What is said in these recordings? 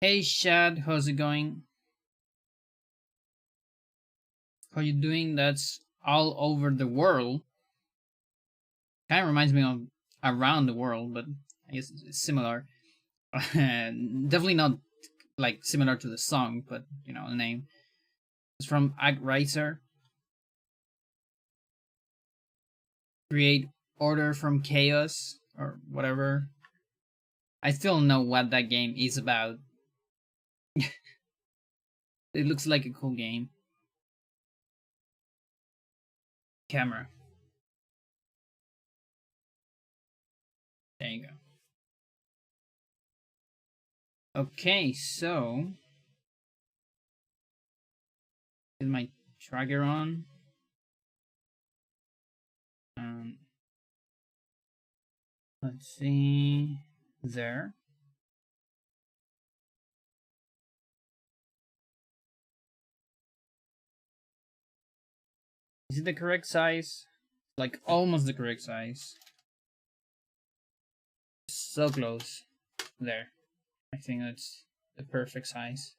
Hey Shad, how's it going? How you doing? That's all over the world. Kind of reminds me of Around the World, but I guess it's similar. Definitely not like similar to the song, but you know the name. It's from Randomizer. Create order from chaos or whatever. I still don't know what that game is about. It looks like a cool game. Camera. There you go. Okay, so is my tracker on? Let's see. There. Is it the correct size? Like almost the correct size. So close. There. I think that's the perfect size.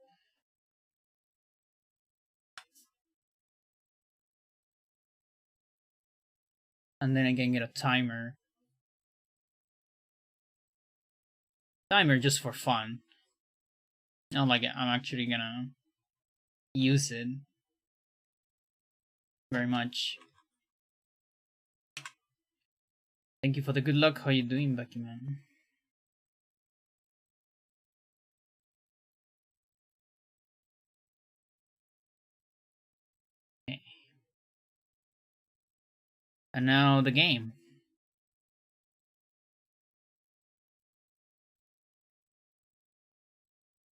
And then I can get a timer. Timer just for fun. Not like I'm actually gonna use it very much. Thank you for the good luck. How you doing, Becky man? Okay. And now the game.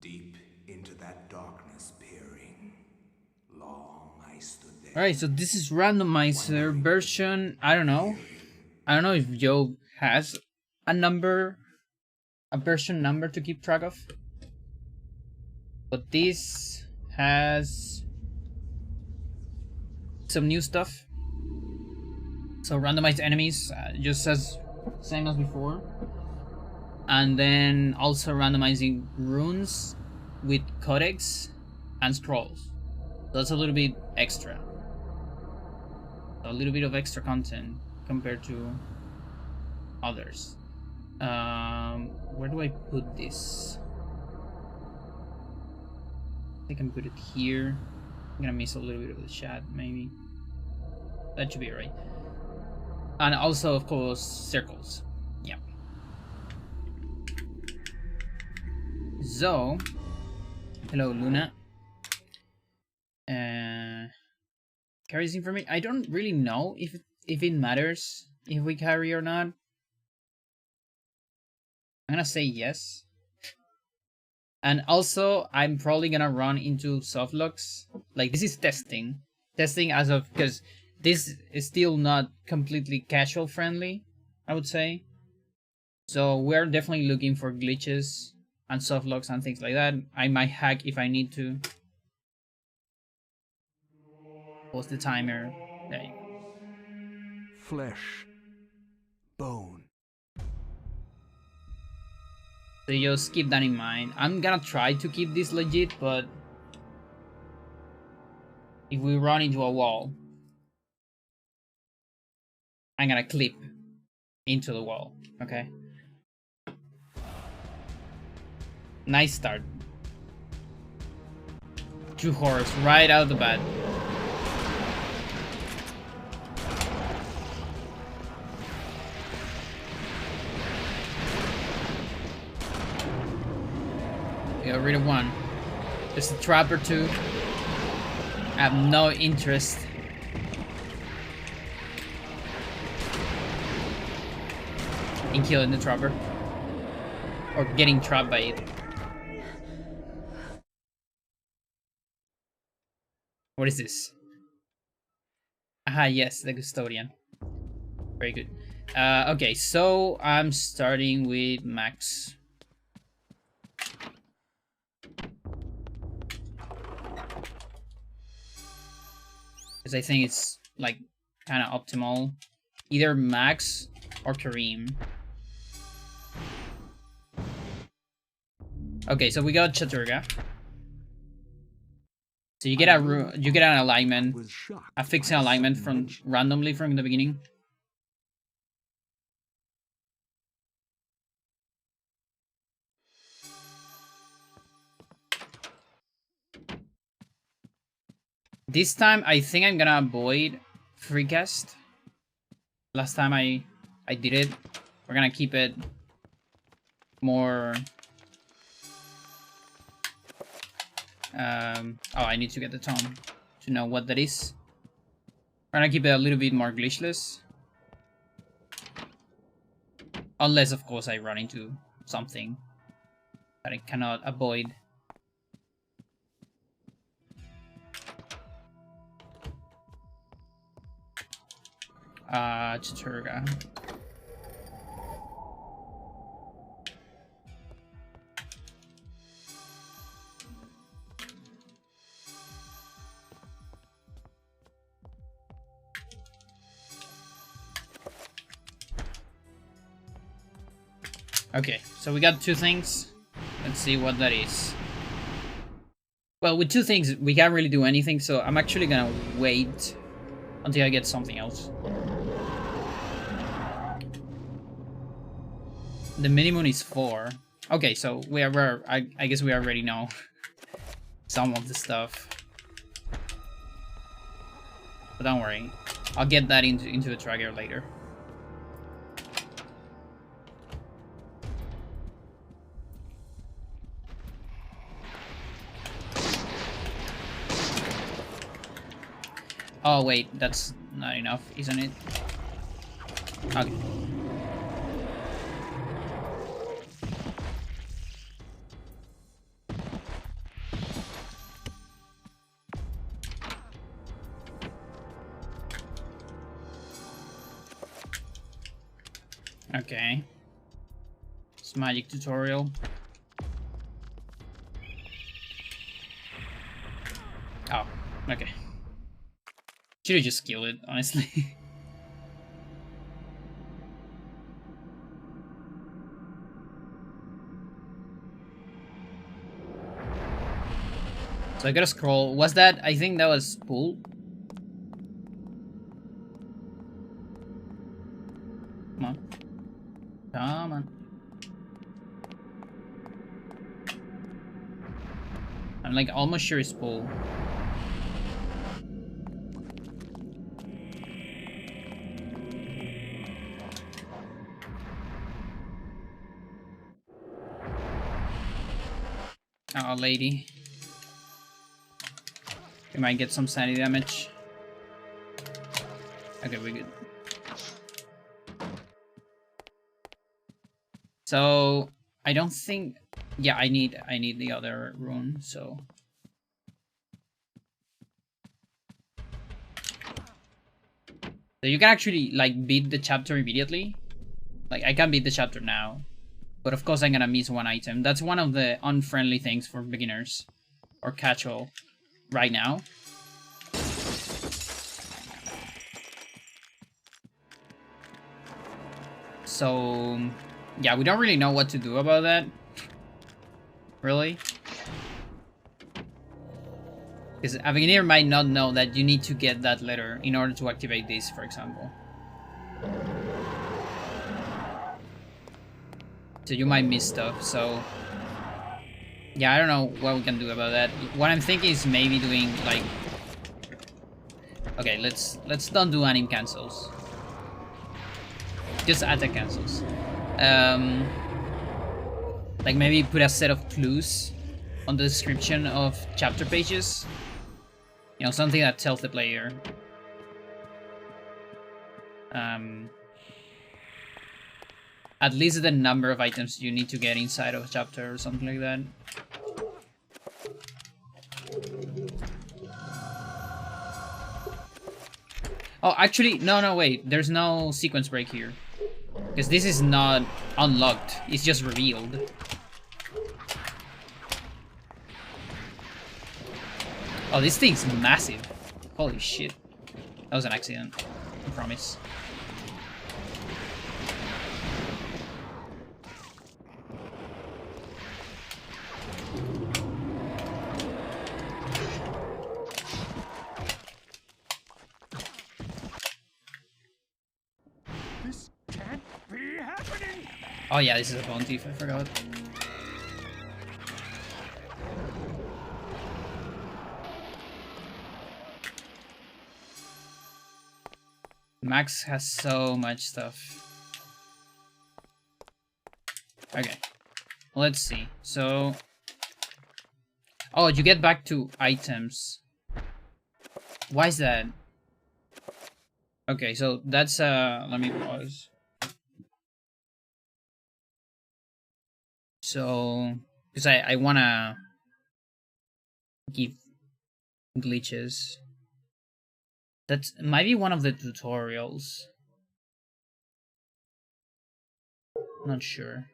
Deep into that darkness peering, long I stood there. Alright, so this is Randomizer version. I don't know if Joe has a version number to keep track of. But this has some new stuff. So randomized enemies, just as same as before. And then also randomizing runes with codex and scrolls. That's a little bit extra. A little bit of extra content compared to others. Where do I put this? I can put it here. I'm gonna miss a little bit of the chat, maybe. That should be right. And also, of course, circles. Yeah. So, hello, Luna. Carries information. I don't really know if it matters if we carry or not. I'm gonna say yes. And also, I'm probably gonna run into softlocks. Like, this is testing. Testing as of, because this is still not completely casual friendly, I would say. So we're definitely looking for glitches and softlocks and things like that. I might hack if I need to. Pause the timer. There you go. Flesh. Bone. So just keep that in mind. I'm gonna try to keep this legit, but if we run into a wall, I'm gonna clip into the wall, okay? Nice start. 2 horrors right out of the bat. We got rid of one. There's a trap or two. I have no interest. In killing the trapper. Or getting trapped by it. What is this? Aha, yes, the custodian. Very good. Okay, so I'm starting with max. Because I think it's like kind of optimal. Either max or Kareem. Okay, so we got Chaturga. So you get an alignment, a fixing alignment from randomly from the beginning. This time I think I'm gonna avoid free cast. Last time I did it. We're gonna keep it more. Oh, I need to get the tone to know what that is. We're gonna keep it a little bit more glitchless. Unless, of course, I run into something that I cannot avoid. Chaturga. Okay, so we got 2 things. Let's see what that is. Well, with 2 things, we can't really do anything, so I'm actually gonna wait until I get something else. The minimum is 4. Okay, so I guess we already know some of the stuff. But don't worry, I'll get that into the tracker later. Oh wait, that's not enough, isn't it? Okay. Okay. It's magic tutorial. Oh, okay. Should've just killed it, honestly. So I gotta scroll. Was that? I think that was pool. Come on. Come on. I'm like almost sure it's pool. Oh, lady. We might get some sanity damage. Okay, we're good. So I don't think. Yeah, I need the other rune. So. So you can actually like beat the chapter immediately. Like I can beat the chapter now, but of course I'm gonna miss one item. That's one of the unfriendly things for beginners or casual right now. So yeah, we don't really know what to do about that. Really? Because a beginner might not know that you need to get that letter in order to activate this, for example. So you might miss stuff, so... Yeah, I don't know what we can do about that. What I'm thinking is maybe doing, like... Okay, let's don't do anim cancels. Just attack cancels. Like maybe put a set of clues on the description of chapter pages. You know, something that tells the player. At least the number of items you need to get inside of a chapter or something like that. Oh, actually, no, wait. There's no sequence break here. Because this is not unlocked. It's just revealed. Oh, this thing's massive. Holy shit. That was an accident. I promise. This can't be happening. Oh yeah, this is a bone thief, I forgot. Max has so much stuff. Okay. Let's see. So... Oh, you get back to items. Why is that? Okay, so that's let me pause. So because I wanna give glitches. That might be one of the tutorials. Not sure.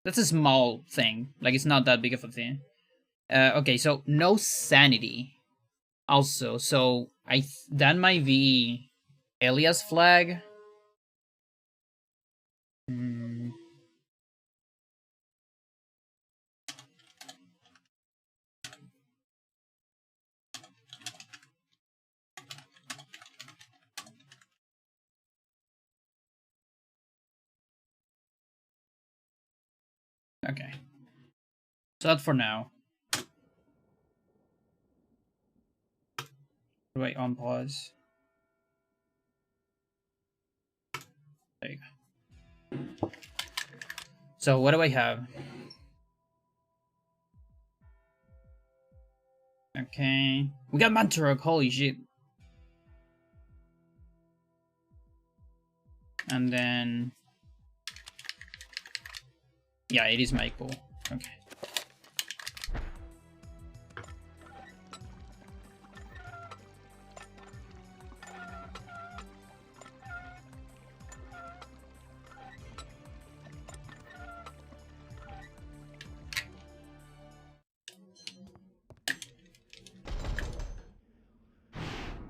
That's a small thing. Like, it's not that big of a thing. Okay, so no sanity. Also, so that might be alias flag. Hmm. Okay. So that for now. Wait, on pause. There you go. So what do I have? Okay. We got Mantarok, holy shit. And then... Yeah, it is Michael. Okay.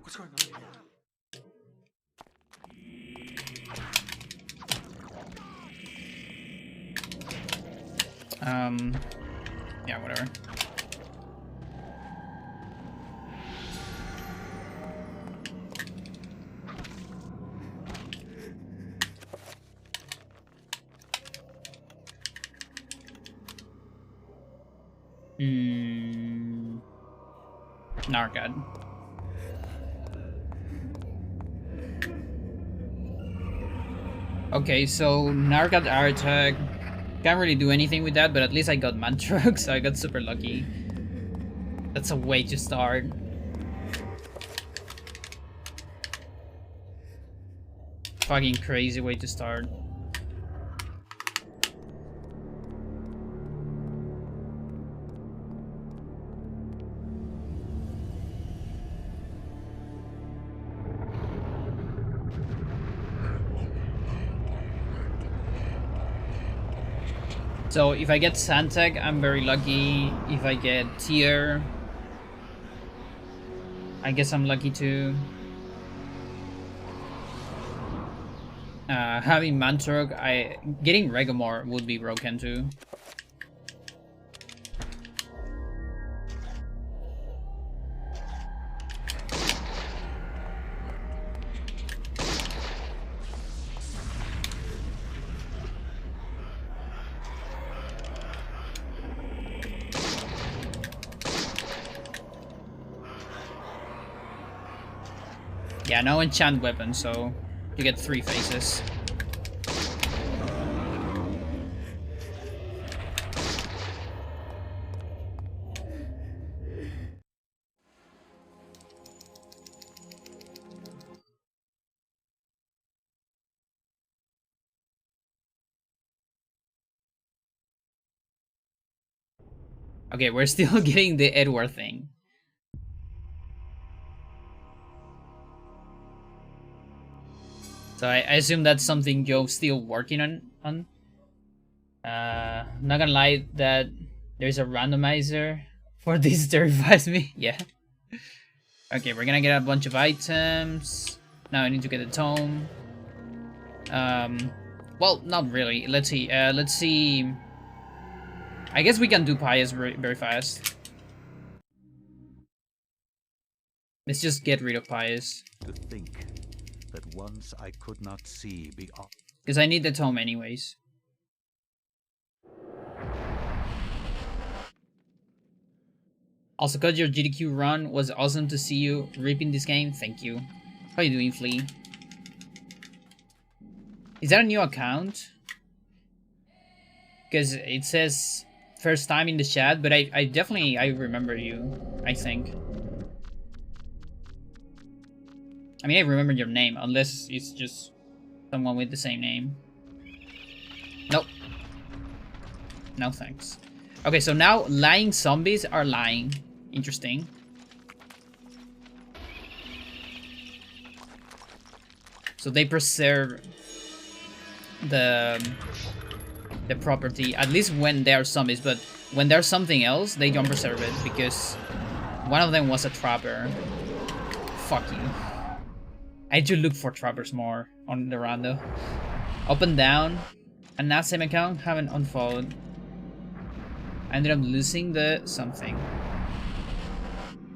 What's going on? Yeah, whatever. Nargad. Okay, so Nargad Airtag. Can't really do anything with that, but at least I got Mantrug, so I got super lucky. That's a way to start. Fucking crazy way to start. So if I get Santec, I'm very lucky. If I get Tier, I guess I'm lucky too. Having Mantrug, getting Regomore would be broken too. Yeah, no enchant weapon, so you get 3 faces. Okay, we're still getting the Edward thing. So I assume that's something Joe's still working on. Not gonna lie, that there's a randomizer for this terrifies me. Yeah. Okay, we're gonna get a bunch of items. Now I need to get a tome. Well, not really. Let's see. Let's see. I guess we can do Pious very fast. Let's just get rid of Pious. To think that once I could not see beyond. Because I need the tome anyways. Also, got your GDQ run. Was awesome to see you ripping this game. Thank you. How you doing, Flea? Is that a new account? Because it says first time in the chat, but I definitely remember you, I think. I mean, I remember your name, unless it's just someone with the same name. Nope. No thanks. Okay, so now lying zombies are lying. Interesting. So they preserve the property, at least when they are zombies, but when they're something else, they don't preserve it, because one of them was a trapper. Fuck you. I need to look for trappers more on the rando. Up and down. And that same account haven't unfollowed. I ended up losing the something.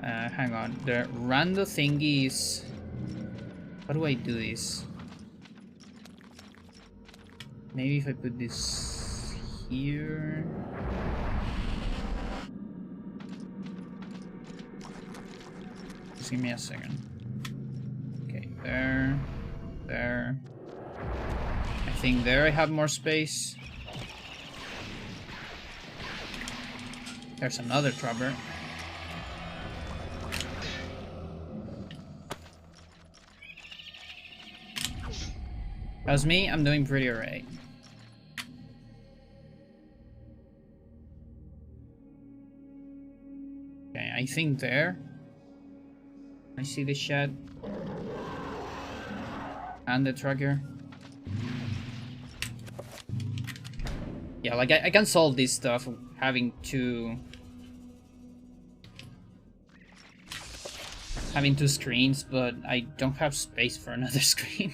Hang on. The rando thingy is... How do I do this? Maybe if I put this here... Just give me a second. Okay, there. There. I think there I have more space. There's another trapper. How's me? I'm doing pretty alright. Okay, I think there. I see the shed. And the tracker. Yeah, like I can solve this stuff having two screens, but I don't have space for another screen.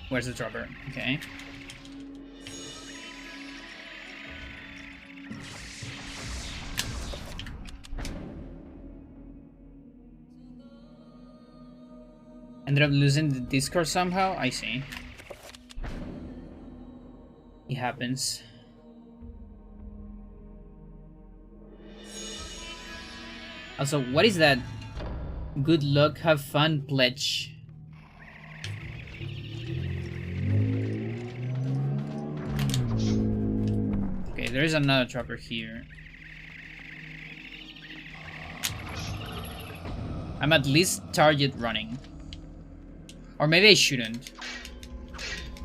Where's the dropper? Okay. Ended up losing the Discord somehow? I see. It happens. Also, what is that? Good luck, have fun, pledge. Okay, there is another trapper here. I'm at least target running. Or maybe I shouldn't.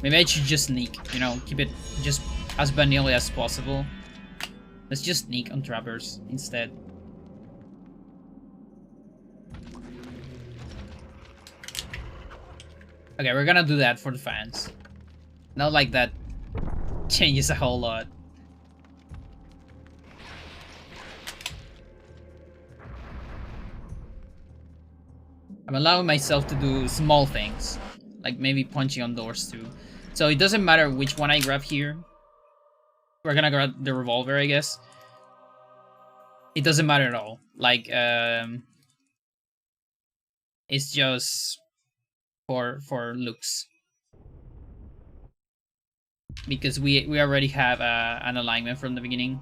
Maybe I should just sneak, you know, keep it just as vanilla as possible. Let's just sneak on trappers instead. Okay, we're gonna do that for the fans. Not like that changes a whole lot. I'm allowing myself to do small things, like maybe punching on doors too. So it doesn't matter which one I grab here. We're gonna grab the revolver, I guess. It doesn't matter at all. Like, it's just for looks. Because we already have an alignment from the beginning.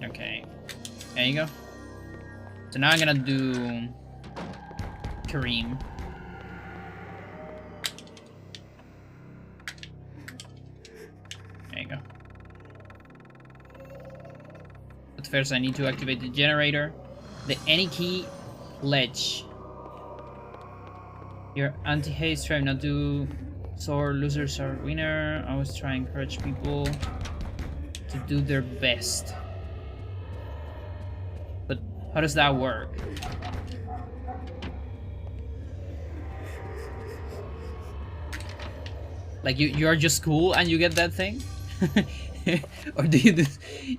Okay, there you go. So now I'm gonna do Kareem. There you go. But first I need to activate the generator. The any key ledge. Your anti-haste, try not to sore losers are winner. I always try and encourage people to do their best. But how does that work? Like you are just cool and you get that thing? Or do you do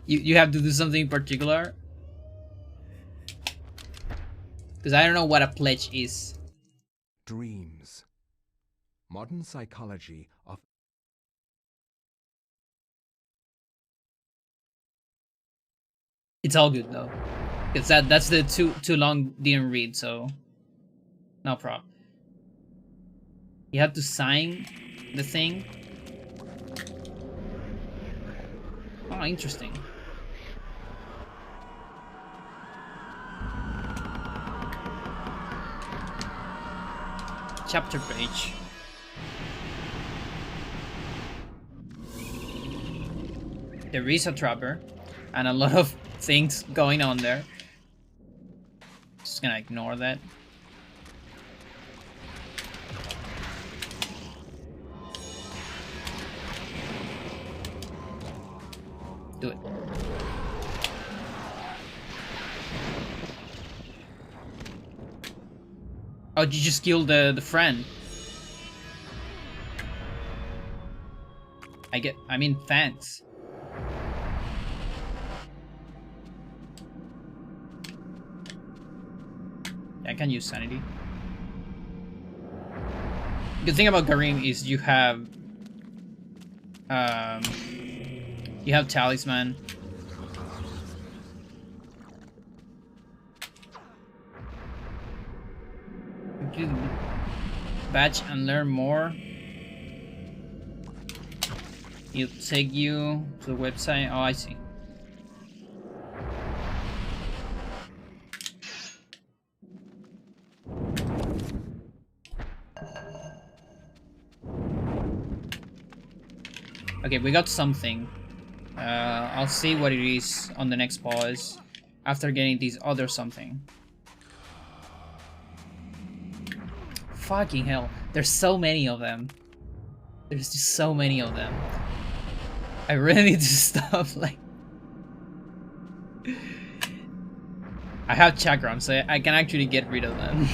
you have to do something in particular? Because I don't know what a pledge is. Dreams. Modern psychology of It's all good though. Because that's the too long didn't read, so no problem. You have to sign the thing. Oh, interesting. Chapter page. There is a trapper and a lot of things going on there. Just gonna ignore that. Do it. Oh, you just killed the friend. I mean, thanks. Yeah, I can use sanity. The thing about Kareem is you have talisman. Complete the badge and learn more. It'll take you to the website. Oh, I see. Okay, we got something. I'll see what it is on the next pause after getting these other something. Fucking hell, there's so many of them. There's just so many of them. I really need to stop, like... I have chakram, so I can actually get rid of them.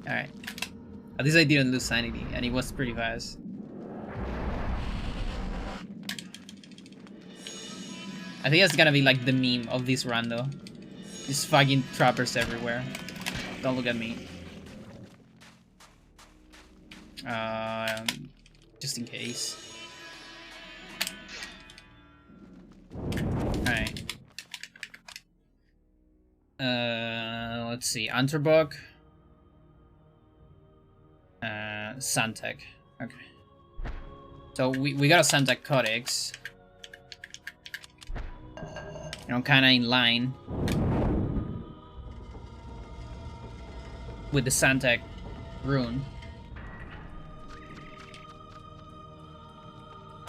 Alright. At least I didn't lose sanity, and it was pretty fast. I think that's gonna be like the meme of this rando. These fucking trappers everywhere. Don't look at me. Just in case. Alright. Let's see. Anterbog. Santec. Okay. So we got a Santec Codex. You know, kind of in line with the Santec rune.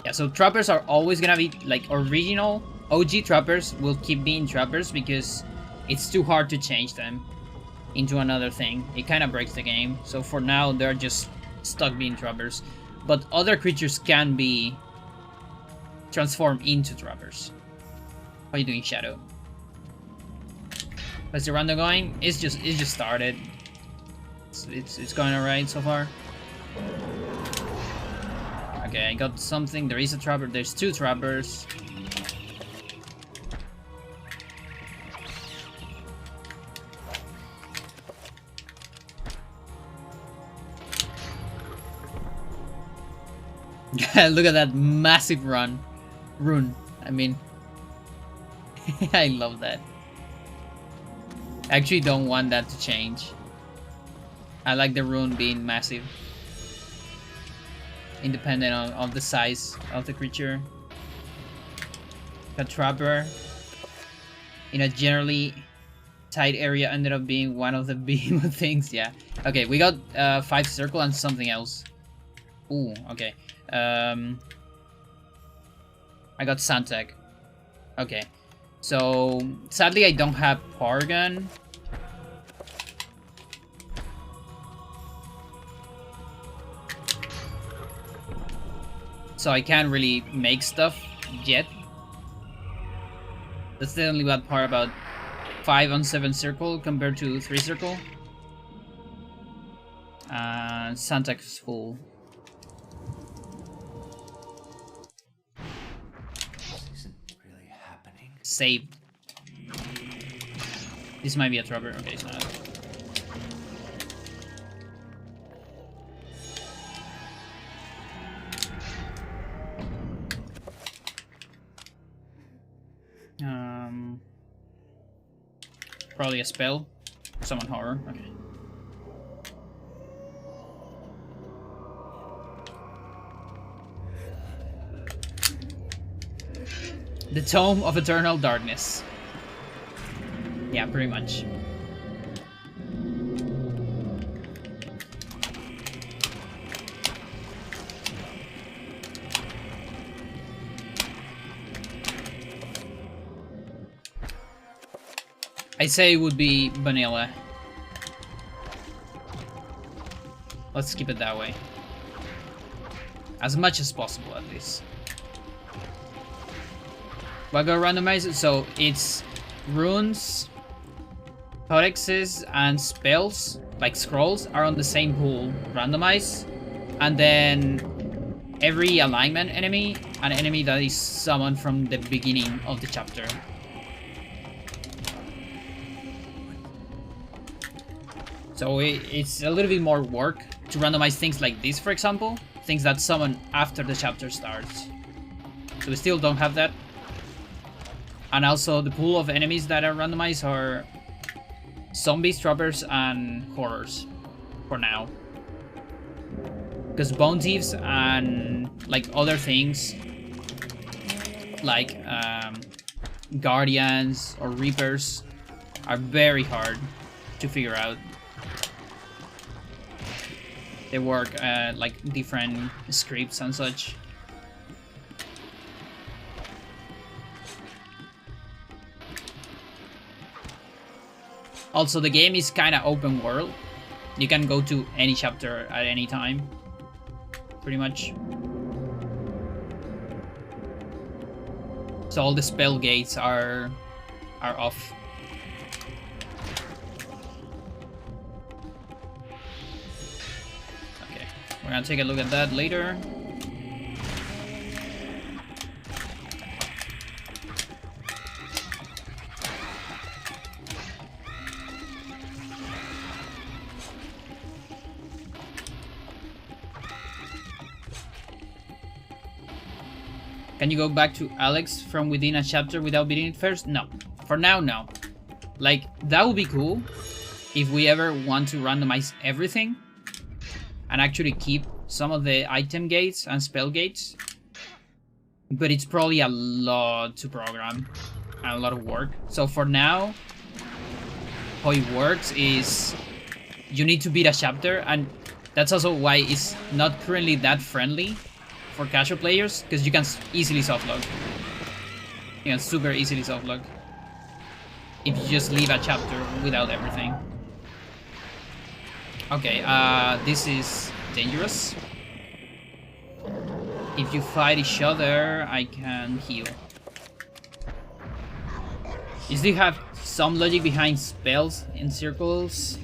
Yeah, so trappers are always gonna be like original OG trappers will keep being trappers because it's too hard to change them into another thing. It kind of breaks the game. So for now, they're just stuck being trappers. But other creatures can be transformed into trappers. How are you doing, Shadow? How's the random going? It's just started. It's going alright so far. Okay, I got something. There is a trapper. There's two trappers. Look at that massive rune. I mean, I love that. I actually don't want that to change. I like the rune being massive, independent of the size of the creature. A trapper in a generally tight area ended up being one of the behemoth things. Yeah. Okay, we got 5 circle and something else. Ooh. Okay. I got Santec. Okay. So sadly I don't have power gun. So I can't really make stuff yet. That's the only bad part about 5 on 7 circle compared to 3 circle. Santec's full. Save. This might be a trapper. Okay, it's not. Probably a spell. Summon horror. Okay. The Tome of Eternal Darkness. Yeah, pretty much. I say it would be vanilla. Let's keep it that way. As much as possible, at least. We'll go randomize it, so it's runes, codexes, and spells, like scrolls, are on the same pool, randomize, and then every alignment enemy, an enemy that is summoned from the beginning of the chapter. So it's a little bit more work to randomize things like this, for example, things that summon after the chapter starts. So we still don't have that. And also the pool of enemies that are randomized are zombies, trappers, and horrors for now. Because bone thieves and like other things like guardians or reapers are very hard to figure out. They work like different scripts and such. Also, the game is kind of open world. You can go to any chapter at any time, pretty much. So all the spell gates are off. Okay, we're gonna take a look at that later. Can you go back to Alex from within a chapter without beating it first? No. For now, no. Like, that would be cool if we ever want to randomize everything and actually keep some of the item gates and spell gates. But it's probably a lot to program and a lot of work. So for now, how it works is you need to beat a chapter, and that's also why it's not currently that friendly for casual players, because you can easily softlog. You can super easily softlog if you just leave a chapter without everything. Okay, this is dangerous. If you fight each other, I can heal. You still have some logic behind spells in circles.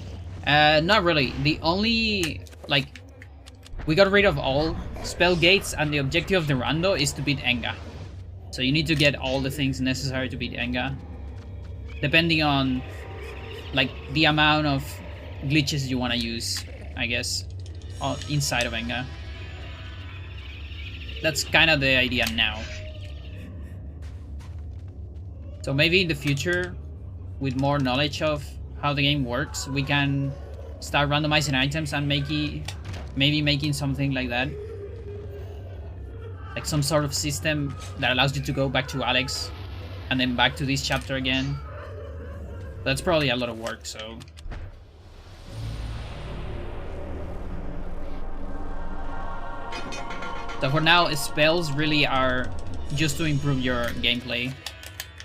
Not really. The only, like, we got rid of all spell gates, and the objective of the rando is to beat Enga. So you need to get all the things necessary to beat Enga, depending on, like, the amount of glitches you want to use, I guess, inside of Enga. That's kind of the idea now. So maybe in the future, with more knowledge of how the game works, we can start randomizing items and maybe making something like that. Like some sort of system that allows you to go back to Alex and then back to this chapter again. That's probably a lot of work, so... So for now, spells really are just to improve your gameplay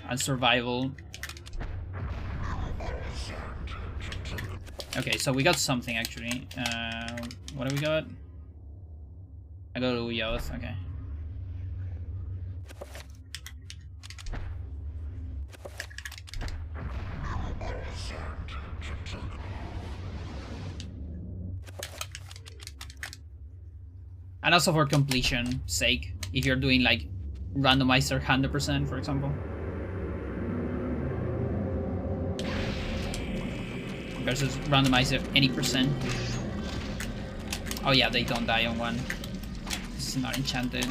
and survival. Okay, so we got something actually. What do we got? I go to Yoth, okay. And also for completion sake, if you're doing like randomizer 100%, for example. Versus randomizer any percent. Oh yeah, they don't die on one. This is not enchanted.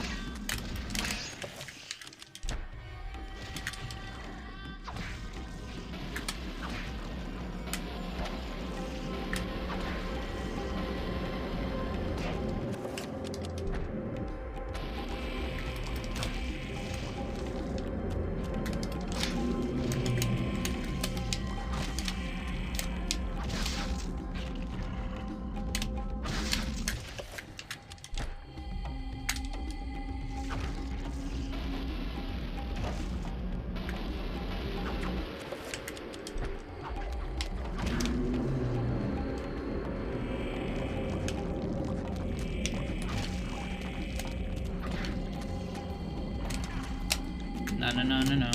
No.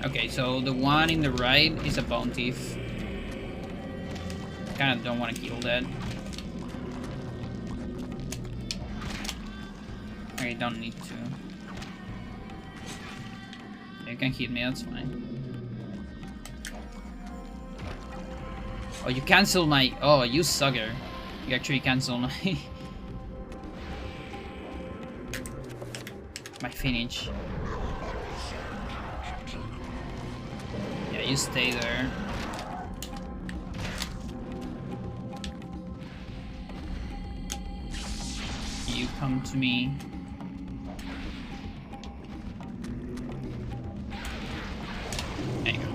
Okay, so the one in the right is a bone thief. Kinda don't want to kill that. I don't need to. You can hit me, that's fine. Oh, you cancel my... Oh, you sucker. You actually cancel my... my finish. Yeah, you stay there. You come to me. There you go.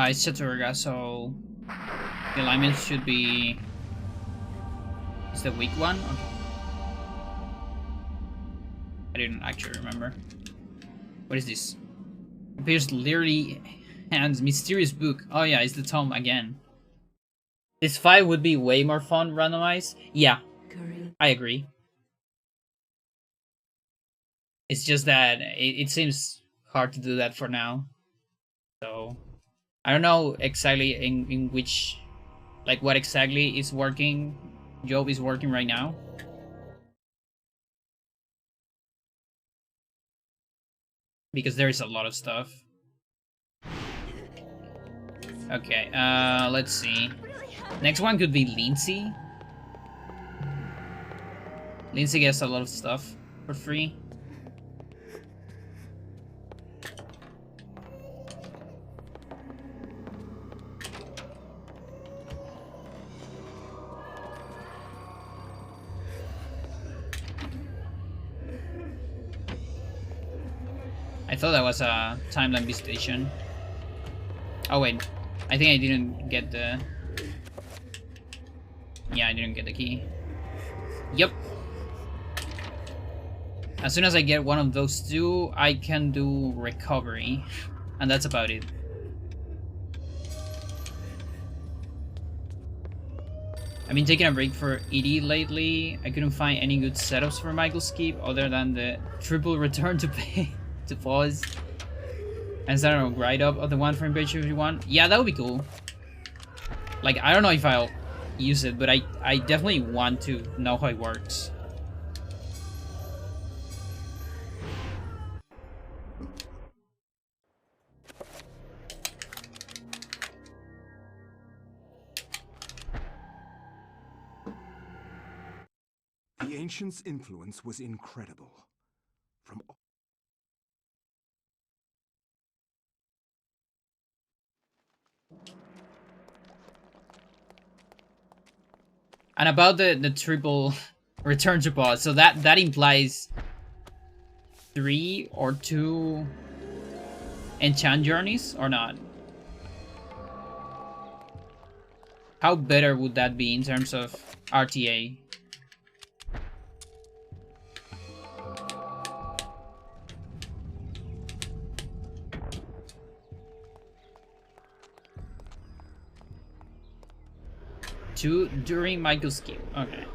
It's Chaturga, so the alignment should be... It's the weak one? Okay. I didn't actually remember. What is this? Appears literally hands mysterious book. Oh yeah, it's the tome again. This fight would be way more fun randomized. Yeah, I agree. It's just that it seems hard to do that for now. So I don't know exactly in which, like what exactly is working job is working right now. Because there is a lot of stuff. Okay, let's see. Next one could be Lindsay. Lindsay gets a lot of stuff for free. I thought that was a timeline visitation. Oh wait, I think I didn't get the... Yeah, I didn't get the key. Yep. As soon as I get one of those two, I can do recovery. And that's about it. I've been taking a break for ED lately. I couldn't find any good setups for Michael's Keep other than the triple return to pay to pause. And so I don't know, write up of the one for Invasion 51. Yeah, that would be cool. Like, I don't know if I'll use it, but I definitely want to know how it works. The ancients' influence was incredible. From And about the triple return to pause, so that implies 3 or 2 enchant journeys or not? How better would that be in terms of RTA? Two during Michael's Keep. Okay.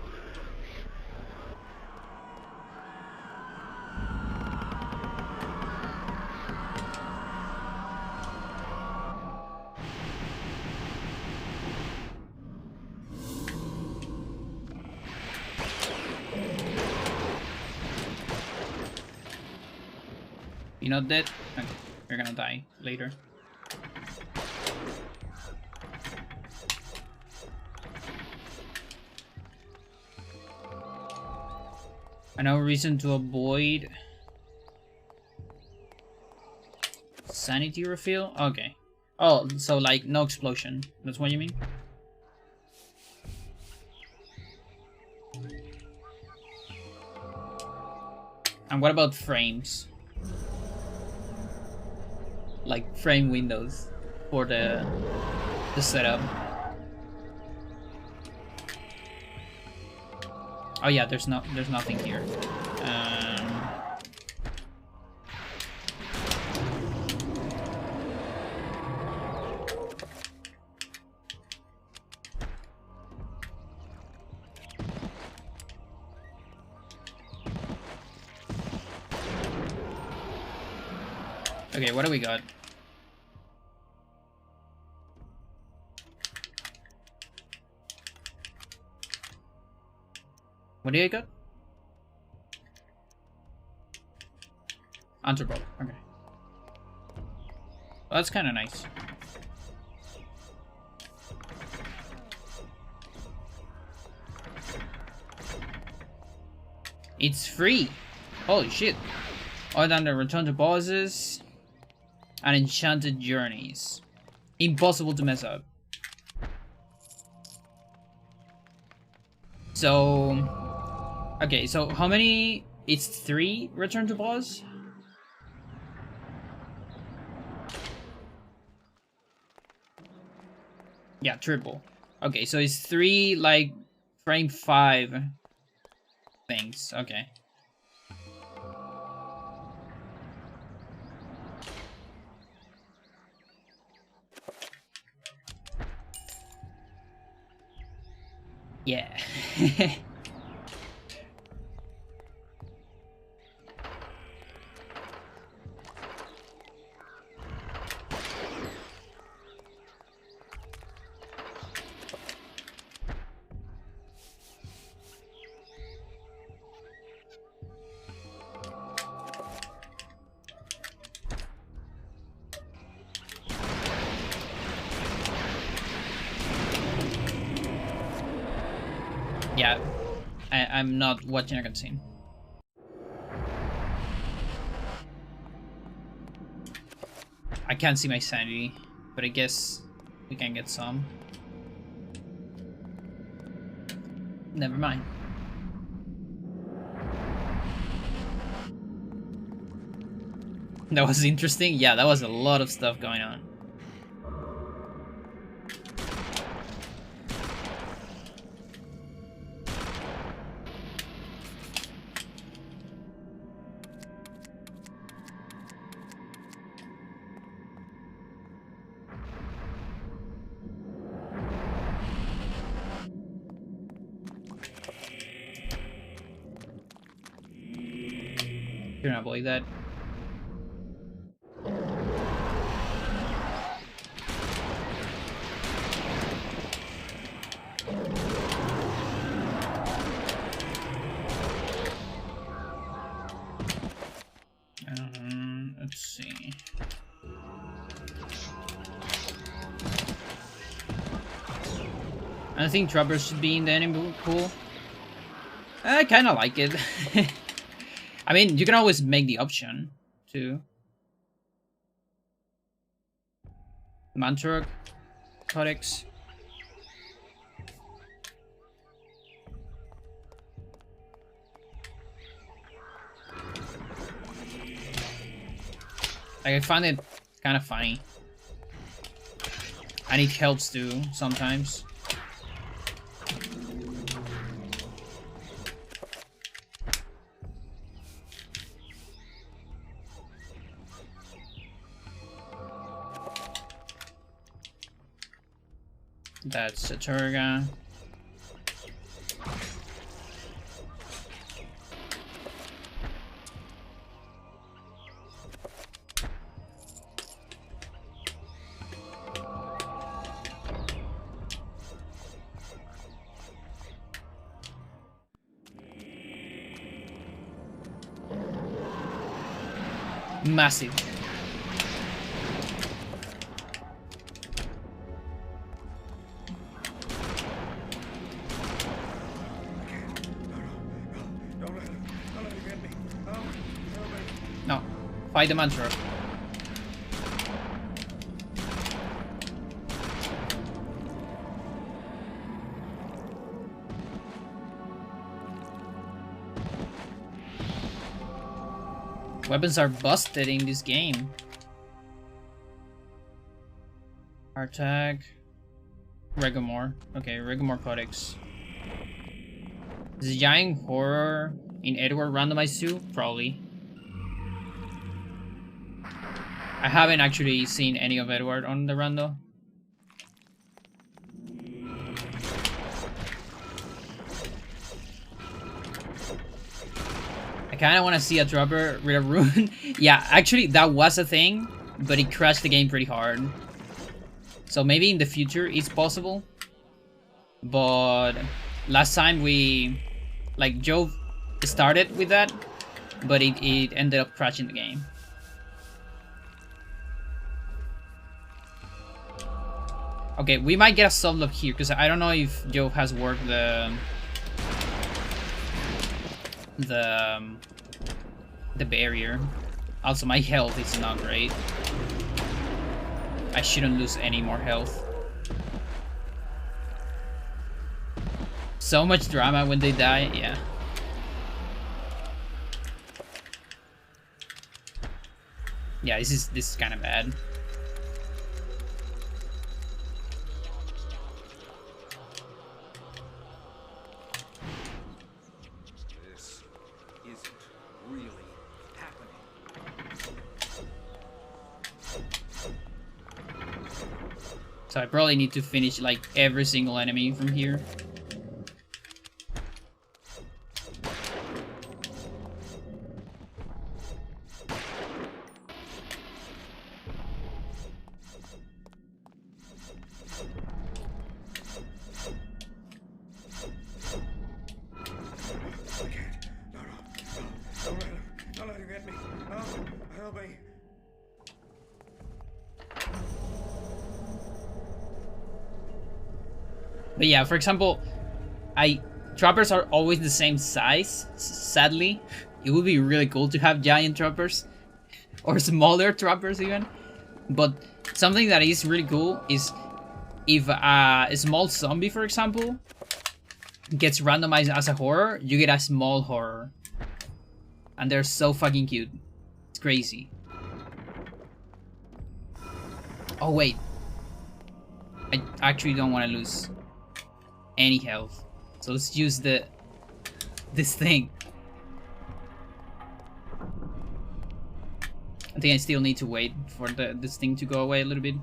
You're not dead? Okay. You're gonna die later. No reason to avoid sanity refill? Okay. Oh, so like no explosion. That's what you mean? And what about frames? Like frame windows for the setup. Oh yeah, there's nothing here. Okay, what do we got? What do you got? Anthropo. Okay. Well, that's kind of nice. It's free. Holy shit. Other than the return to bosses and enchanted journeys. Impossible to mess up. So... Okay, so how many? It's 3 return to boss? Yeah, triple. Okay, so it's 3 like frame 5 things. Okay. Yeah. Yeah, I'm not watching a cutscene. I can't see my sanity, but I guess we can get some. Never mind. That was interesting. Yeah, that was a lot of stuff going on. You're not believe that. Let's see. I think droppers should be in the enemy pool. I kind of like it. I mean, you can always make the option too. Mantra Codex. Like, I find it kind of funny. And it helps too, sometimes. That's a Turga. Massive. No, fight the mantra. Weapons are busted in this game. Artag. Regomore. Okay, Regomore Codex. Is giant horror in Edward randomized too? Probably. I haven't actually seen any of Edward on the rando. I kind of want to see a dropper with a rune. Yeah, actually that was a thing, but it crashed the game pretty hard. So maybe in the future it's possible. But last time we, like, Joe started with that, but it ended up crashing the game. Okay, we might get a sub-lock here, because I don't know if Joe has worked the barrier. Also, my health is not great. I shouldn't lose any more health. So much drama when they die, yeah. Yeah, this is kind of bad. This isn't really happening. So I probably need to finish like every single enemy from here. But yeah, for example, I Trappers are always the same size, sadly. It would be really cool to have giant trappers. Or smaller trappers even. But something that is really cool is if a small zombie, for example, gets randomized as a horror, you get a small horror. And they're so fucking cute. It's crazy. Oh wait. I actually don't want to lose any health. So let's use this thing. I think I still need to wait for this thing to go away a little bit.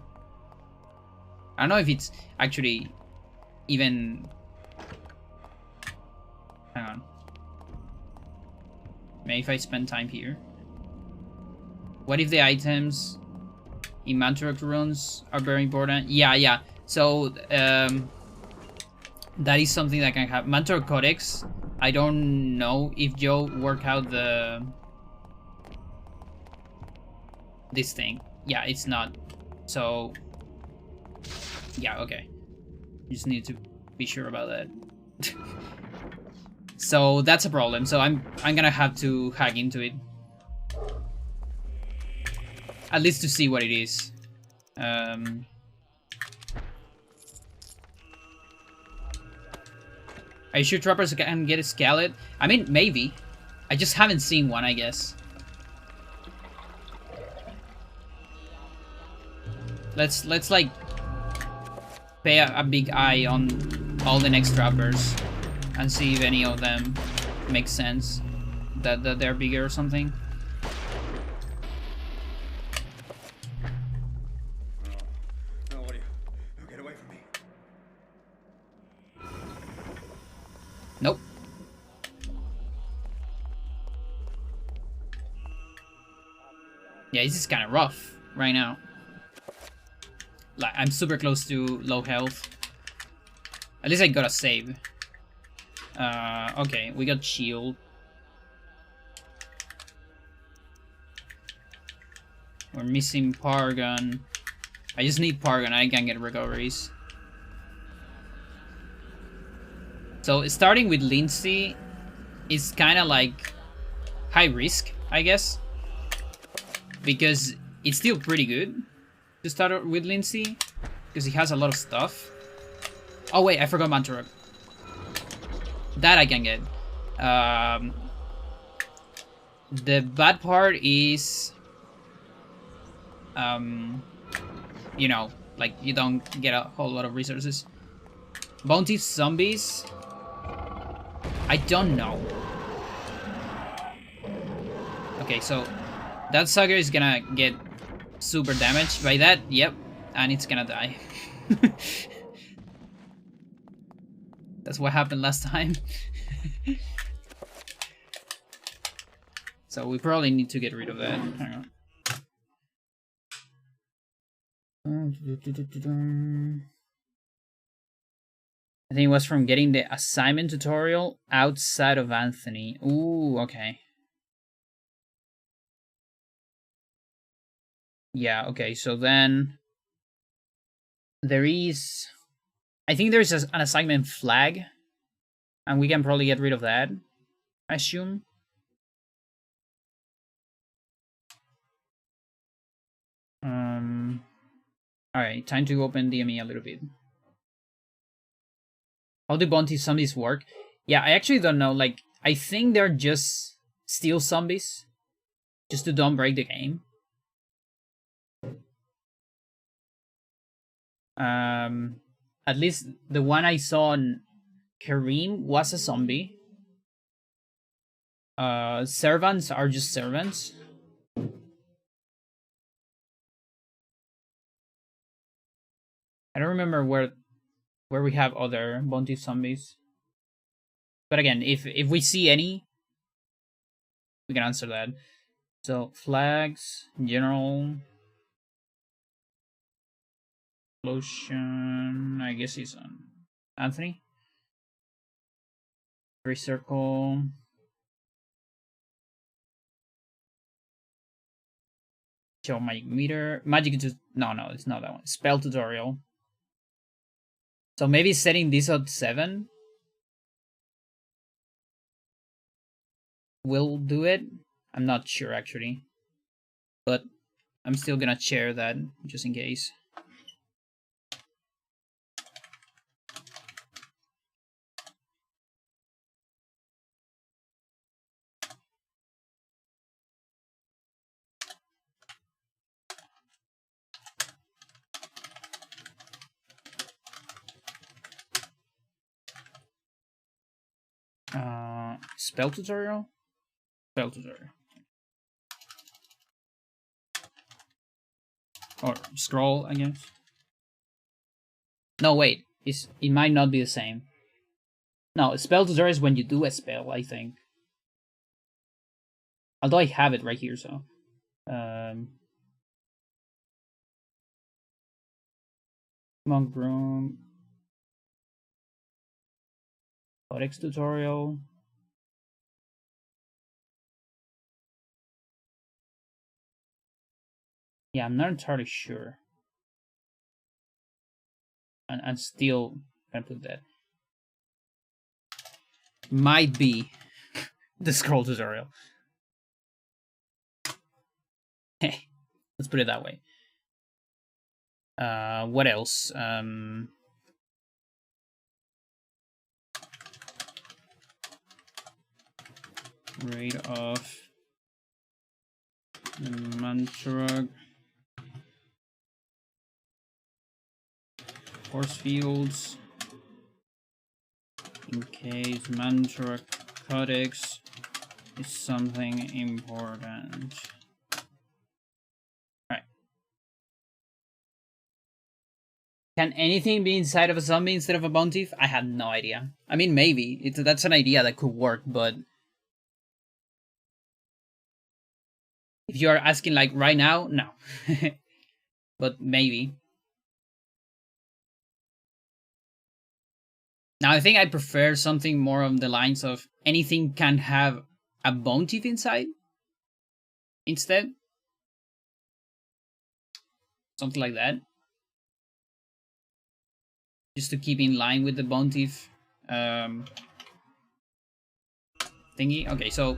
I don't know if it's actually even... Hang on. Maybe if I spend time here. What if the items in Mantorok runes are very important? Yeah. So, that is something that can happen. Mantorok Codex, I don't know if Joe worked out this thing. Yeah, it's not. So, yeah, okay. Just need to be sure about that. So that's a problem. So I'm gonna have to hack into it. At least to see what it is. Are you sure trappers can get a skeleton? I mean, maybe. I just haven't seen one, I guess. Let's like pay a big eye on all the next trappers and see if any of them make sense. That they're bigger or something. No, what are you? No, get away from me. Nope. Yeah, this is kind of rough right now. Like, I'm super close to low health. At least I got a save. Okay, we got shield. We're missing Paragon. I just need Paragon, I can get recoveries. So starting with Lindsay is kind of like high risk, I guess. Because it's still pretty good to start with Lindsay. Because he has a lot of stuff. Oh wait, I forgot Mantorok. That I can get. The bad part is... you know, like you don't get a whole lot of resources. Bounty zombies? I don't know. Okay, so that sucker is gonna get super damaged by that. Yep, and it's gonna die. That's what happened last time. So we probably need to get rid of that. Hang on. I think it was from getting the assignment tutorial outside of Anthony. Ooh, okay. Yeah, okay, so then there is... I think there's an assignment flag, and we can probably get rid of that, I assume. Alright, time to open DME a little bit. How do bounty zombies work? Yeah, I actually don't know. Like, I think they're just steal zombies, just to don't break the game. At least the one I saw on Kareem was a zombie. Servants are just servants. I don't remember where we have other bounty zombies. But again, if we see any, we can answer that. So flags, general, lotion. I guess he's on Anthony. Recircle. Show magic meter. Magic to no, it's not that one. Spell tutorial. So maybe setting this at 7. will do it. I'm not sure actually, but I'm still gonna share that just in case. Spell tutorial? Spell tutorial. Or scroll, I guess. No, wait. It might not be the same. No, spell tutorial is when you do a spell, I think. Although I have it right here, so. Monk room. Codex tutorial. Yeah, I'm not entirely sure. And still can put that. Might be the scroll tutorial. Hey, let's put it that way. What else? Rate of mantra. Force fields. In case mantra codex is something important. Alright. Can anything be inside of a zombie instead of a bone thief? I had no idea. I mean, maybe. That's an idea that could work, but if you are asking like right now, no. But maybe. Now I think I prefer something more on the lines of anything can have a bone thief inside instead. Something like that. Just to keep in line with the bone thief thingy. Okay, so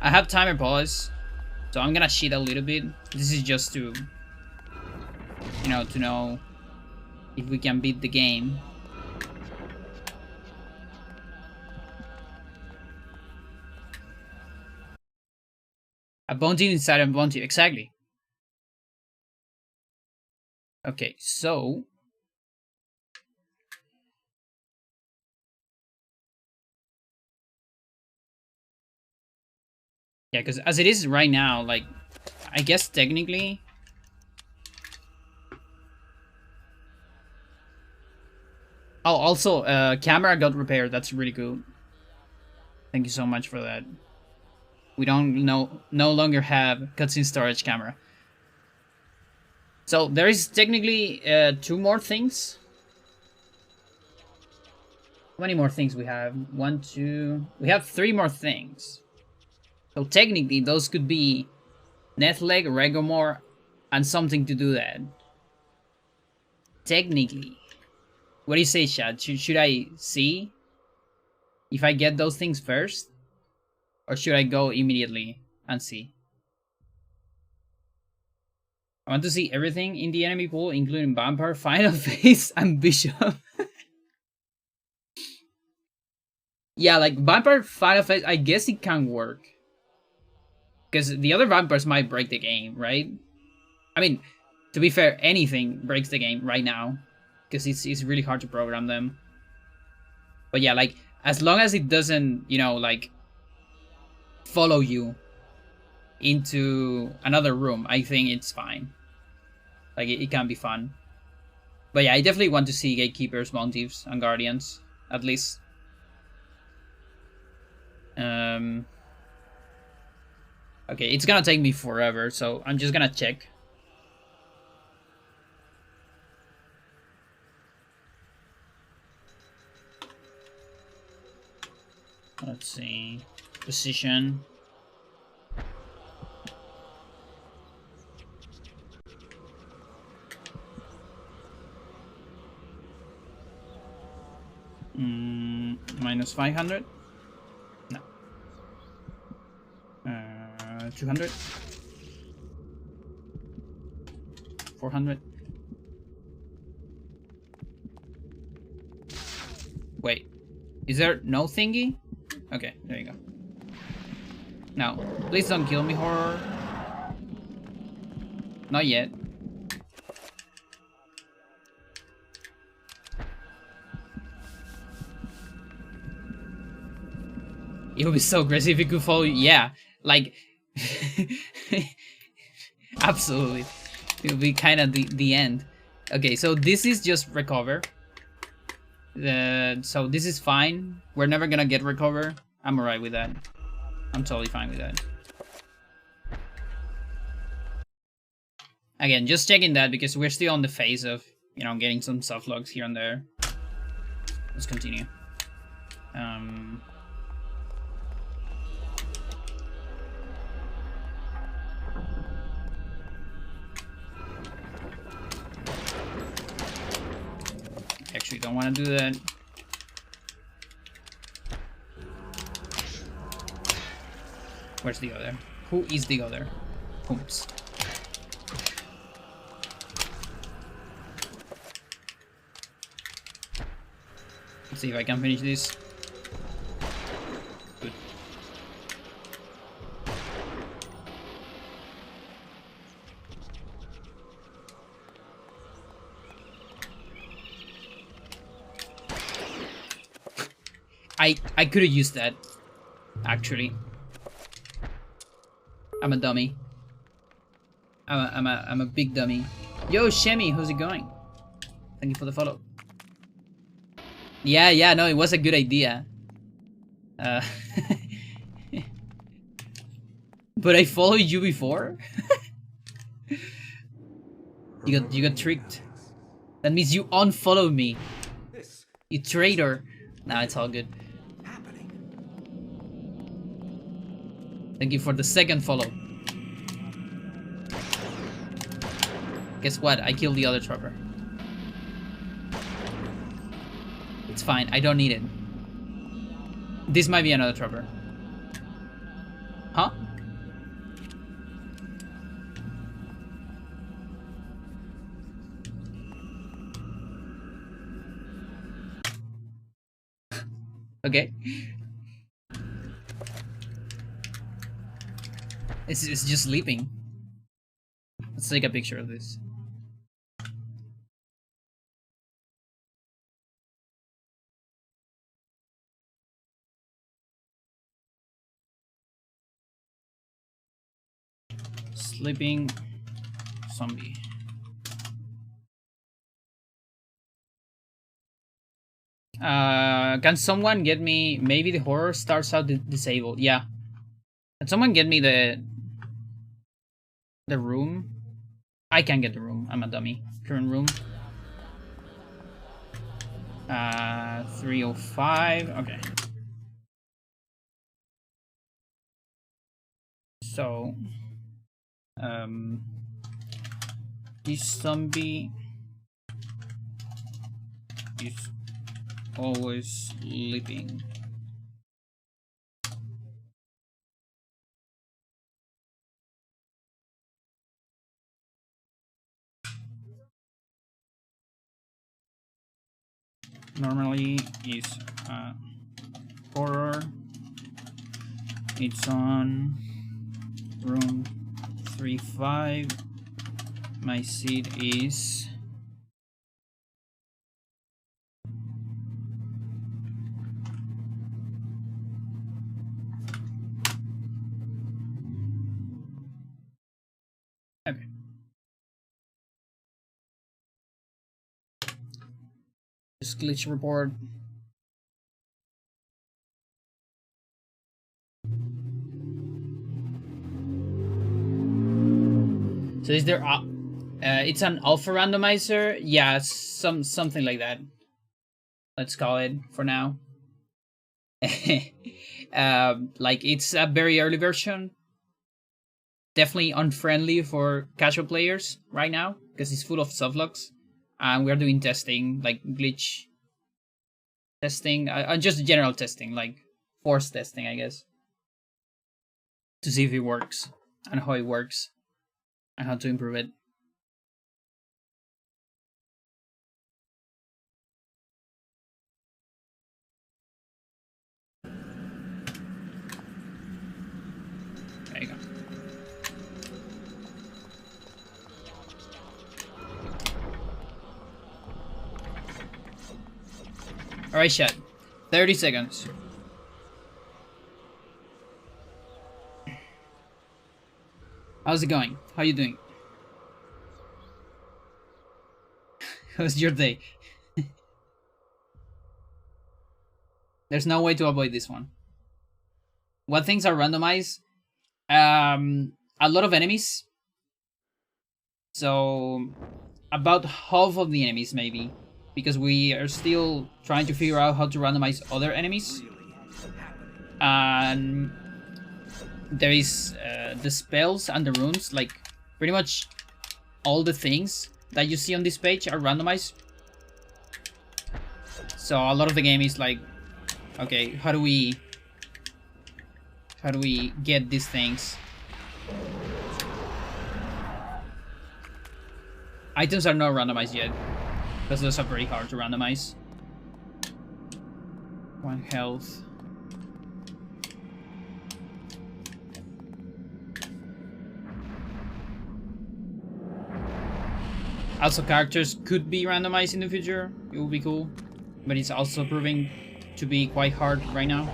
I have timer pause. So I'm gonna cheat a little bit. This is just to, you know, to know if we can beat the game. A bone thief inside a bone thief, exactly. Okay, so yeah, because as it is right now, like, I guess technically. Oh, also, camera got repaired. That's really good. Thank you so much for that. We don't no longer have cutscene storage camera. So there is technically 2 more things. How many more things we have? 1, 2. We have 3 more things. So technically, those could be Netleg, Regomore, and something to do that. Technically. What do you say, Chad? Should I see if I get those things first? Or should I go immediately and see? I want to see everything in the enemy pool, including Vampire, Final Phase, and Bishop. Yeah, like Vampire, Final Phase, I guess it can work. Because the other Vampires might break the game, right? I mean, to be fair, anything breaks the game right now. Because it's really hard to program them. But yeah, like, as long as it doesn't, you know, like, follow you into another room, I think it's fine. Like, it can be fun. But yeah, I definitely want to see Gatekeepers, Bounties, and Guardians, at least. Okay, it's gonna take me forever, so I'm just gonna check. Let's see. Position. Minus 500? No. 200? 400? Wait, is there no thingy? Okay, there you go. Now, please don't kill me, horror. Not yet. It would be so aggressive if it could follow you. Yeah, like... Absolutely. It would be kind of the end. Okay, so this is just recover. So this is fine. We're never gonna get recover. I'm alright with that. I'm totally fine with that. Again, just checking that because we're still on the phase of, you know, getting some soft logs here and there. Let's continue. Actually, don't want to do that. Where's the other? Who is the other? Oops. Let's see if I can finish this. Good. I could have used that, actually. I'm a dummy. I'm a big dummy. Yo, Shemi, how's it going? Thank you for the follow. Yeah, no, it was a good idea. But I followed you before? You got tricked. That means you unfollowed me. You traitor. Nah, it's all good. Thank you for the second follow. Guess what? I killed the other trapper. It's fine. I don't need it. This might be another trapper. Huh? Okay. It's just sleeping. Let's take a picture of this. Sleeping zombie. Can someone get me? Maybe the horror starts out disabled. Yeah. Can someone get me the room? I can get the room. I'm a dummy. Current room. 305. Okay. So, this zombie is always sleeping. Normally is horror. It's on room 35. My seed is okay. Just glitch report. So is there it's an alpha randomizer? Yeah, something like that. Let's call it for now. Like it's a very early version. Definitely unfriendly for casual players right now because it's full of softlogs. And we're doing testing, like glitch testing, just general testing, like force testing, I guess, to see if it works. and how it works and how to improve it. There you go. Alright, chat. 30 seconds. How's it going? How you doing? How's your day? There's no way to avoid this one. What things are randomized? A lot of enemies. So about half of the enemies maybe, because we are still trying to figure out how to randomize other enemies. And there is the spells and the runes, like pretty much all the things that you see on this page are randomized. So a lot of the game is like, okay, how do we get these things? Items are not randomized yet, because those are very hard to randomize. 1 health. Also, characters could be randomized in the future. It would be cool, but it's also proving to be quite hard right now.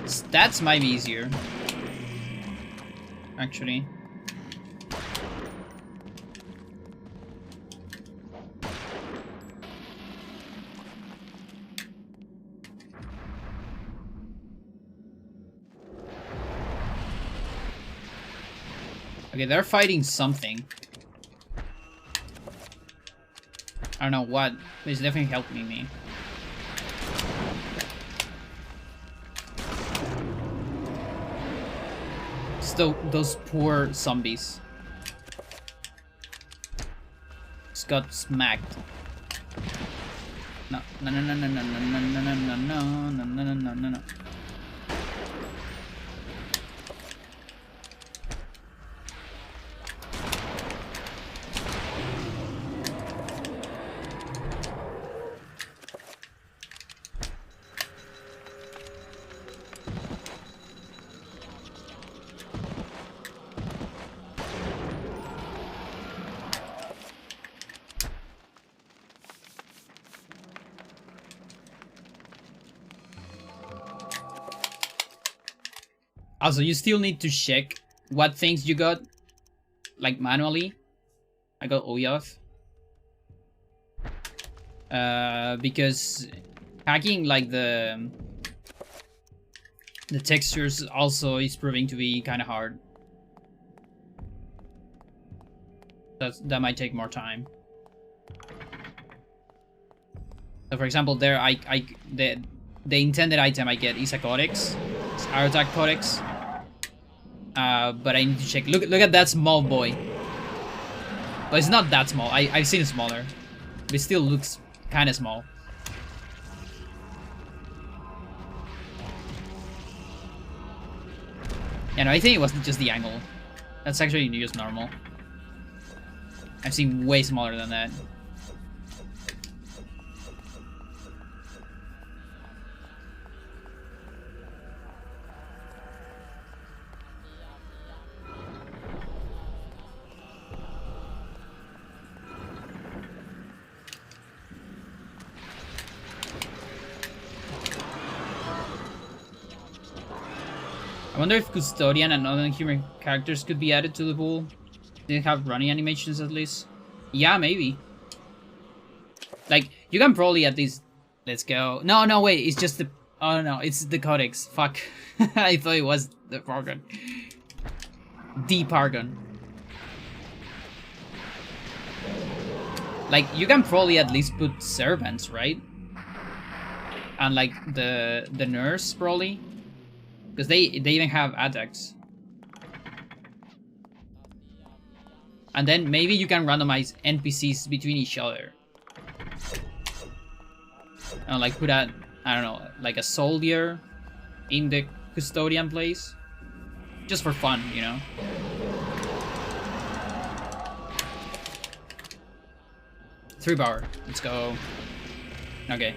Stats might be easier, actually. Okay, they're fighting something. I don't know what, but it's definitely helping me. Still, those poor zombies. Just got smacked. No, no, no, no, no, no, no, no, no, no, no, no, no, no, no, no. Also, you still need to check what things you got, like manually. I got Oyath. Because hacking like the textures also is proving to be kind of hard. That might take more time. So for example, there the intended item I get is a codex, it's Attack Codex. But I need to check. Look at that small boy. But it's not that small. I've seen it smaller, but it still looks kind of small. Yeah, no, I think it was just the angle. That's actually just normal. I've seen way smaller than that. I wonder if Custodian and other human characters could be added to the pool. They have running animations at least. Yeah, maybe. Like, you can probably at least... Let's go. No, no, wait. It's just the... Oh, no. It's the Codex. Fuck. I thought it was the Pargon. The Pargon. Like, you can probably at least put servants, right? And, like, the nurse, probably. Because they even have attacks. And then maybe you can randomize NPCs between each other. like put a, I don't know, like a soldier in the custodian place, just for fun, you know. Three power. Let's go. Okay,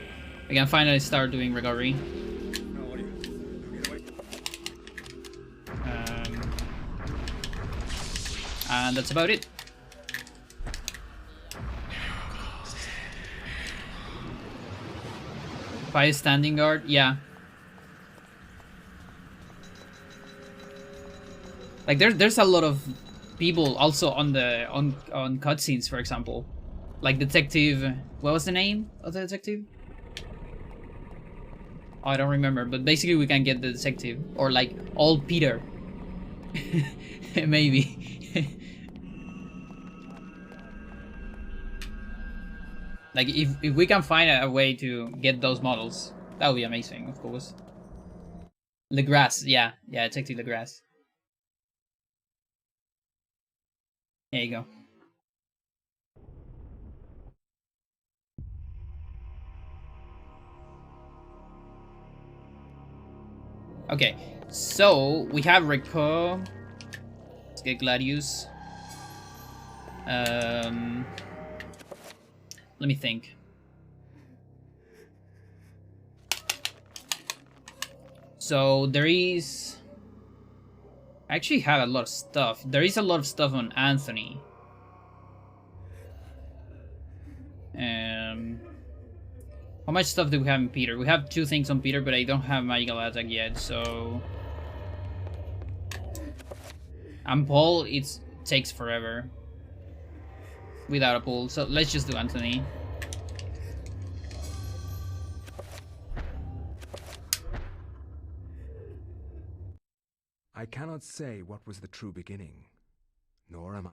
we can finally start doing recovery. And that's about it. Fire standing guard, yeah. Like there's a lot of people also on the on cutscenes, for example. Like Detective, what was the name of the detective? Oh, I don't remember, but basically we can get the detective, or like old Peter. Maybe. Like if we can find a way to get those models, that would be amazing, of course. Legras, yeah, Detective Legras. There you go. Okay, so we have Reco. Let's get Gladius. Let me think. So there is... I actually have a lot of stuff. There is a lot of stuff on Anthony. How much stuff do we have in Peter? We have 2 things on Peter, but I don't have magical attack yet, so... And Paul, it takes forever without a pull, so let's just do Anthony. I cannot say what was the true beginning, nor am I.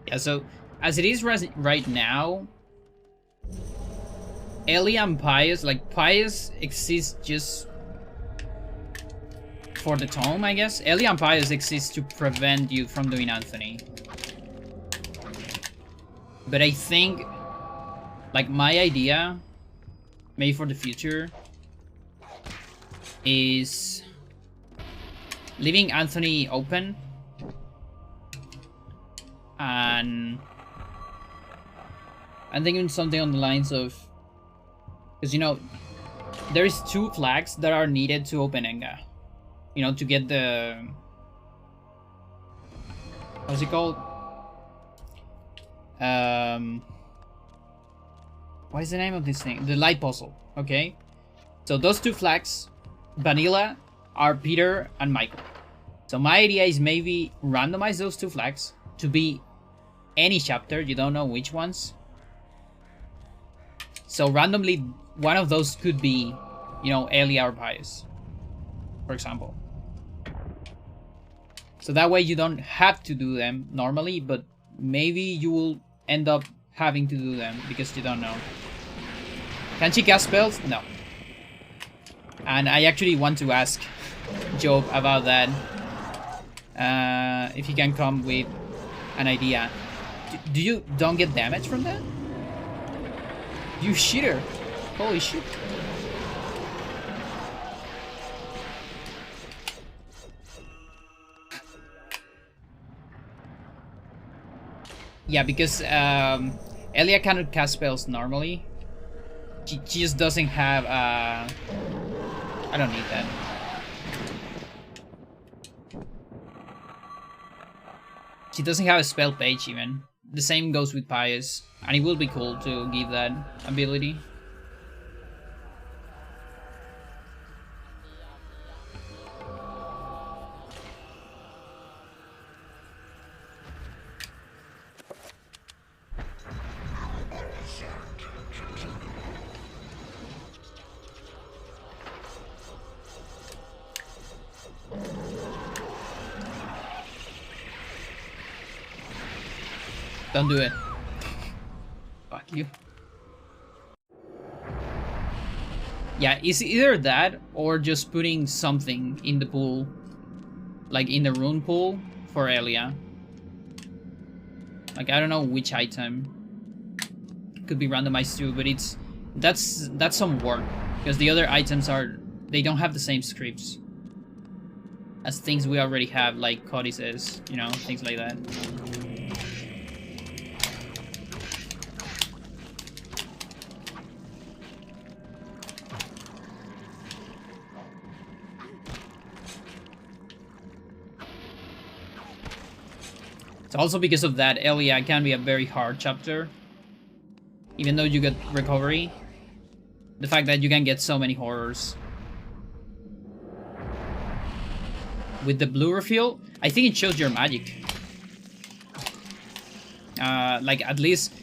Yeah, so as it is right now, Ellie and Pius, like Pius exists just for the tome, I guess. Ellie and Pius exists to prevent you from doing Anthony. But I think, like, my idea, maybe for the future, is leaving Anthony open. And I'm thinking something on the lines of, because you know, there is 2 flags that are needed to open Enga. You know, to get the, what's it called? What is the name of this thing? The light puzzle. Okay, so those 2 flags, vanilla, are Peter and Michael. So my idea is maybe randomize those 2 flags to be any chapter, you don't know which ones. So randomly, one of those could be, you know, Ellie or Pius, for example. So that way you don't have to do them normally, but maybe you will end up having to do them because you don't know. Can she cast spells? No. And I actually want to ask Job about that. If he can come with an idea. Do you don't get damage from that? You shitter. Holy shit. Yeah, because Elia cannot cast spells normally. She just doesn't have I don't need that. She doesn't have a spell page even. The same goes with Pius, and it will be cool to give that ability. Don't do it. Fuck you. Yeah, it's either that or just putting something in the pool. Like in the rune pool for Elia. Like, I don't know which item. Could be randomized too, but that's some work. Because the other items they don't have the same scripts as things we already have, like codices, you know, things like that. It's also because of that, Elia can be a very hard chapter. Even though you get recovery, the fact that you can get so many horrors. With the blue refill, I think it shows your magic. Like, at least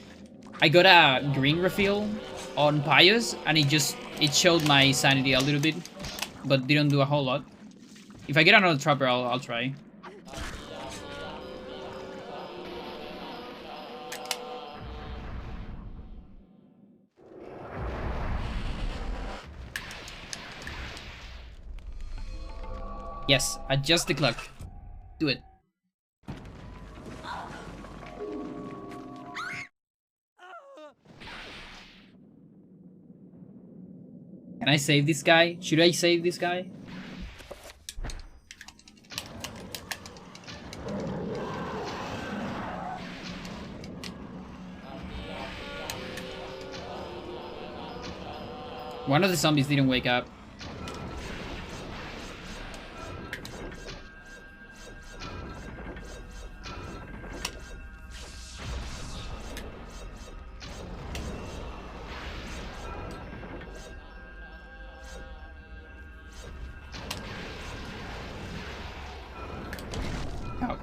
I got a green refill on Pious, and it showed my sanity a little bit, but didn't do a whole lot. If I get another trapper, I'll try. Yes, adjust the clock. Do it. Can I save this guy? Should I save this guy? One of the zombies didn't wake up. Oh.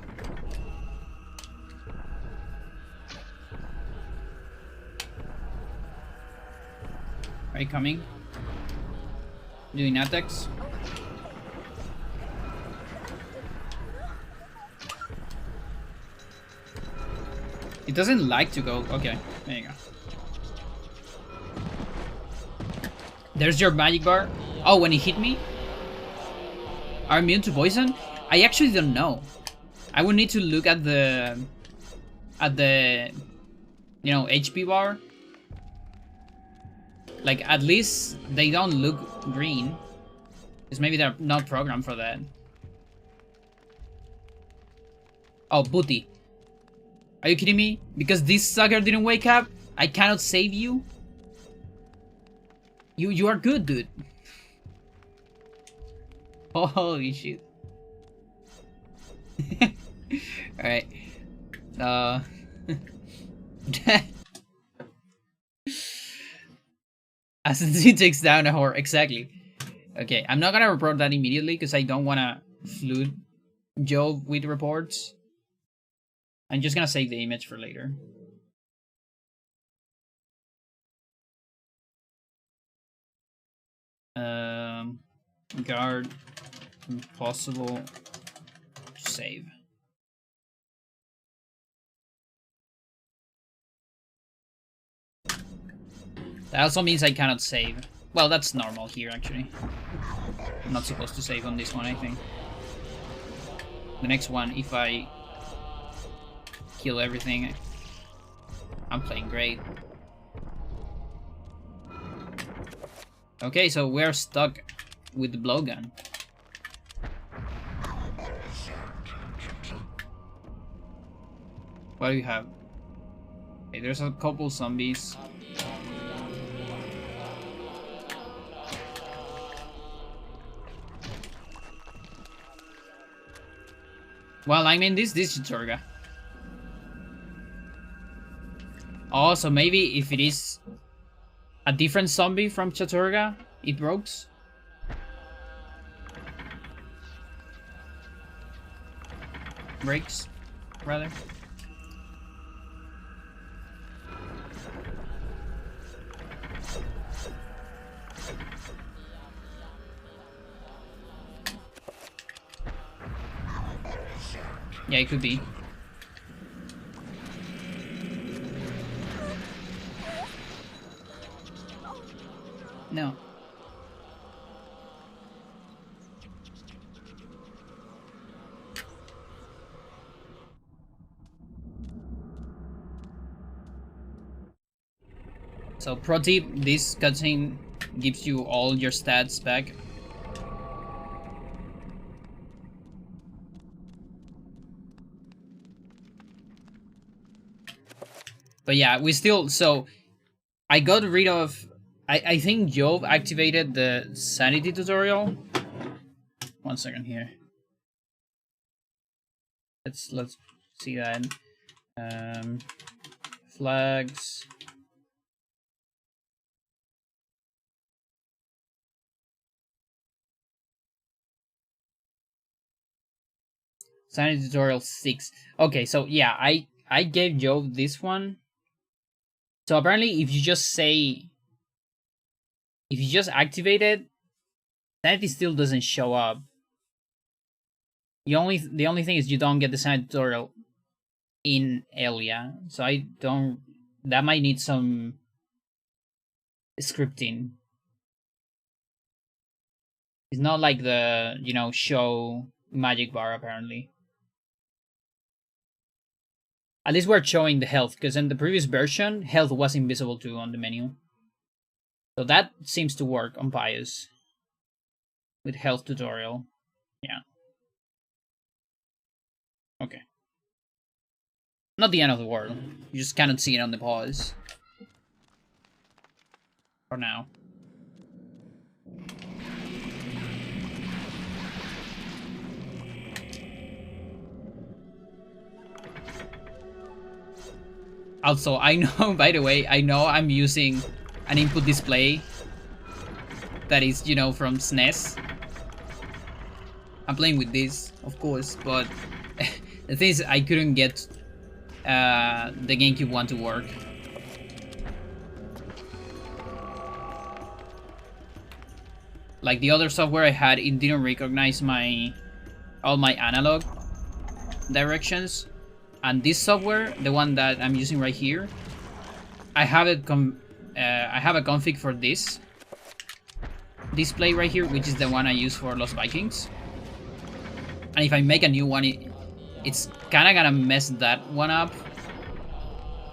Are you coming? Doing attacks? It doesn't like to go. Okay, there you go. There's your magic bar. Oh, when it hit me? Are immune to poison? I actually don't know. I would need to look at the you know, HP bar. Like, at least they don't look green. Because maybe they're not programmed for that. Oh, booty. Are you kidding me? Because this sucker didn't wake up, I cannot save you? You are good, dude. Holy shit. Alright. Assassin takes down a whore. Exactly. Okay, I'm not gonna report that immediately because I don't wanna flood Joe with reports. I'm just gonna save the image for later. Guard. Impossible to save. That also means I cannot save. Well, that's normal here, actually. I'm not supposed to save on this one, I think. The next one, if I kill everything, I'm playing great. Okay, so we're stuck with the blowgun. What do you have? Okay, there's a couple zombies. Well, I mean, this Chaturga. Oh, so maybe if it is a different zombie from Chaturga, it breaks. Breaks, rather. Yeah, it could be. No. So pro tip, this cutscene gives you all your stats back. But yeah, we still, so I got rid of, I think Jove activated the sanity tutorial. 1 second here. Let's see that. Flags. Sanity tutorial 6. Okay, so yeah, I gave Jove this one. So apparently if you just activate it, sanity still doesn't show up. The only thing is you don't get the sanity tutorial in Elia. So that might need some scripting. It's not like the, show magic bar apparently. At least we're showing the health, because in the previous version, health was invisible too on the menu. So that seems to work on Pius. With health tutorial. Yeah. Okay. Not the end of the world. You just cannot see it on the pause. For now. Also, I know, by the way, I'm using an input display that is, from SNES. I'm playing with this, of course, but the thing is, I couldn't get the GameCube one to work. Like the other software I had, it didn't recognize all my analog directions. And this software, the one that I'm using right here, I have a config for this display right here, which is the one I use for Lost Vikings. And if I make a new one, it's kind of gonna mess that one up,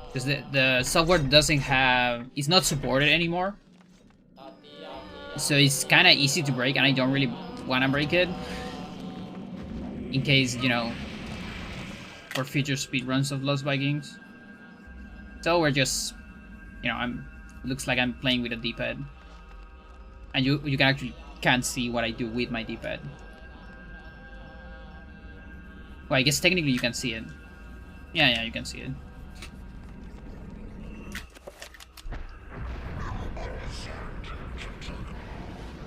because the software it's not supported anymore. So it's kind of easy to break, and I don't really want to break it in case, for future speedruns of Lost Vikings. So we're just, looks like I'm playing with a D-pad. And you can't see what I do with my D-pad. Well, I guess technically you can see it. Yeah, you can see it.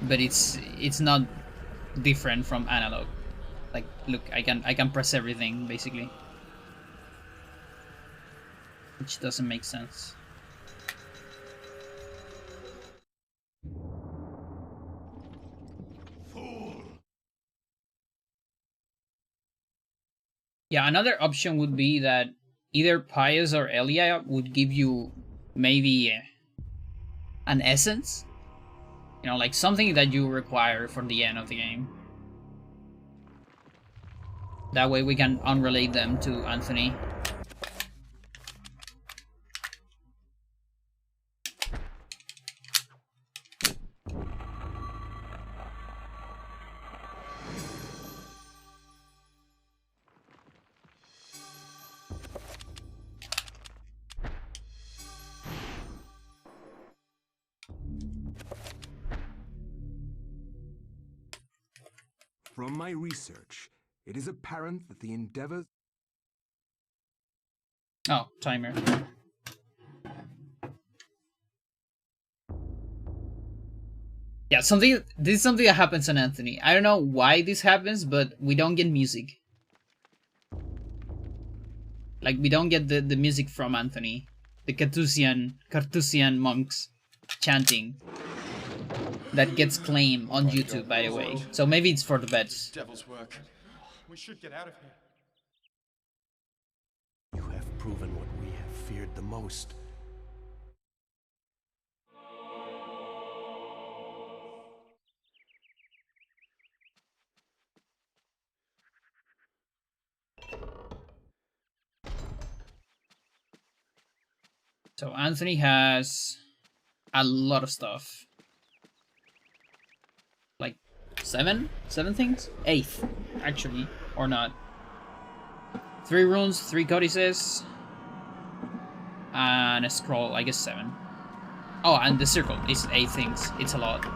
But it's not different from analog. Like, look, I can press everything basically. Which doesn't make sense. Yeah, another option would be that either Pius or Elia would give you maybe an essence. Like something that you require for the end of the game. That way we can unrelate them to Anthony. From my research, it is apparent that the endeavors... Oh, timer. Yeah, this is something that happens on Anthony. I don't know why this happens, but we don't get music. Like, we don't get the music from Anthony. The Carthusian monks chanting. That gets claimed on YouTube, by the way. So maybe it's for the bets. Devil's work. We should get out of here. You have proven what we have feared the most. So Anthony has a lot of stuff. Like 7 things? 8, actually, or not. 3 runes, 3 codices, and a scroll, I guess 7. Oh, and the circle is 8 things. It's a lot.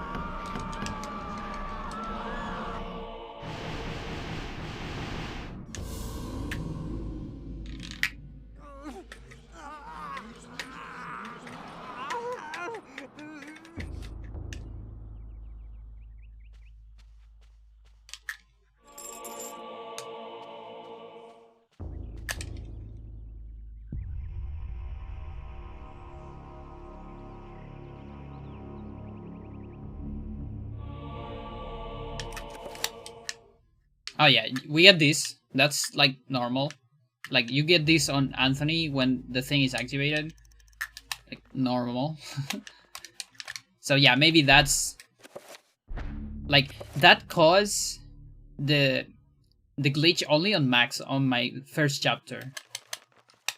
Oh yeah, we get this. That's like normal. Like you get this on Anthony when the thing is activated. Like normal. So yeah, maybe that's like that cause the glitch only on max on my first chapter.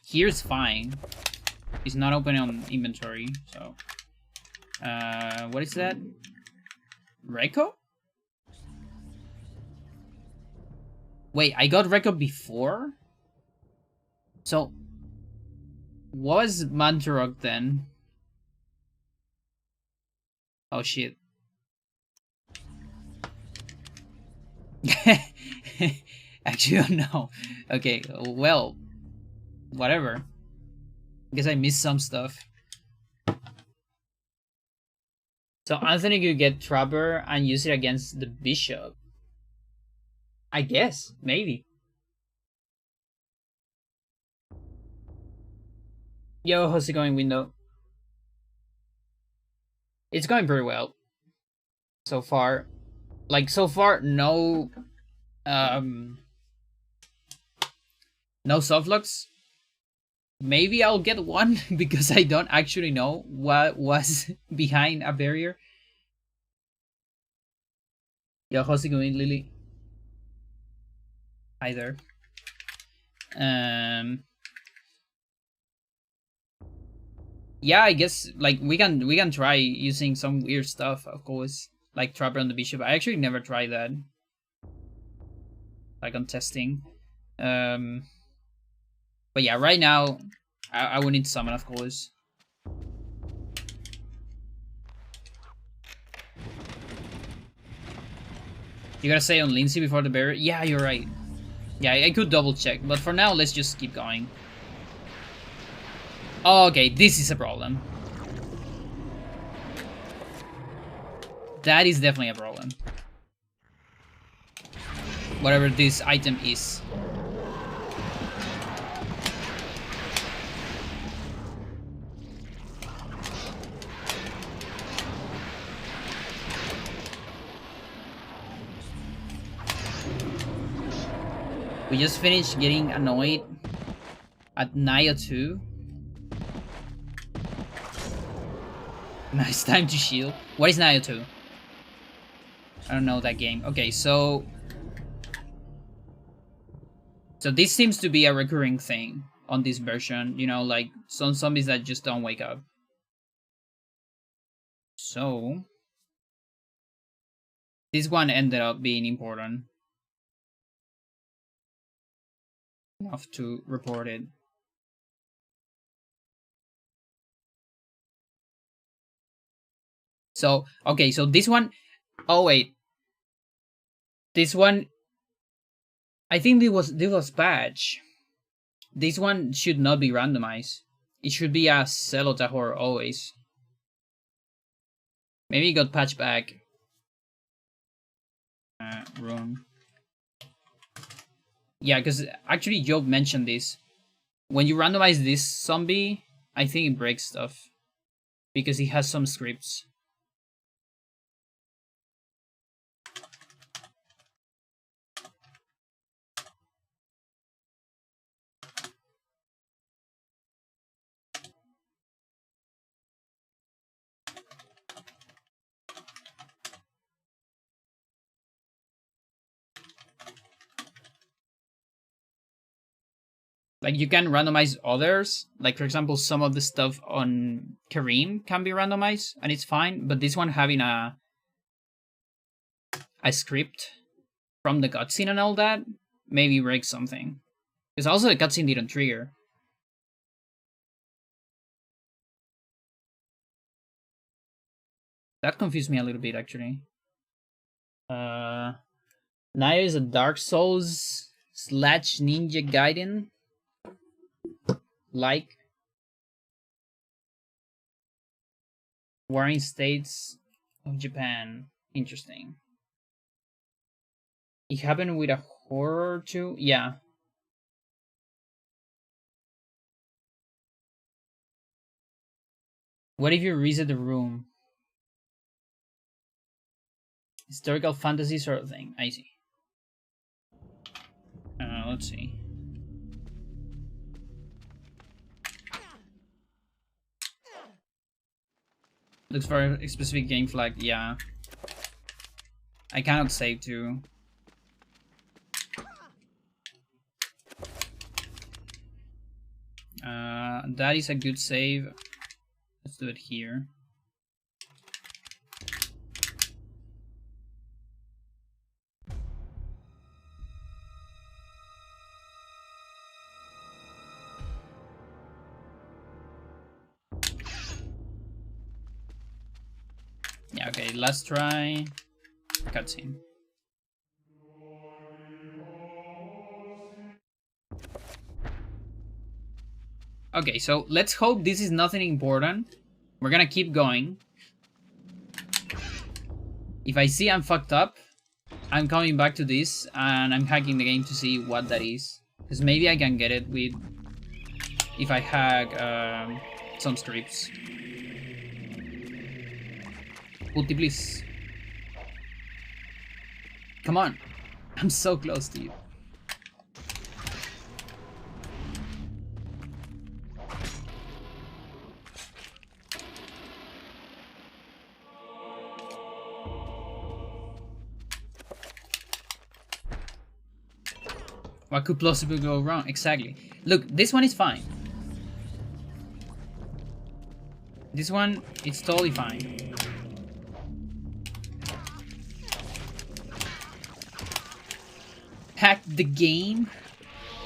Here's fine. It's not opening on inventory, so what is that? Reco? Wait, I got Reco before? So what was Mantarok then? Oh shit. Actually, I don't know. Okay, well, whatever. Guess I missed some stuff. So Anthony could get Trapper and use it against the bishop. I guess, maybe. Yo, how's it going, Window? It's going pretty well. So far. Like, so far, no... no softlocks. Maybe I'll get one, because I don't actually know what was behind a barrier. Yo, how's it going, Lily? Hi there. Yeah, I guess like we can try using some weird stuff, of course, like Trapper on the bishop. I actually never tried that, like on testing. But yeah, right now I would need to summon, of course. You gotta say on Lindsay before the barrier. Yeah, you're right. Yeah, I could double check, but for now let's just keep going. Okay, this is a problem. That is definitely a problem. Whatever this item is. We just finished getting annoyed at Naya 2. Now it's time to shield. What is Naya 2? I don't know that game. Okay, so this seems to be a recurring thing on this version. You know, like some zombies that just don't wake up. So this one ended up being important enough to report it. So, okay, so this one... Oh, wait. This one... I think this was patch. This one should not be randomized. It should be a Celotahor always. Maybe it got patched back. Wrong. Yeah, because actually Job mentioned this. When you randomize this zombie, I think it breaks stuff. Because it has some scripts. Like, you can randomize others. Like, for example, some of the stuff on Kareem can be randomized, and it's fine. But this one having a script from the cutscene and all that maybe breaks something. Because also the cutscene didn't trigger. That confused me a little bit, actually. Naya is a Dark Souls / Ninja Gaiden. Like Warring States of Japan. Interesting. It happened with a horror too? Yeah. What if you reset the room? Historical fantasy sort of thing. I see. Let's see. Looks for a specific game flag. Yeah. I cannot save too. That is a good save. Let's do it here. Yeah, okay, last try. Cutscene. Okay, so let's hope this is nothing important. We're gonna keep going. If I see I'm fucked up, I'm coming back to this and I'm hacking the game to see what that is. Because maybe I can get it with... if I hack some scripts. Ulti, please. Come on. I'm so close to you. What could possibly go wrong? Exactly. Look, this one is fine. This one, it's totally fine. Hack the game?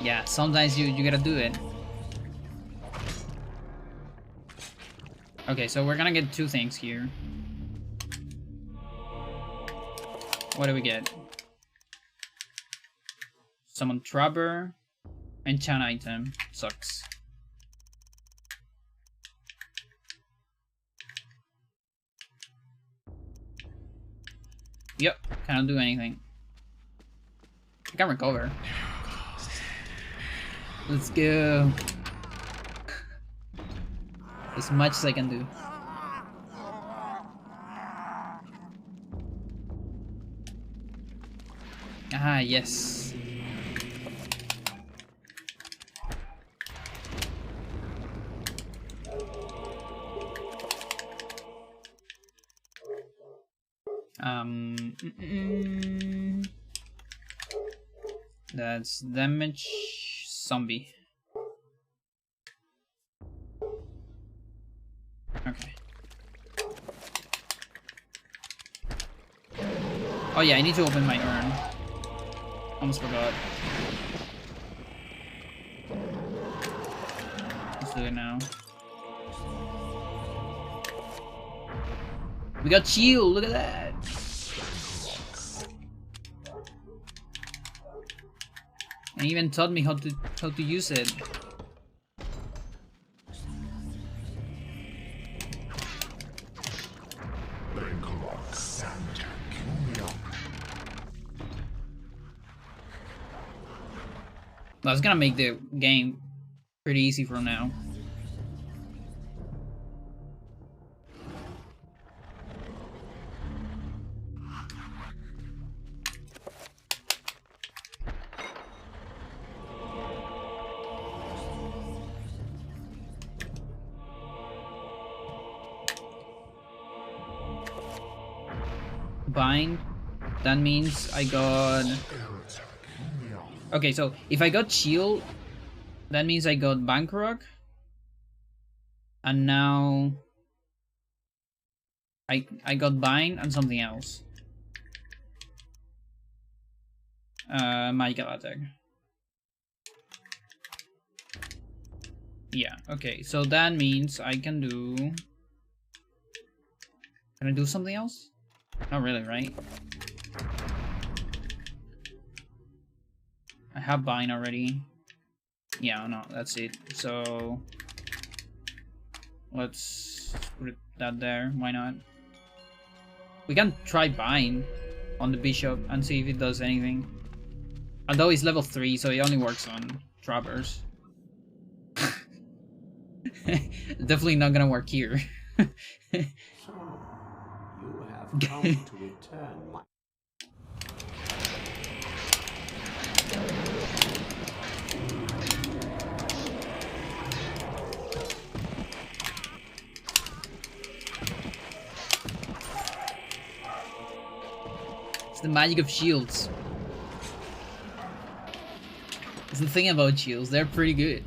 Yeah, sometimes you gotta do it. Okay, so we're gonna get two things here. What do we get? Summon Trapper. Enchant item. Sucks. Yep, cannot do anything. I can recover. Let's go. As much as I can do. Ah, yes. That's damage zombie. Okay. Oh yeah, I need to open my urn. Almost forgot. Let's do it now. We got shield, look at that! And even taught me how to use it. That's gonna make the game pretty easy from now. Bind. That means I got... Okay, so if I got shield, That means I got Bankrok. And now I got Bind and something else. Magical attack. Yeah, okay. So that means I can do... Can I do something else? Not really, right? I have Bind already. Yeah, no, that's it. So... Let's put that there. Why not? We can try Bind on the Bishop and see if it does anything. Although it's level 3, so it only works on Trappers. Definitely not gonna work here. So, you have come to return my... It's the magic of shields. It's the thing about shields, they're pretty good.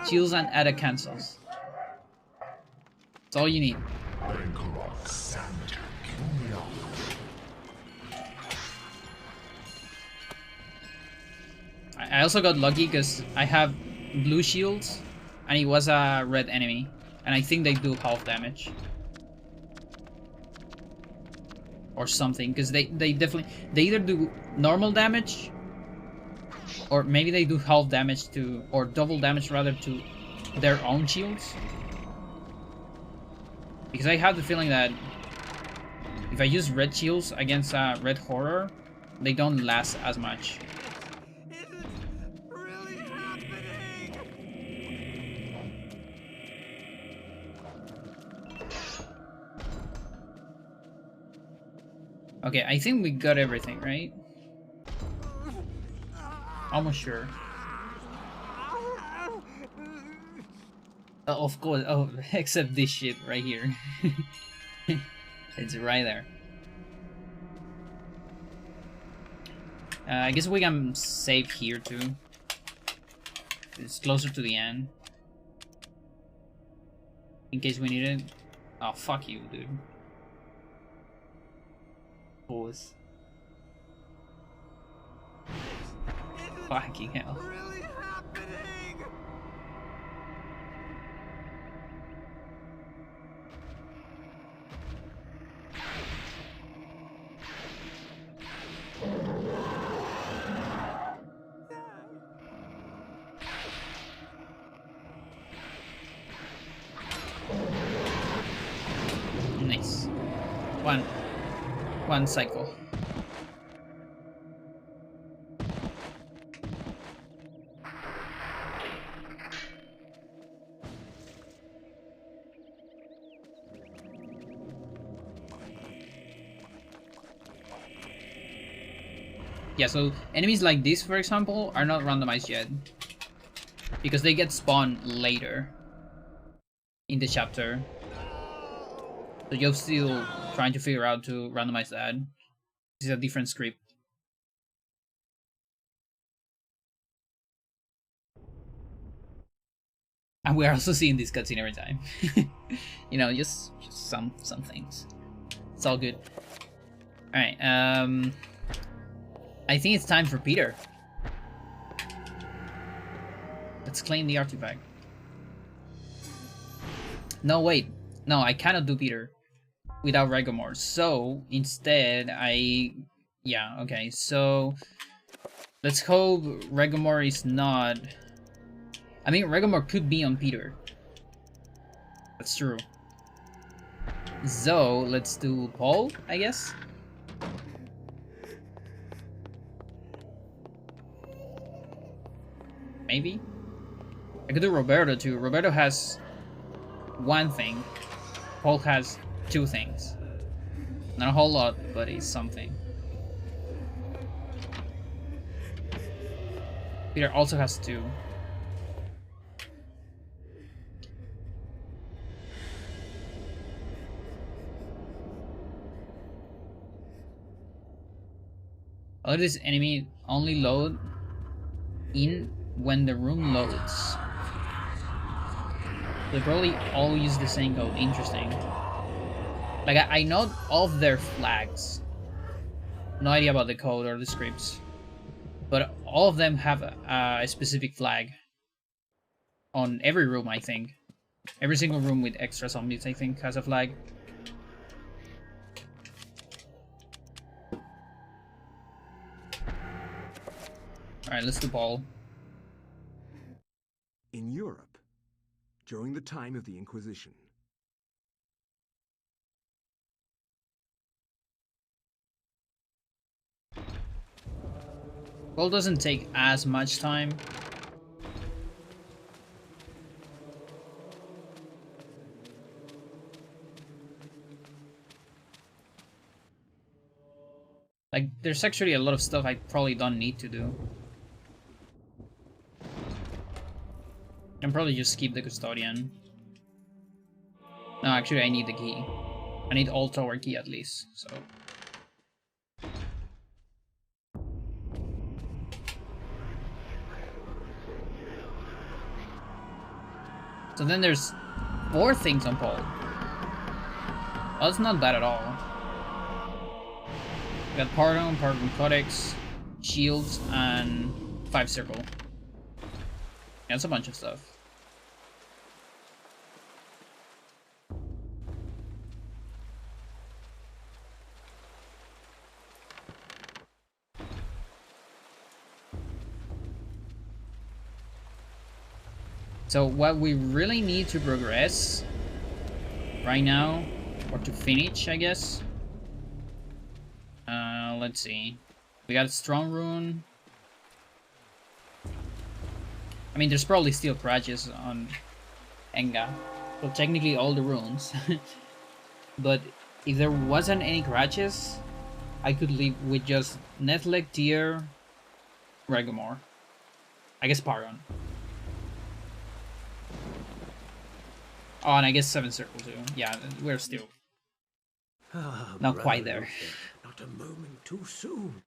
Shields and attack cancels. That's all you need. I also got lucky because I have blue shields and he was a red enemy. And I think they do half damage. Or something, because they definitely... They either do normal damage, or maybe they do half damage to... Or double damage, rather, to their own shields. Because I have the feeling that if I use red shields against a red horror, they don't last as much. Okay, I think we got everything, right? Almost sure. Of course. Oh, except this shit right here. It's right there. I guess we can save here too. It's closer to the end. In case we need it. Oh, fuck you, dude. Pause. Fucking hell. Nice. One cycle. Yeah, so enemies like this, for example, are not randomized yet. Because they get spawned later in the chapter. So you're still trying to figure out to randomize that. This is a different script. And we're also seeing this cutscene every time. You know, just some things. It's all good. Alright, I think it's time for Peter. Let's claim the artifact. No, wait. No, I cannot do Peter without Regomore. So, instead, yeah, okay. So, let's hope Regomore is not... I mean, Regomore could be on Peter. That's true. So, let's do Paul, I guess? Maybe? I could do Roberto too. Roberto has one thing. Paul has two things. Not a whole lot, but it's something. Peter also has two. All this enemy only load in when the room loads. They probably all use the same code. Interesting. Like, I know all of their flags. No idea about the code or the scripts. But all of them have a specific flag. On every room, I think. Every single room with extra zombies, I think, has a flag. Alright, let's do ball. In Europe, during the time of the Inquisition, Ball doesn't take as much time. Like, there's actually a lot of stuff I probably don't need to do. I can probably just skip the custodian. No, actually I need the key. I need all tower key at least, so. So then there's 4 things on pole. Well, that's not bad at all. We got Pardon, Pardon Codex, Shields, and 5 Circle. Yeah, that's a bunch of stuff. So what we really need to progress right now, or to finish, I guess. Let's see. We got a strong rune. I mean, there's probably still crutches on Enga. So technically all the runes. But if there wasn't any crutches, I could leave with just Nethlek, Tier, Regomore. I guess Paron. Oh, and I guess 7 Circle too. Yeah, we're still not quite there. Not a moment too soon.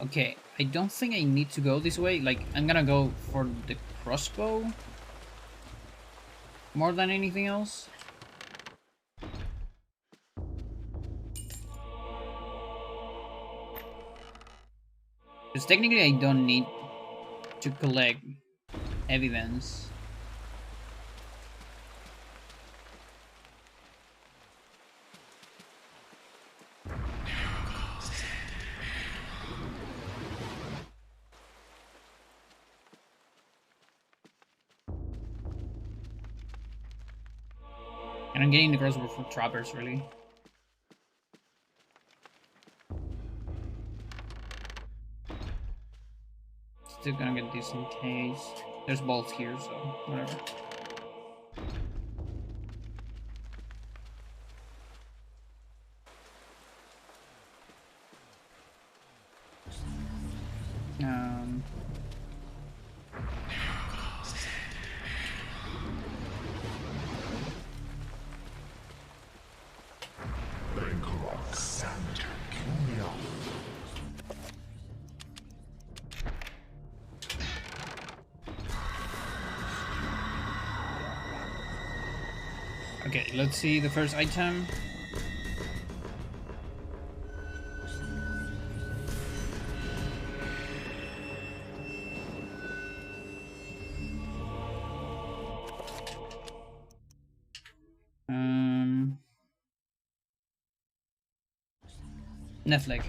Okay, I don't think I need to go this way. Like, I'm gonna go for the crossbow more than anything else. Because technically I don't need to collect evidence. And I'm getting the crossbow for trappers, really. Still gonna get this in case. There's bolts here, so whatever. Okay, let's see the first item. Netflix.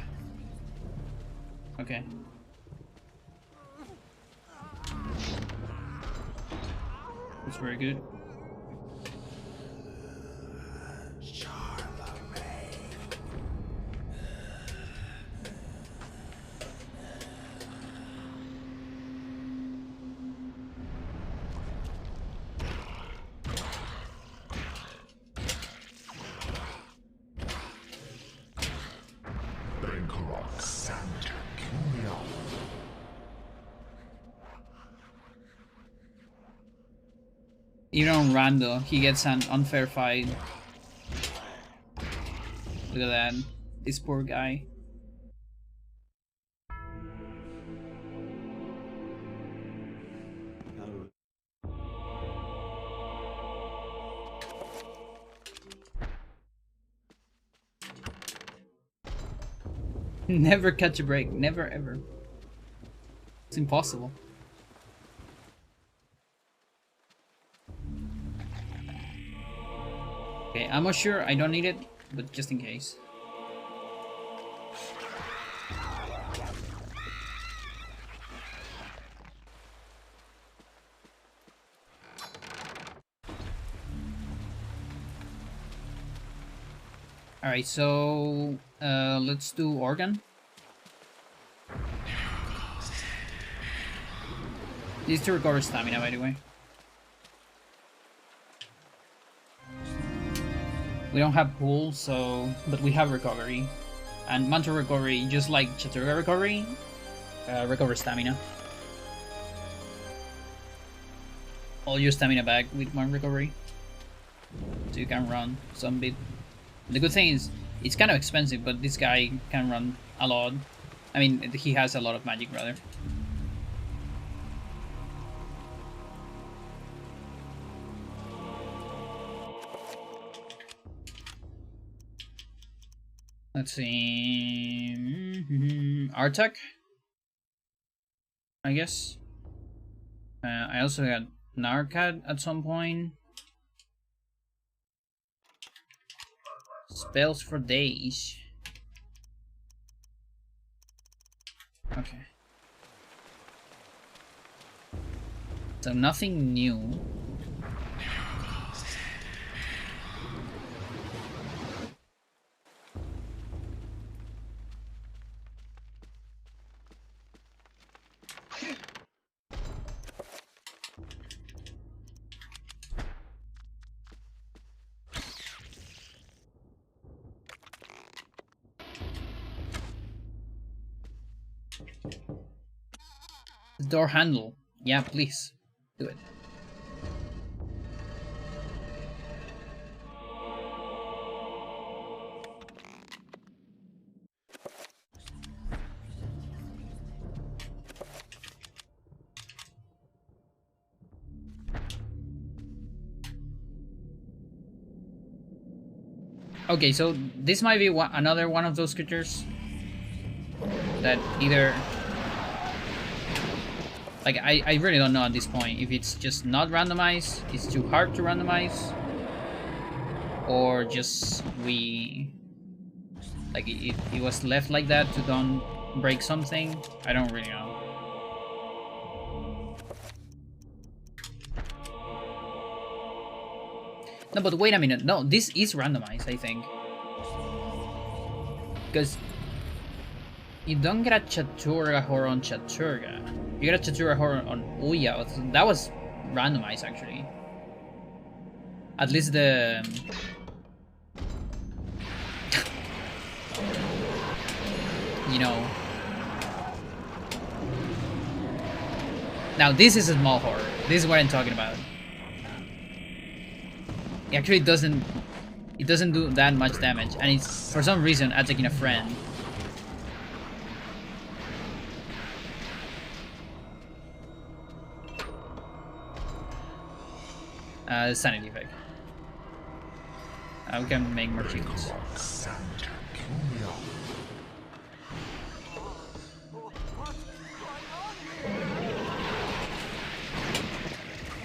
Okay. That's very good. Charlemagne. Even on Rando, he gets an unfair fight. Look at that. This poor guy. Never catch a break. Never ever. It's impossible. Okay, I'm not sure. I don't need it, but just in case. Alright, so let's do organ. This is to recover stamina, by the way. We don't have pool, so but we have recovery. And mantra recovery, just like Chaturga recovery, recover stamina. All your stamina back with one recovery. So you can run some bit. The good thing is, it's kind of expensive, but this guy can run a lot. I mean, he has a lot of magic, rather. Let's see... Artak? I guess. I also got Narcat at some point. Spells for days. Okay. So nothing new. The door handle. Yeah, please. Do it. Okay, so this might be another one of those creatures that either... Like, I really don't know at this point if it's just not randomized, it's too hard to randomize, or just we... Like, it was left like that to don't break something. I don't really know. No, but wait a minute. No, this is randomized, I think. Because you don't get a Chaturga horror on Chaturga. You get a Chaturga horror on Ouya. That was randomized, actually. At least the... you know... Now, this is a small horror. This is what I'm talking about. It actually doesn't... It doesn't do that much damage. And it's, for some reason, attacking a friend. Sanity effect. We can make more chickens.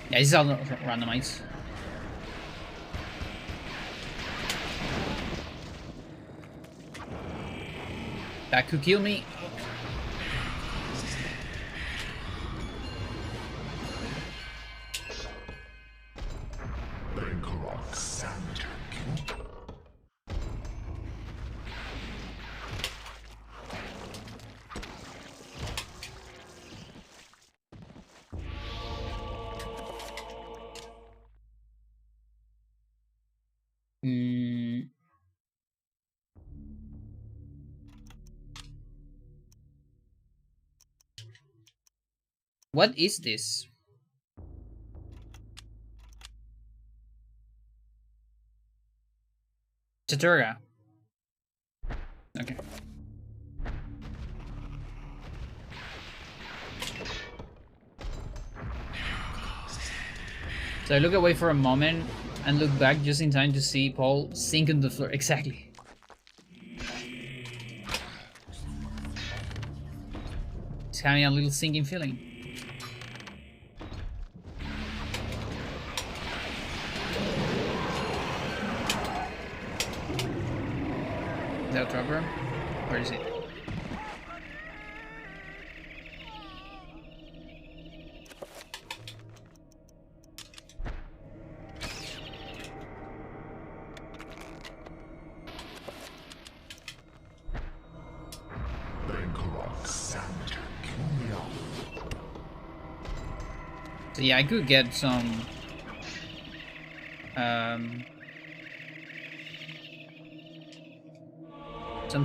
Yeah, this is all randomized. That could kill me. What is this? Chaturga. Okay. So I look away for a moment and look back just in time to see Paul sink on the floor. Exactly. He's having a little sinking feeling. Is that a trapper? Where is it? So yeah, I could get some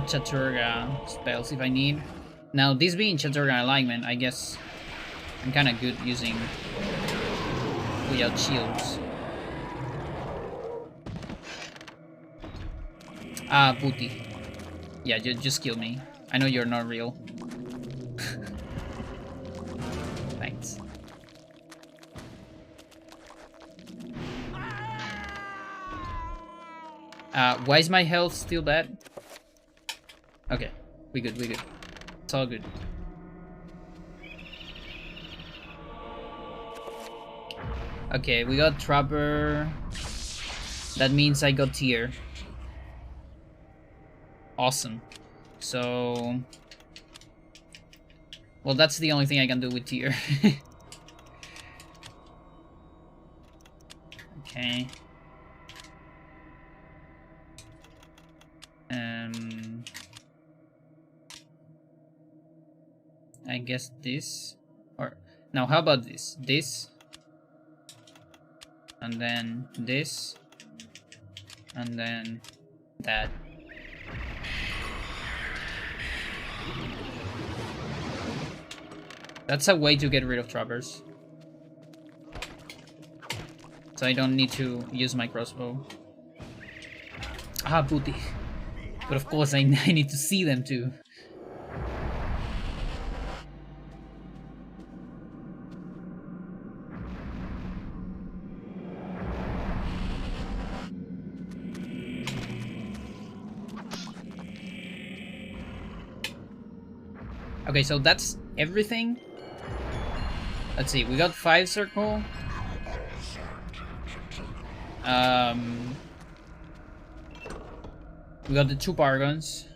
Chaturga spells if I need. Now, this being Chaturga alignment, I guess I'm kind of good using without shields. Ah, Puti. Yeah, just kill me. I know you're not real. Thanks. Why is my health still bad? Okay, we good. It's all good. Okay, we got Trapper. That means I got tier. Awesome. So... well, that's the only thing I can do with tier. Okay. I guess this, or now how about this? This, and then this, and then that. That's a way to get rid of trappers. So I don't need to use my crossbow. Ah, booty. But of course I need to see them too. Okay, so that's everything. Let's see, we got 5 circle. We got the 2 paragons.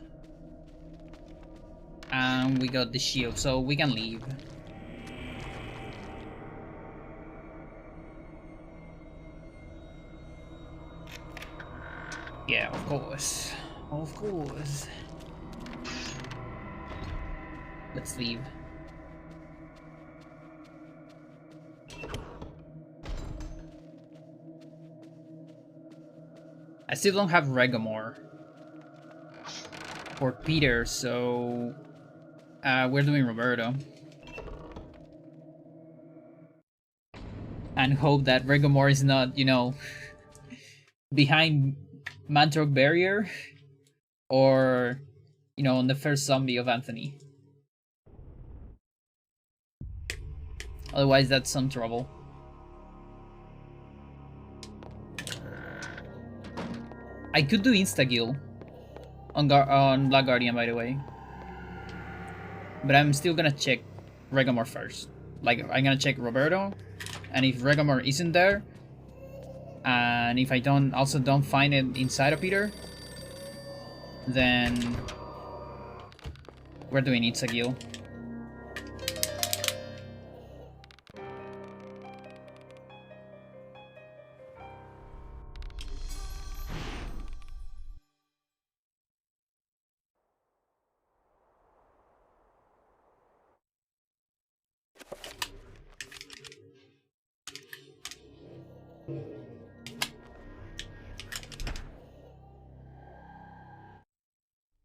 And we got the shield, so we can leave. Yeah, of course. Of course. Let's leave. I still don't have Regamore or Peter, so we're doing Roberto. And hope that Regamore is not, you know, behind Mantrock Barrier or, you know, on the first zombie of Anthony. Otherwise, that's some trouble. I could do insta-kill on Black Guardian, by the way. But I'm still gonna check Regamore first. Like, I'm gonna check Roberto, and if Regamore isn't there, and if I don't find it inside of Peter, then we're doing insta-kill.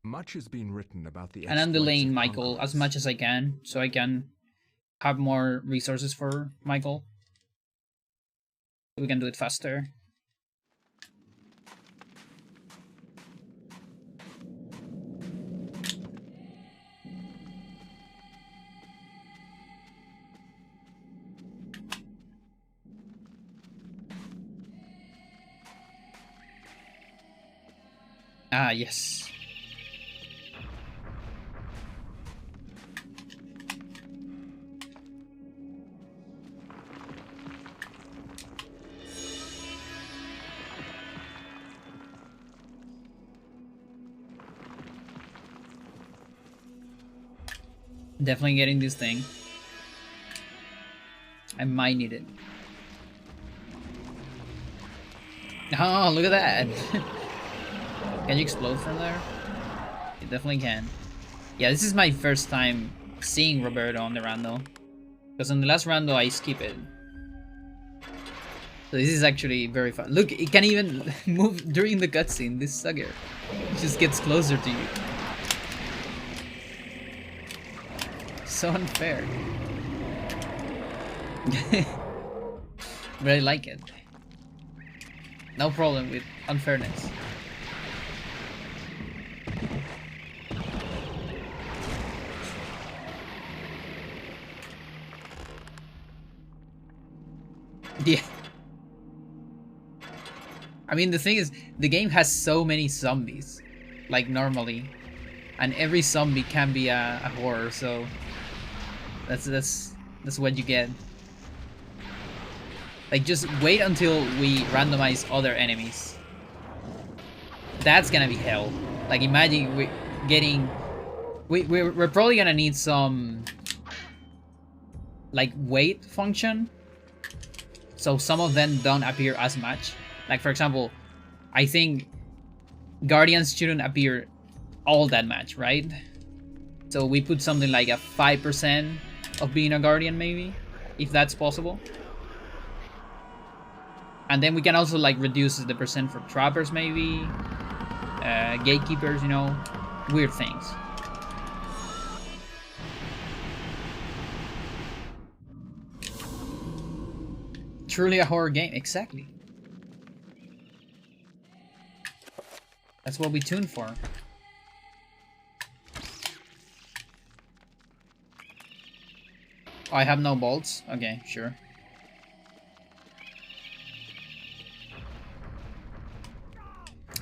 Much has been written about the And I'm delaying exploits of Michael as conquerors. much as I can, so I can have more resources for Michael. We can do it faster. Ah, yes. Definitely getting this thing. I might need it. Oh, look at that! Can you explode from there? You definitely can. Yeah, this is my first time seeing Roberto on the rando. Because on the last rando I skip it. So this is actually very fun. Look, it can even move during the cutscene, this sucker. It just gets closer to you. So unfair. But I like it. No problem with unfairness. Yeah. I mean, the thing is, the game has so many zombies, like normally, and every zombie can be a horror. So that's what you get. Like, just wait until we randomize other enemies. That's gonna be hell. Like, imagine we're probably gonna need some like weight function, so some of them don't appear as much. Like, for example, I think Guardians shouldn't appear all that much, right? So we put something like a 5% of being a Guardian, maybe, if that's possible. And then we can also like reduce the percent for trappers, maybe, gatekeepers, you know, weird things. Truly a horror game, exactly. That's what we tuned for. Oh, I have no bolts? Okay, sure.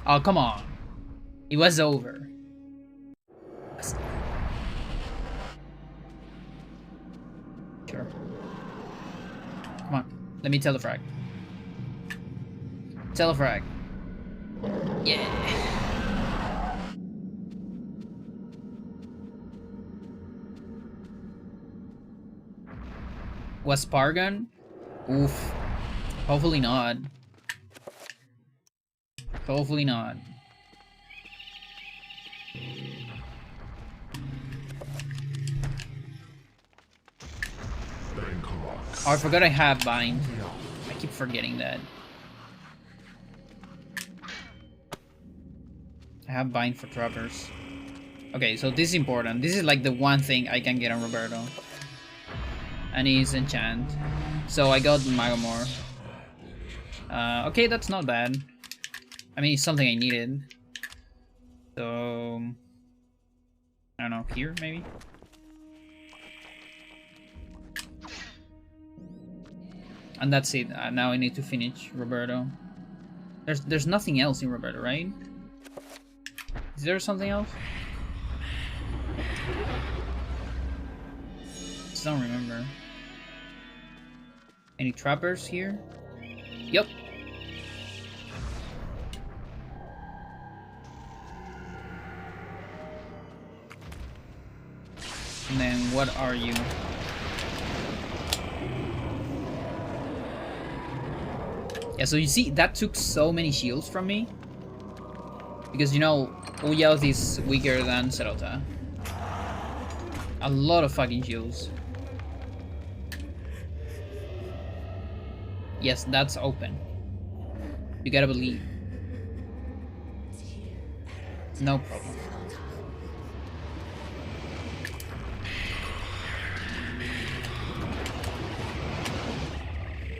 Oh, come on. It was over. Sure. Come on. Let me telefrag. Telefrag. Yeah. Was Pargon? Oof. Hopefully not. Hopefully not. Oh, I forgot I have bind. I keep forgetting that. I have bind for trappers. Okay, so this is important. This is like the one thing I can get on Roberto. And he's enchant. So I got Magomor. Okay, that's not bad. I mean, it's something I needed. So I don't know, here maybe? And that's it. Now I need to finish Roberto. There's nothing else in Roberto, right? Is there something else? I don't remember. Any trappers here? Yup. And then what are you? Yeah, so you see, that took so many shields from me. Because, you know, Uyauth is weaker than Serota. A lot of fucking shields. Yes, that's open. You gotta believe. No problem.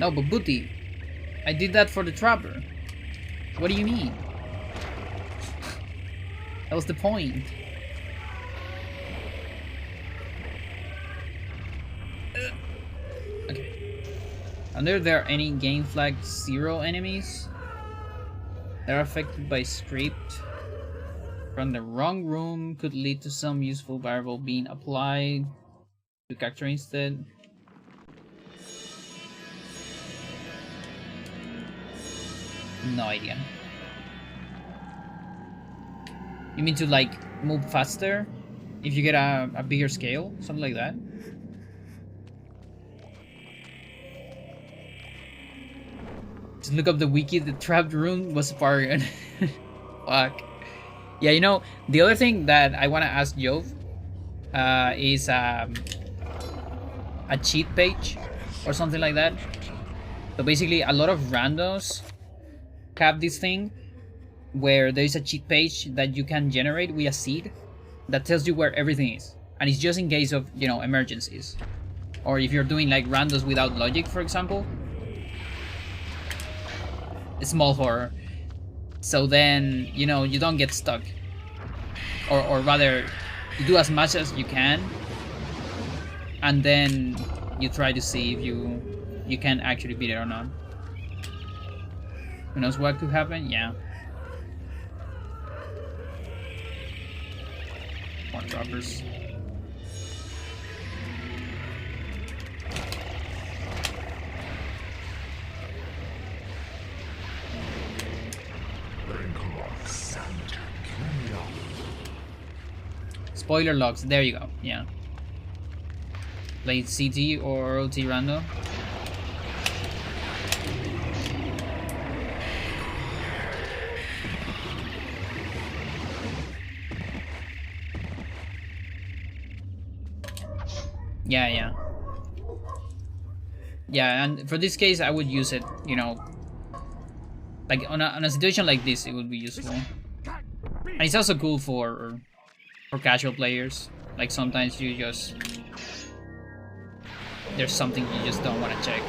No, but Booty, I did that for the trapper. What do you mean? That was the point. Okay. Are there any game flag 0 enemies that are affected by script? From the wrong room could lead to some useful variable being applied to character instead. No idea. You mean to like move faster if you get a bigger scale? Something like that? Just look up the wiki. The trapped room was Sparian. Fuck. Yeah, you know, the other thing that I want to ask Jove is a cheat page or something like that. So basically, a lot of randos have this thing where there is a cheat page that you can generate with a seed that tells you where everything is, and it's just in case of, you know, emergencies, or if you're doing like randos without logic, for example. Small horror. So then, you know, you don't get stuck, or rather, you do as much as you can, and then you try to see if you can actually beat it or not. Who knows what could happen? Yeah. More droppers. Spoiler logs, there you go, yeah. Play CT or OT rando. Yeah. Yeah, and for this case I would use it, you know, like on a situation like this it would be useful. And it's also cool for casual players. Like sometimes you just, there's something you just don't want to check.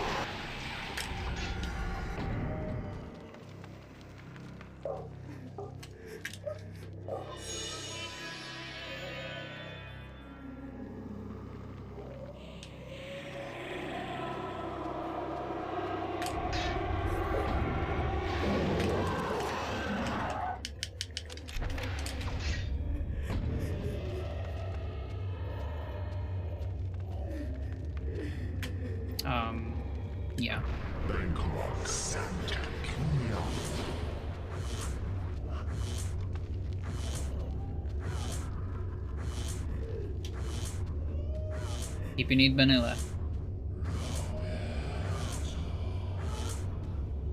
Yeah. If you need vanilla.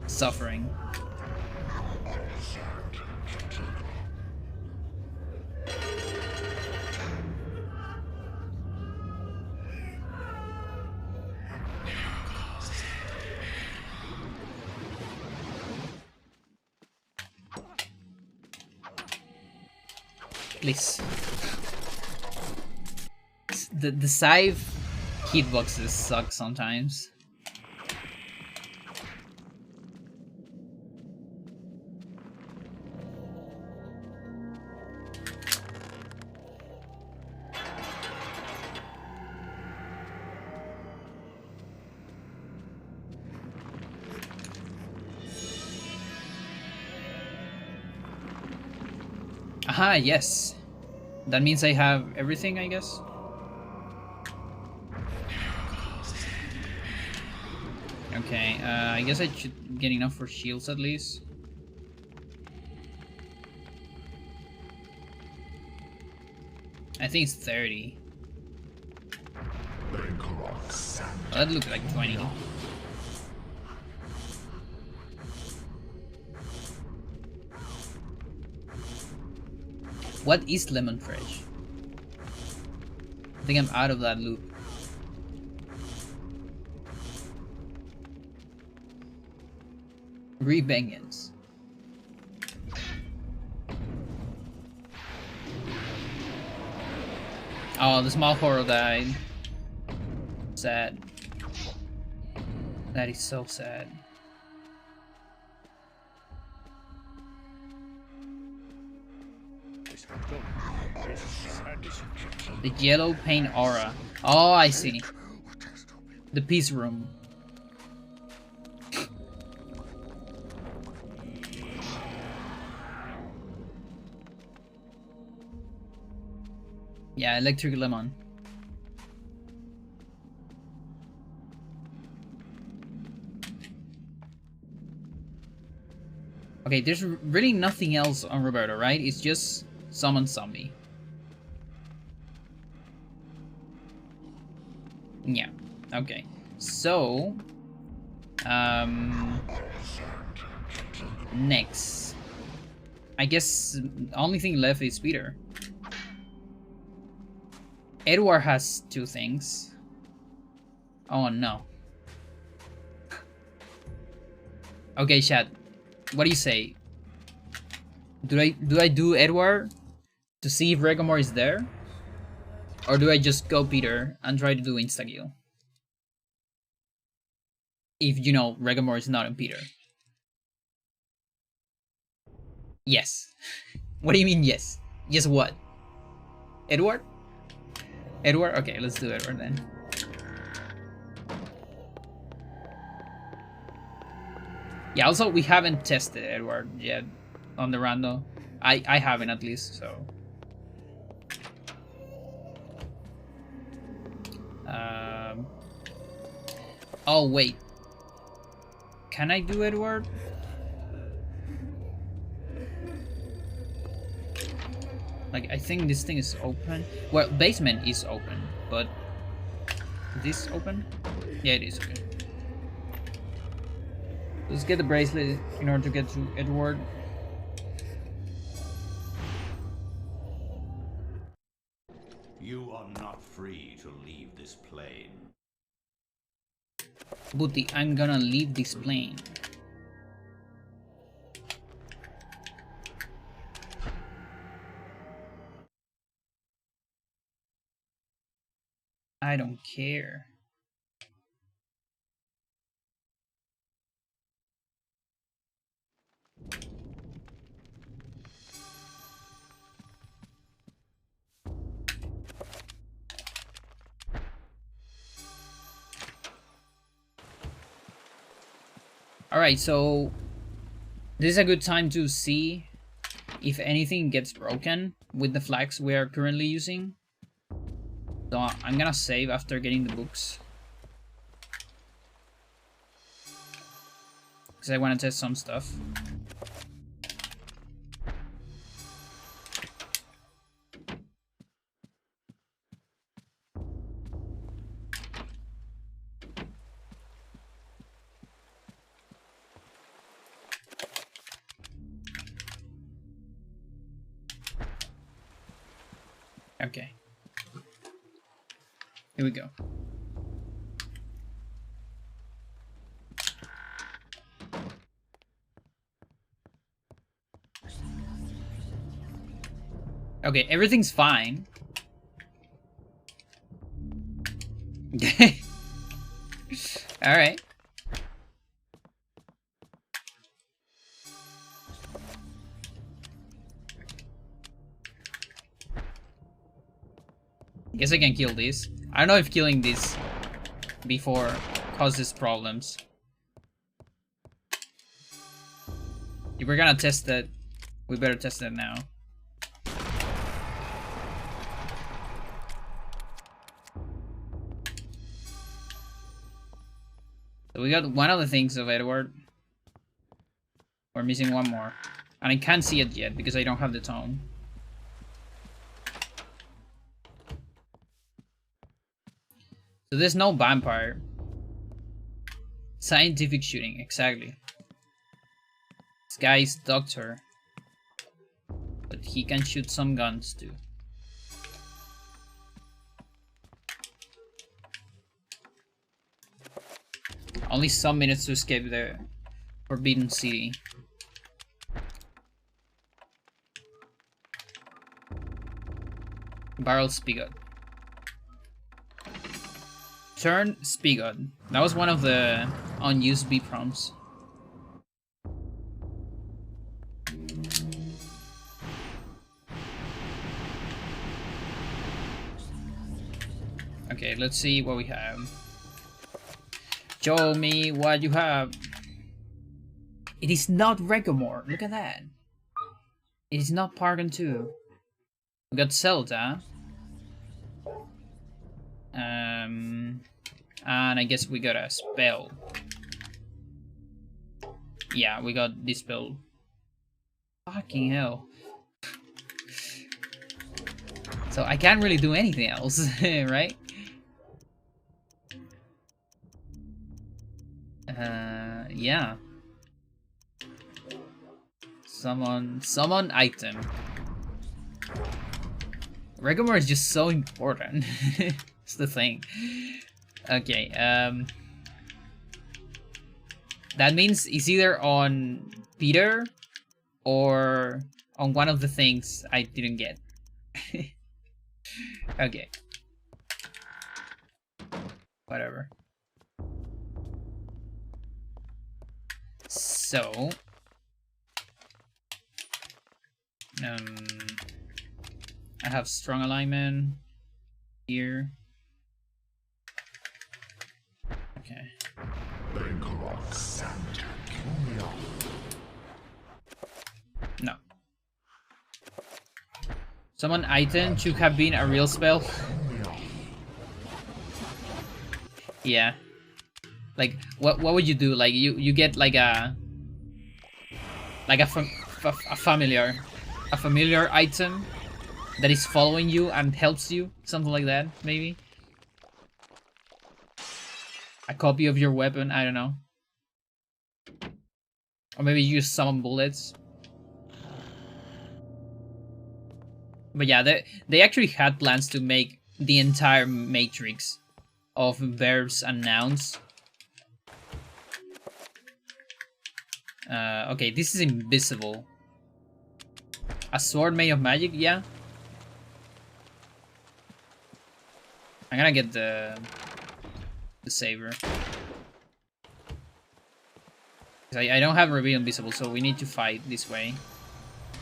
Suffering. Please. The scythe hitboxes suck sometimes. Aha, yes. That means I have everything, I guess. Okay, I guess I should get enough for shields at least. I think it's 30. Oh, that looked like 20. What is lemon fresh? I think I'm out of that loop. Revengeance. Oh, the small horror died. Sad. That is so sad. The yellow paint aura. Oh, I see. The peace room. Yeah, electric lemon. Okay, there's really nothing else on Roberto, right? It's just summon zombie. Yeah. Okay. So, next, I guess the only thing left is Peter. Edward has 2 things. Oh no. Okay, chat. What do you say? Do I do Edward to see if Regomore is there? Or do I just go Peter and try to do insta-kill? If, you know, Regomore is not in Peter. Yes. What do you mean yes? Yes what? Edward? Edward? Okay, let's do Edward then. Yeah, also we haven't tested Edward yet on the rando. I haven't at least, so. Oh wait. Can I do Edward? Like, I think this thing is open. Well, basement is open, but this open? Yeah, it is okay. Let's get the bracelet in order to get to Edward. You are not free to leave this plane. Booty, I'm gonna leave this plane. I don't care. Alright, so this is a good time to see if anything gets broken with the flags we are currently using. So I'm gonna save after getting the books, because I want to test some stuff. Okay. Here we go. Okay, everything's fine. Alright. Guess I can kill this. I don't know if killing this before causes problems. If we're gonna test it, we better test it now. So we got one of the things of Edward. We're missing one more. And I can't see it yet because I don't have the tone. So there's no vampire. Scientific shooting, exactly. This guy is doctor. But he can shoot some guns too. Only some minutes to escape the Forbidden City. Barrel Spigot. Turn Spigot. That was one of the unused B prompts. Okay, let's see what we have. Show me what you have. It is not Regomore. Look at that. It is not Pargon 2. We got Zelda. And I guess we got a spell. Yeah, we got this spell. Fucking hell. So I can't really do anything else, right? Yeah. Summon item. Regomore is just so important. It's the thing. Okay, that means it's either on Peter or on one of the things I didn't get. Okay. Whatever. So I have strong alignment here. Okay. No. Summon item should have been a real spell. Yeah. Like what would you do? Like you get like a familiar item that is following you and helps you, something like that, maybe. A copy of your weapon, I don't know. Or maybe you use summon bullets. But yeah, they actually had plans to make the entire matrix of verbs and nouns. Okay, this is invisible. A sword made of magic, yeah. I'm gonna get the saber. I don't have reveal invisible, so we need to fight this way.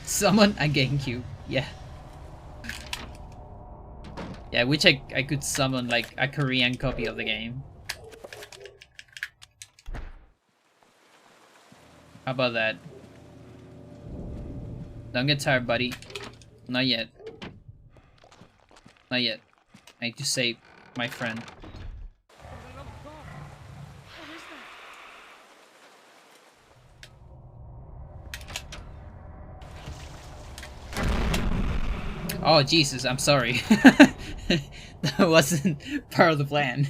Summon a GameCube, yeah. Yeah, I wish I could summon like a Korean copy of the game. How about that? Don't get tired, buddy. Not yet. Not yet. I need to save my friend. Oh, Jesus, I'm sorry. That wasn't part of the plan.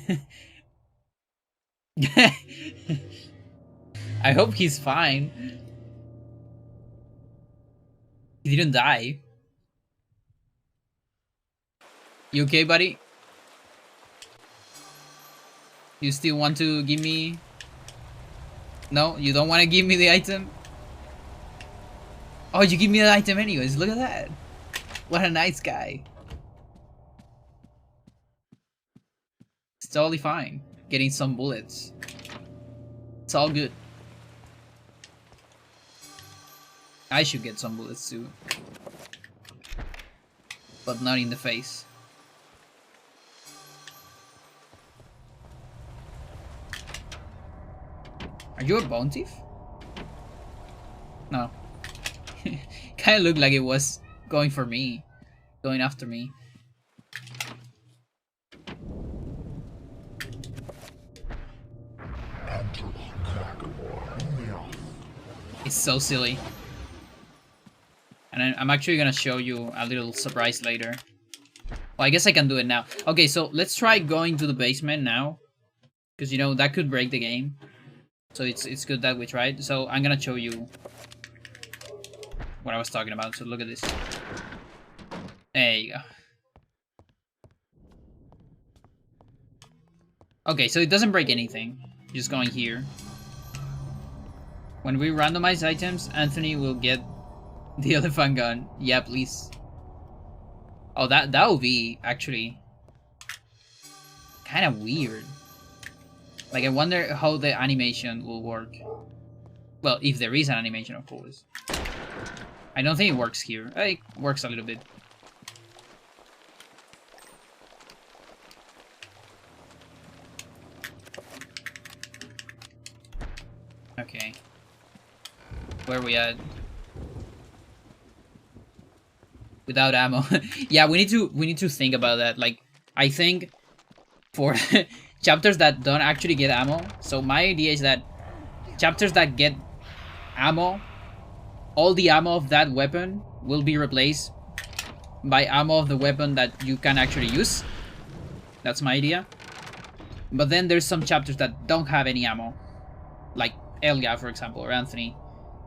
I hope he's fine. He didn't die. You okay, buddy? You still want to give me... No, you don't want to give me the item? Oh, you give me the item anyways, look at that. What a nice guy. It's totally fine. Getting some bullets. It's all good. I should get some bullets too. But not in the face. Are you a bone thief? No. Kinda looked like it was going for me. Going after me. It's so silly. And I'm actually gonna show you a little surprise later. Well, I guess I can do it now. Okay, so let's try going to the basement now. Because, you know, that could break the game. So it's good that we tried. So I'm gonna show you what I was talking about. So look at this. There you go. Okay, so it doesn't break anything. Just going here. When we randomize items, Anthony will get the elephant gun. Yeah, please. Oh, that would be actually kind of weird. Like, I wonder how the animation will work. Well, if there is an animation, of course. I don't think it works here. It works a little bit. Okay. Where are we at? Without ammo. Yeah, we need to think about that. Like, I think for chapters that don't actually get ammo. So my idea is that chapters that get ammo, all the ammo of that weapon will be replaced by ammo of the weapon that you can actually use. That's my idea. But then there's some chapters that don't have any ammo, like Elia, for example, or Anthony.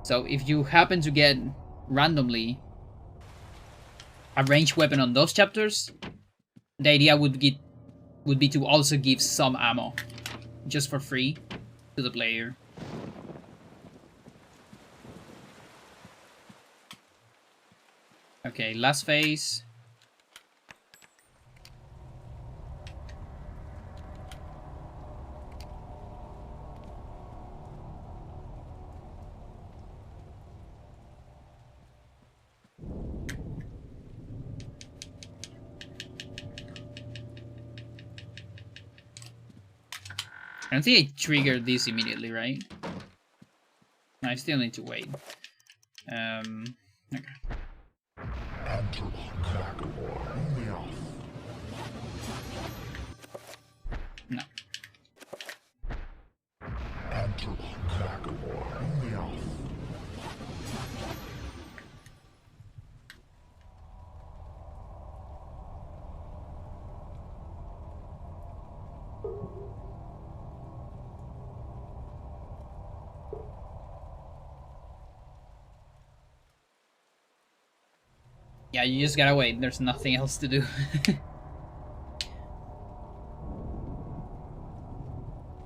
So if you happen to get randomly a ranged weapon on those chapters, the idea would be to also give some ammo, just for free, to the player. Okay, last phase. I don't think I triggered this immediately, right? I still need to wait. Okay. No. Yeah, you just gotta wait. There's nothing else to do.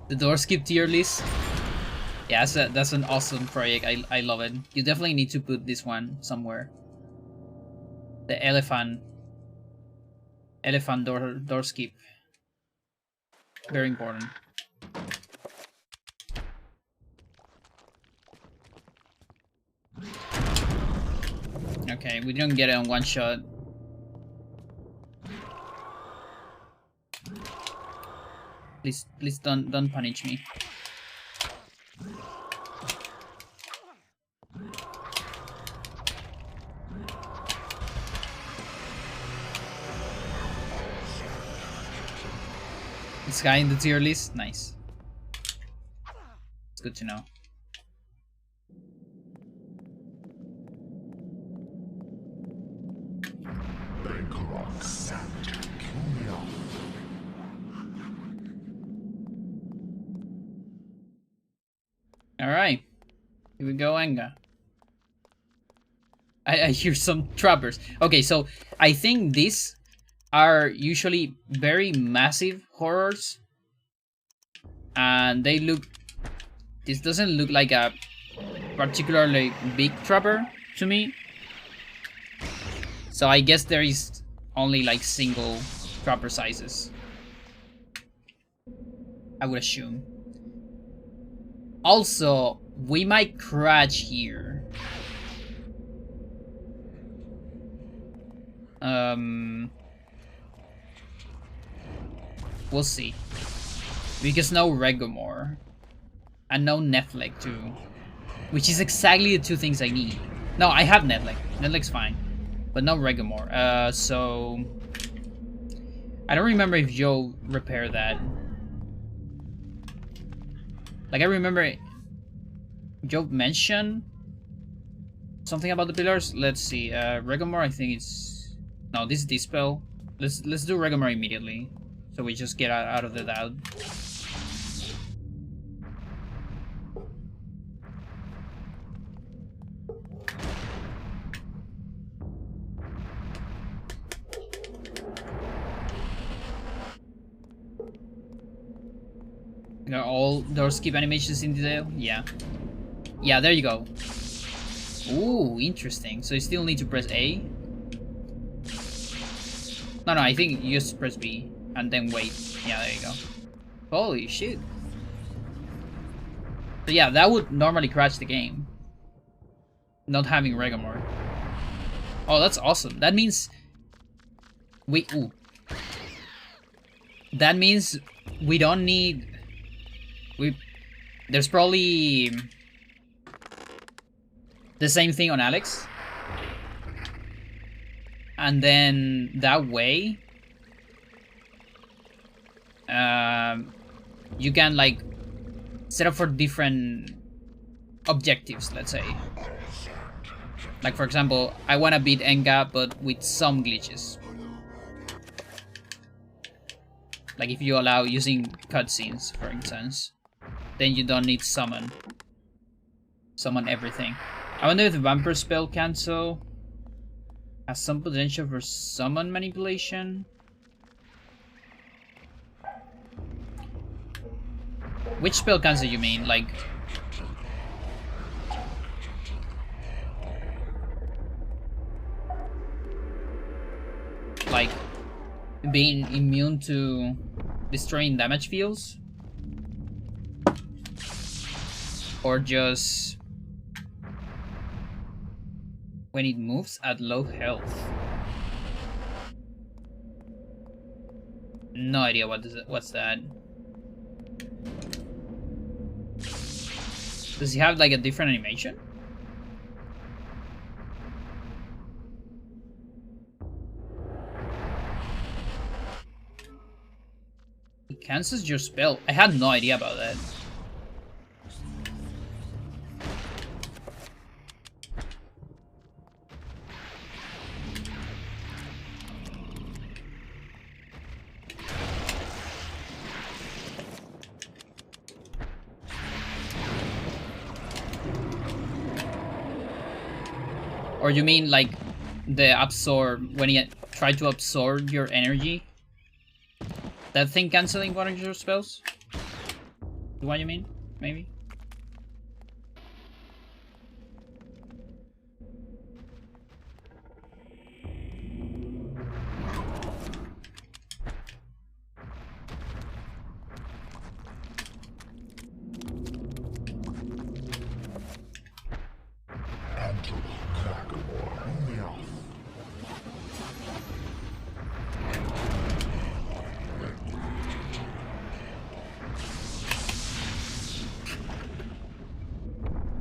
The door skip tier list. Yeah, that's an awesome project. I love it. You definitely need to put this one somewhere. The elephant door skip. Very important. Okay, we don't get it on one shot. Please don't punish me. This guy in the tier list, nice. It's good to know. Alright. Here we go, Enga. I hear some trappers. Okay, so I think these are usually very massive horrors. And they look... This doesn't look like a particularly big trapper to me. So I guess there is only like single trapper sizes, I would assume. Also, we might crash here. We'll see. Because no Regomore. And no Netleg too. Which is exactly the two things I need. No, I have Netleg. Netleg's fine. But no Regomore. So... I don't remember if Joe repaired that. Like, I remember Joe mentioned something about the pillars. Let's see. Regomore, I think it's... No, this is Dispel. Let's do Regomore immediately. So we just get out of the doubt. Got all door skip animations in detail? Yeah. Yeah, there you go. Ooh, interesting. So you still need to press A? No, I think you just press B and then wait. Yeah, there you go. Holy shit. So yeah, that would normally crash the game. Not having Regomore. Oh, that's awesome. That means... Ooh. That means we don't need... There's probably the same thing on Alex, and then that way you can like set up for different objectives, let's say. Like, for example, I want to beat Enga, but with some glitches. Like if you allow using cutscenes, for instance, then you don't need summon everything. I wonder if the vampire spell cancel has some potential for summon manipulation. Which spell cancel you mean? Like being immune to destroying damage fields? Or just when it moves at low health? No idea what's that. Does he have like a different animation? It cancels your spell. I had no idea about that. Or you mean like the absorb, when he tried to absorb your energy? That thing canceling one of your spells? Is what you mean? Maybe?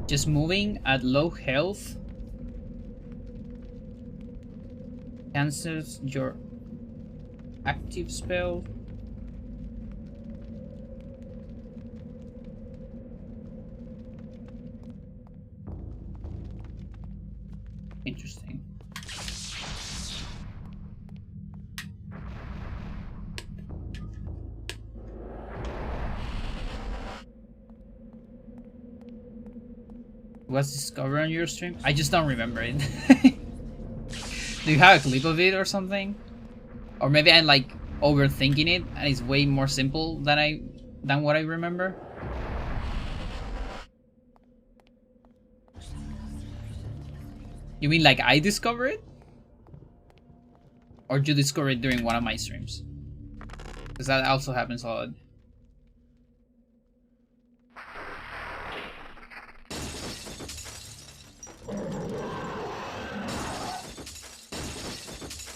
Just moving at low health cancels your active spell. Interesting. Was discovered on your stream? I just don't remember it. Do you have a clip of it or something? Or maybe I'm like overthinking it and it's way more simple than what I remember. You mean like I discovered it? Or you discovered it during one of my streams? Because that also happens a lot.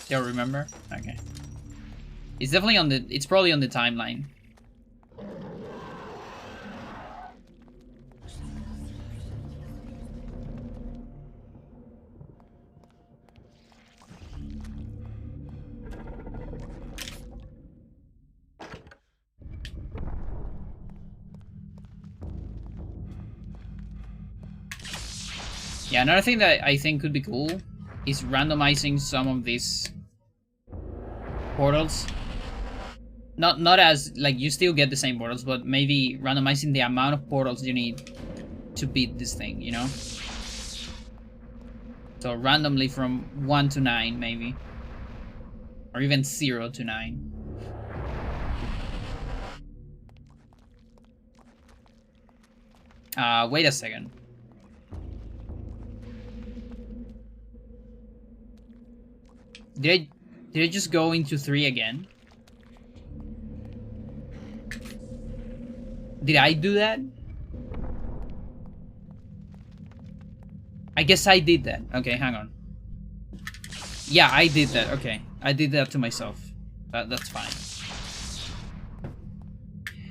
Don't remember? Okay. It's definitely on the... It's probably on the timeline. Yeah, another thing that I think could be cool is randomizing some of these portals. Not as, like, you still get the same portals, but maybe randomizing the amount of portals you need to beat this thing, you know? So randomly from 1 to 9, maybe. Or even 0 to 9. Wait a second. Did I just go into 3 again? Did I do that? I guess I did that. Okay, hang on. Yeah, I did that. Okay, I did that to myself. That's fine.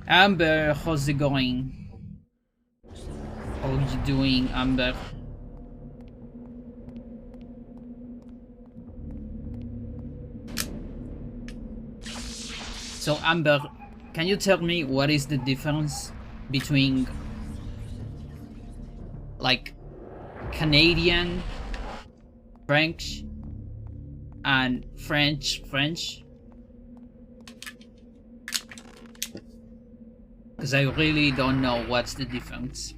Amber, how's it going? How are you doing, Amber? So Amber, Can you tell me what is the difference between like Canadian French and French? Because I really don't know what's the difference.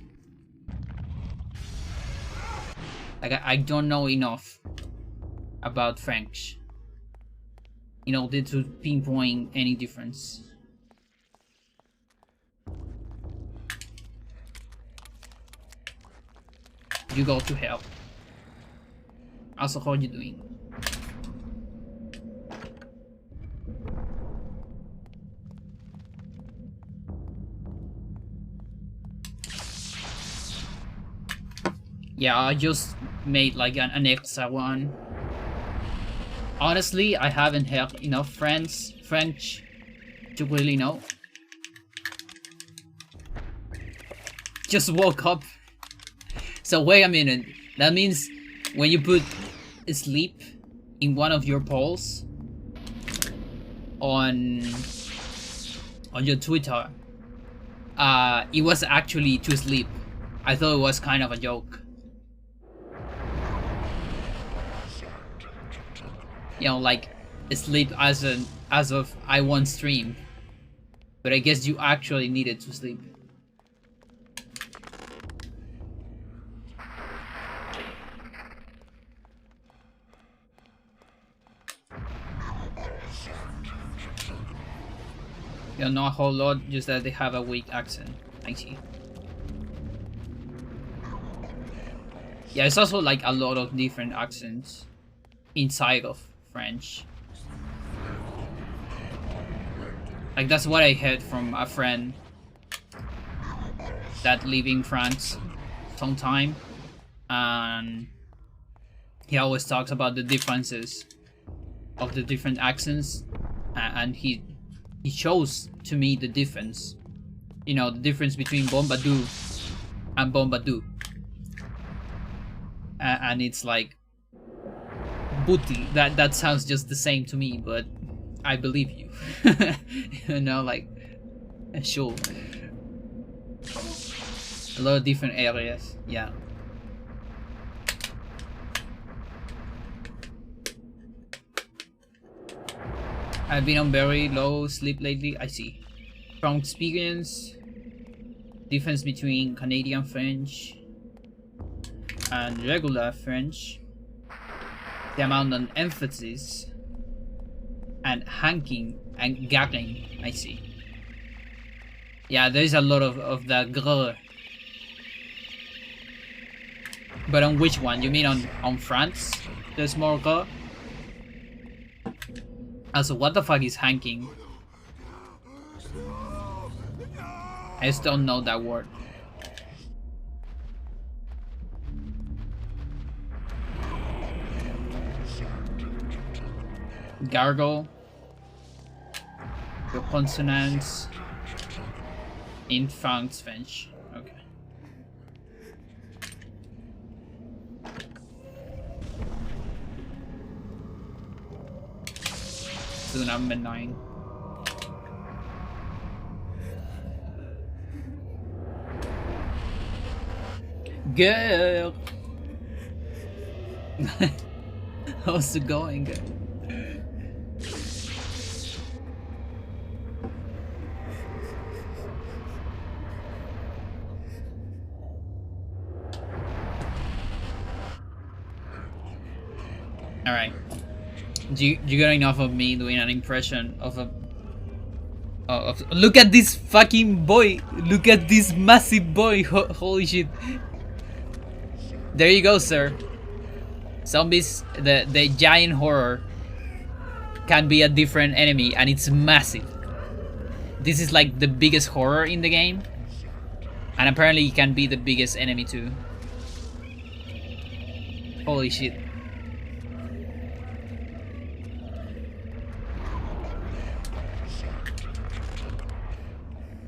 Like I don't know enough about French in order to pinpoint any difference. You go to hell. Also, how are you doing? Yeah, I just made like an extra one. Honestly, I haven't heard enough French to really know. Just woke up. So wait a minute. That means when you put sleep in one of your polls on your Twitter, it was actually to sleep. I thought it was kind of a joke. You know, like sleep as of I won't stream, but I guess you actually needed to sleep. You know, not a whole lot, just that they have a weak accent. I see. Yeah, it's also like a lot of different accents inside of French. Like that's what I heard from a friend that live in France sometime, and he always talks about the differences of the different accents, and he shows to me the difference. You know, the difference between Bombadou and Bombadou, and it's like booty. That sounds just the same to me, but I believe you. You know, like sure. A lot of different areas, yeah. I've been on very low sleep lately. I see. From experience, difference between Canadian French and regular French, the amount of emphasis and hanking and gagging. I see. Yeah, there's a lot of the grrr. But on which one? You mean on France? There's more grrr? Also, what the fuck is hanking? I just don't know that word. Gargle. The consonants in French. Okay. So number 9. Girl. How's it going, girl? Alright. Do you get enough of me doing an impression of a... look at this fucking boy! Look at this massive boy! Holy shit. There you go, sir. Zombies, the giant horror can be a different enemy, and it's massive. This is like the biggest horror in the game. And apparently it can be the biggest enemy too. Holy shit.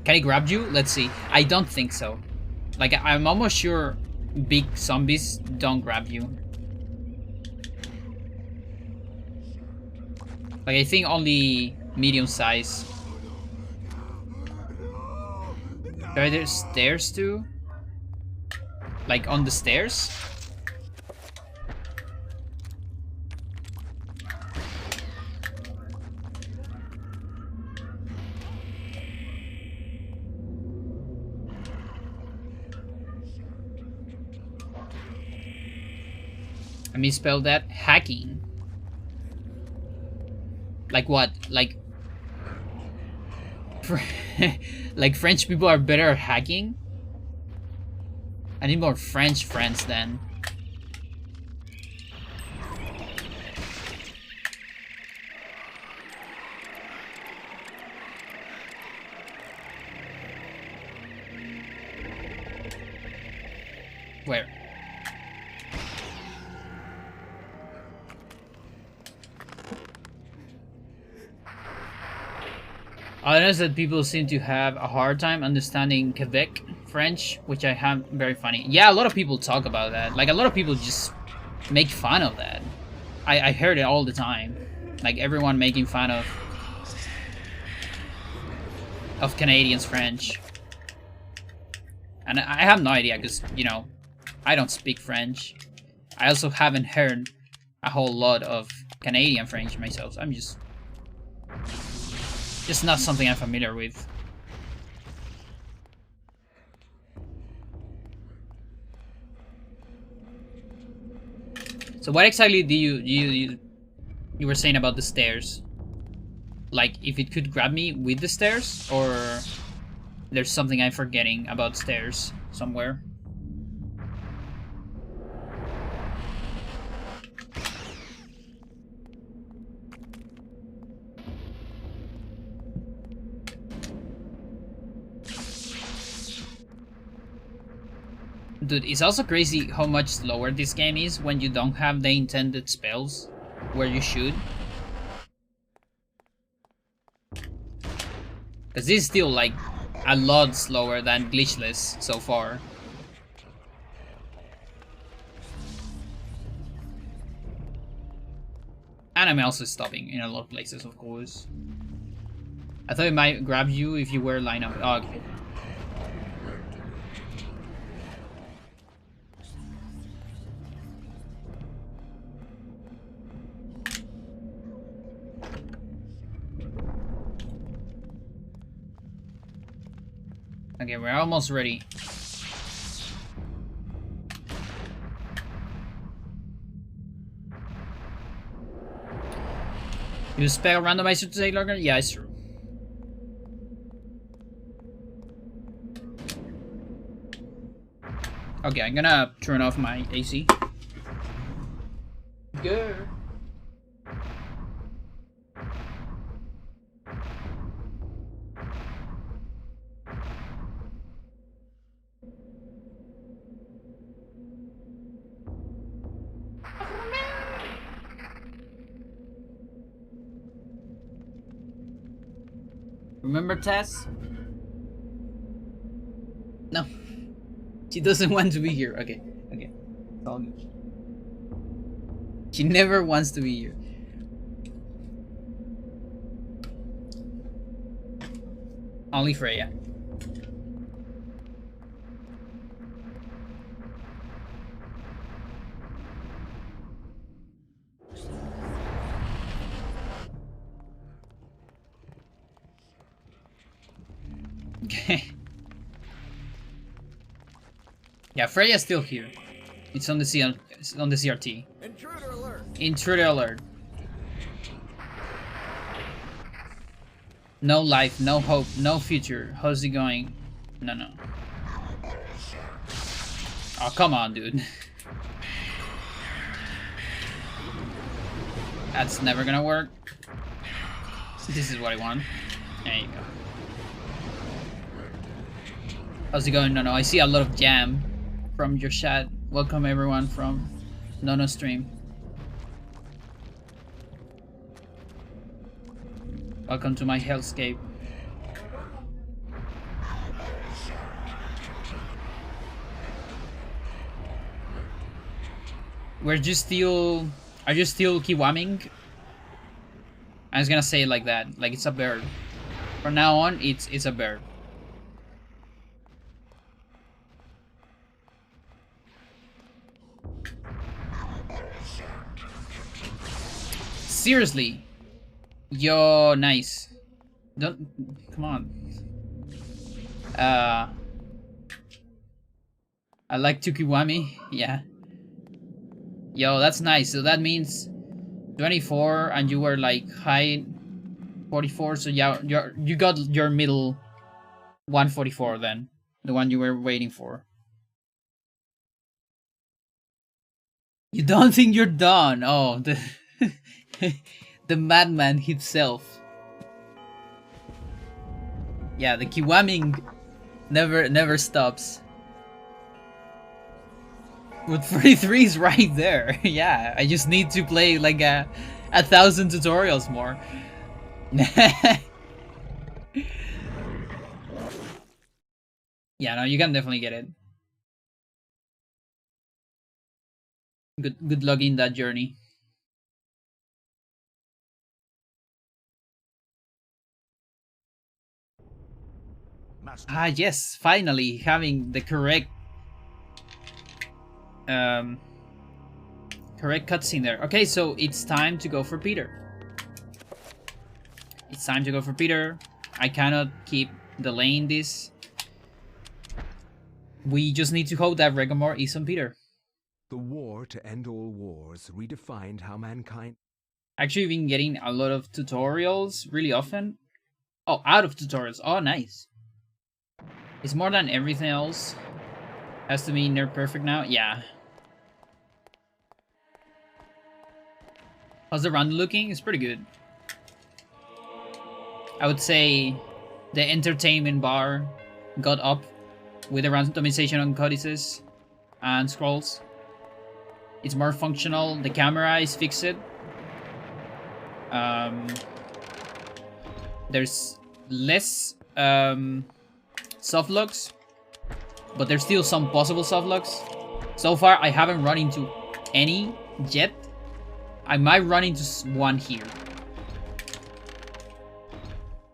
Can he grab you? Let's see. I don't think so. Like, I'm almost sure big zombies don't grab you. Like, I think only medium size Are there stairs too? Like on the stairs? I misspelled that. Hacking. Like what? Like... like French people are better at hacking? I need more French friends then. Where? I noticed that people seem to have a hard time understanding Quebec French, which I have very funny. Yeah, a lot of people talk about that. Like, a lot of people just make fun of that. I heard it all the time. Like, everyone making fun of Canadians' French. And I have no idea, because, you know, I don't speak French. I also haven't heard a whole lot of Canadian French myself. So I'm just not something I'm familiar with. So what exactly do you were saying about the stairs? Like, if it could grab me with the stairs, or there's something I'm forgetting about stairs somewhere? Dude, it's also crazy how much slower this game is when you don't have the intended spells where you should. Because this is still like a lot slower than glitchless so far. And I'm also stopping in a lot of places, of course. I thought it might grab you if you were lined up. Oh, okay. Okay, we're almost ready. You spell randomizer to take longer? Yeah, it's true. Okay, I'm gonna turn off my AC. Good. Remember Tess? No. She doesn't want to be here. Okay, okay. It's all good. She never wants to be here. Only Freya. Okay. Yeah, Freya's still here. It's on the CRT. Intruder alert! Intruder alert. No life, no hope, no future. How's it going? No, no. Oh, come on, dude. That's never gonna work. This is what I want. There you go. How's it going? No, no. I see a lot of jam from your chat. Welcome everyone from Nono stream. Welcome to my hellscape. Are you still Kiwaming? I was gonna say it like that, like it's a bird. From now on, it's a bird. Seriously. Yo, nice. Don't... Come on. I like Tukiwami. Yeah. Yo, that's nice. So that means 24 and you were like high 44. So yeah, you got your middle 144 then. The one you were waiting for. You don't think you're done? Oh, the the madman himself. Yeah, the Kiwaming never stops. But 43 is right there. Yeah, I just need to play like 1,000 tutorials more. Yeah, no, you can definitely get it. Good luck in that journey. Ah, yes, finally having the correct correct cutscene there. Okay, so it's time to go for Peter. It's time to go for Peter. I cannot keep delaying this. We just need to hope that Regomore is on Peter. The war to end all wars redefined how mankind... Actually, been getting a lot of tutorials really often. Oh, out of tutorials. Oh, nice. It's more than everything else. Has to be near perfect now. Yeah. How's the run looking? It's pretty good. I would say the entertainment bar got up with the randomization on codices and scrolls. It's more functional. The camera is fixed. There's less soft locks, but there's still some possible soft locks. So far, I haven't run into any yet. I might run into one here.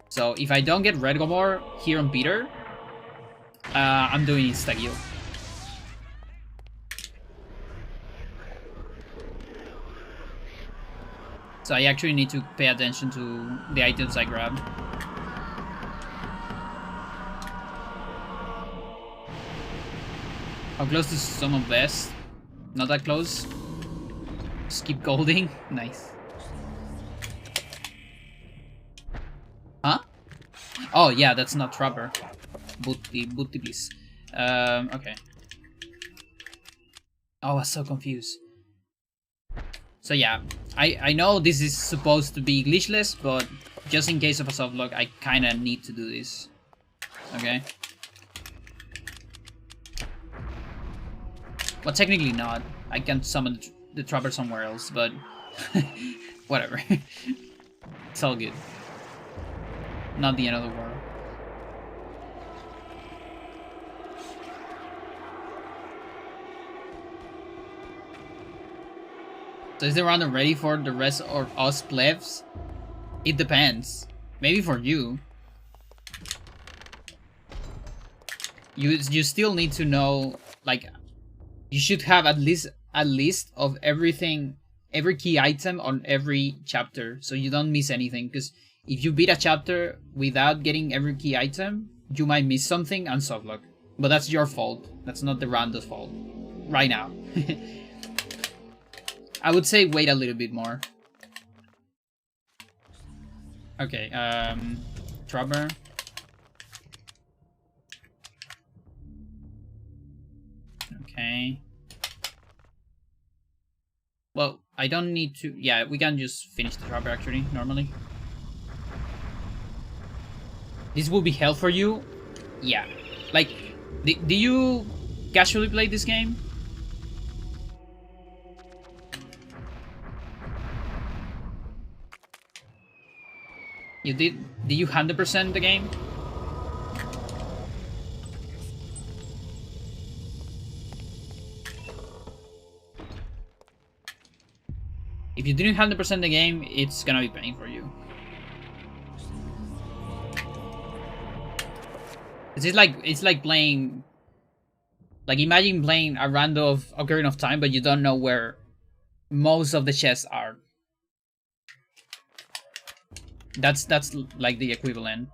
So if I don't get Redgomore here on Peter, I'm doing insta-kill. So I actually need to pay attention to the items I grab. How close to some of best? Not that close. Just keep golding. Nice. Huh? Oh yeah, that's not Trapper. Booty, please. Okay. Oh, I was so confused. So yeah, I know this is supposed to be glitchless, but just in case of a softlock, I kinda need to do this. Okay? Well, technically not. I can summon the Trapper somewhere else, but whatever. It's all good. Not the end of the world. So is the round ready for the rest of us plebs? It depends. Maybe for you. You still need to know, like, you should have at least a list of everything, every key item on every chapter, so you don't miss anything. Because if you beat a chapter without getting every key item, you might miss something and softlock. But that's your fault. That's not the Rando's fault. Right now. I would say wait a little bit more. Okay, Trapper. Okay. Well, I don't need to... Yeah, we can just finish the Trapper actually, normally. This will be hell for you? Yeah. Like, do you casually play this game? You did you 100% the game? If you didn't 100% the game, it's gonna be pain for you. It's like playing, like, imagine playing a rando of Ocarina of Time, but you don't know where most of the chests are. That's like the equivalent.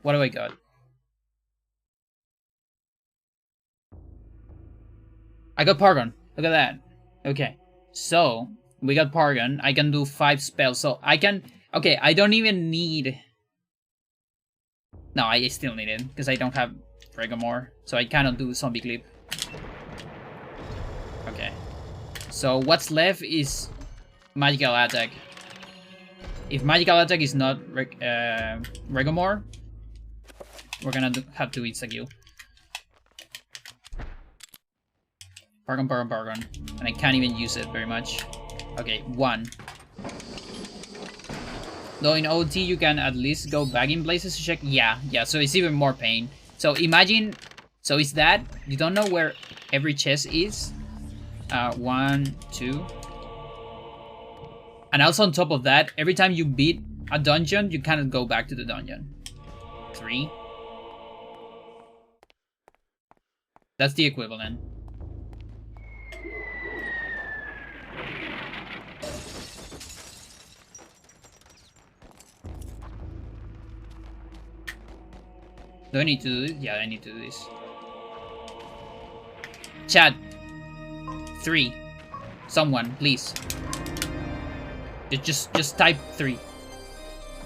What do I got? I got Paragon. Look at that. Okay. So, we got Paragon. I can do 5 spells. So, I can... Okay, I don't even need... No, I still need it. Because I don't have Regomore. So, I cannot do Zombie Clip. Okay. So, what's left is Magical Attack. If Magical Attack is not Regomore, we're gonna have to eat Sagill. Paragon, Paragon, Paragon. And I can't even use it very much. Okay, 1. Though in OT you can at least go back in places to check. Yeah, so it's even more pain. So imagine... So it's that. You don't know where every chest is. 1, 2. And also on top of that, every time you beat a dungeon, you cannot go back to the dungeon. 3. That's the equivalent. Do I need to do this? Yeah, I need to do this. Chat. 3. Someone, please. Just type 3.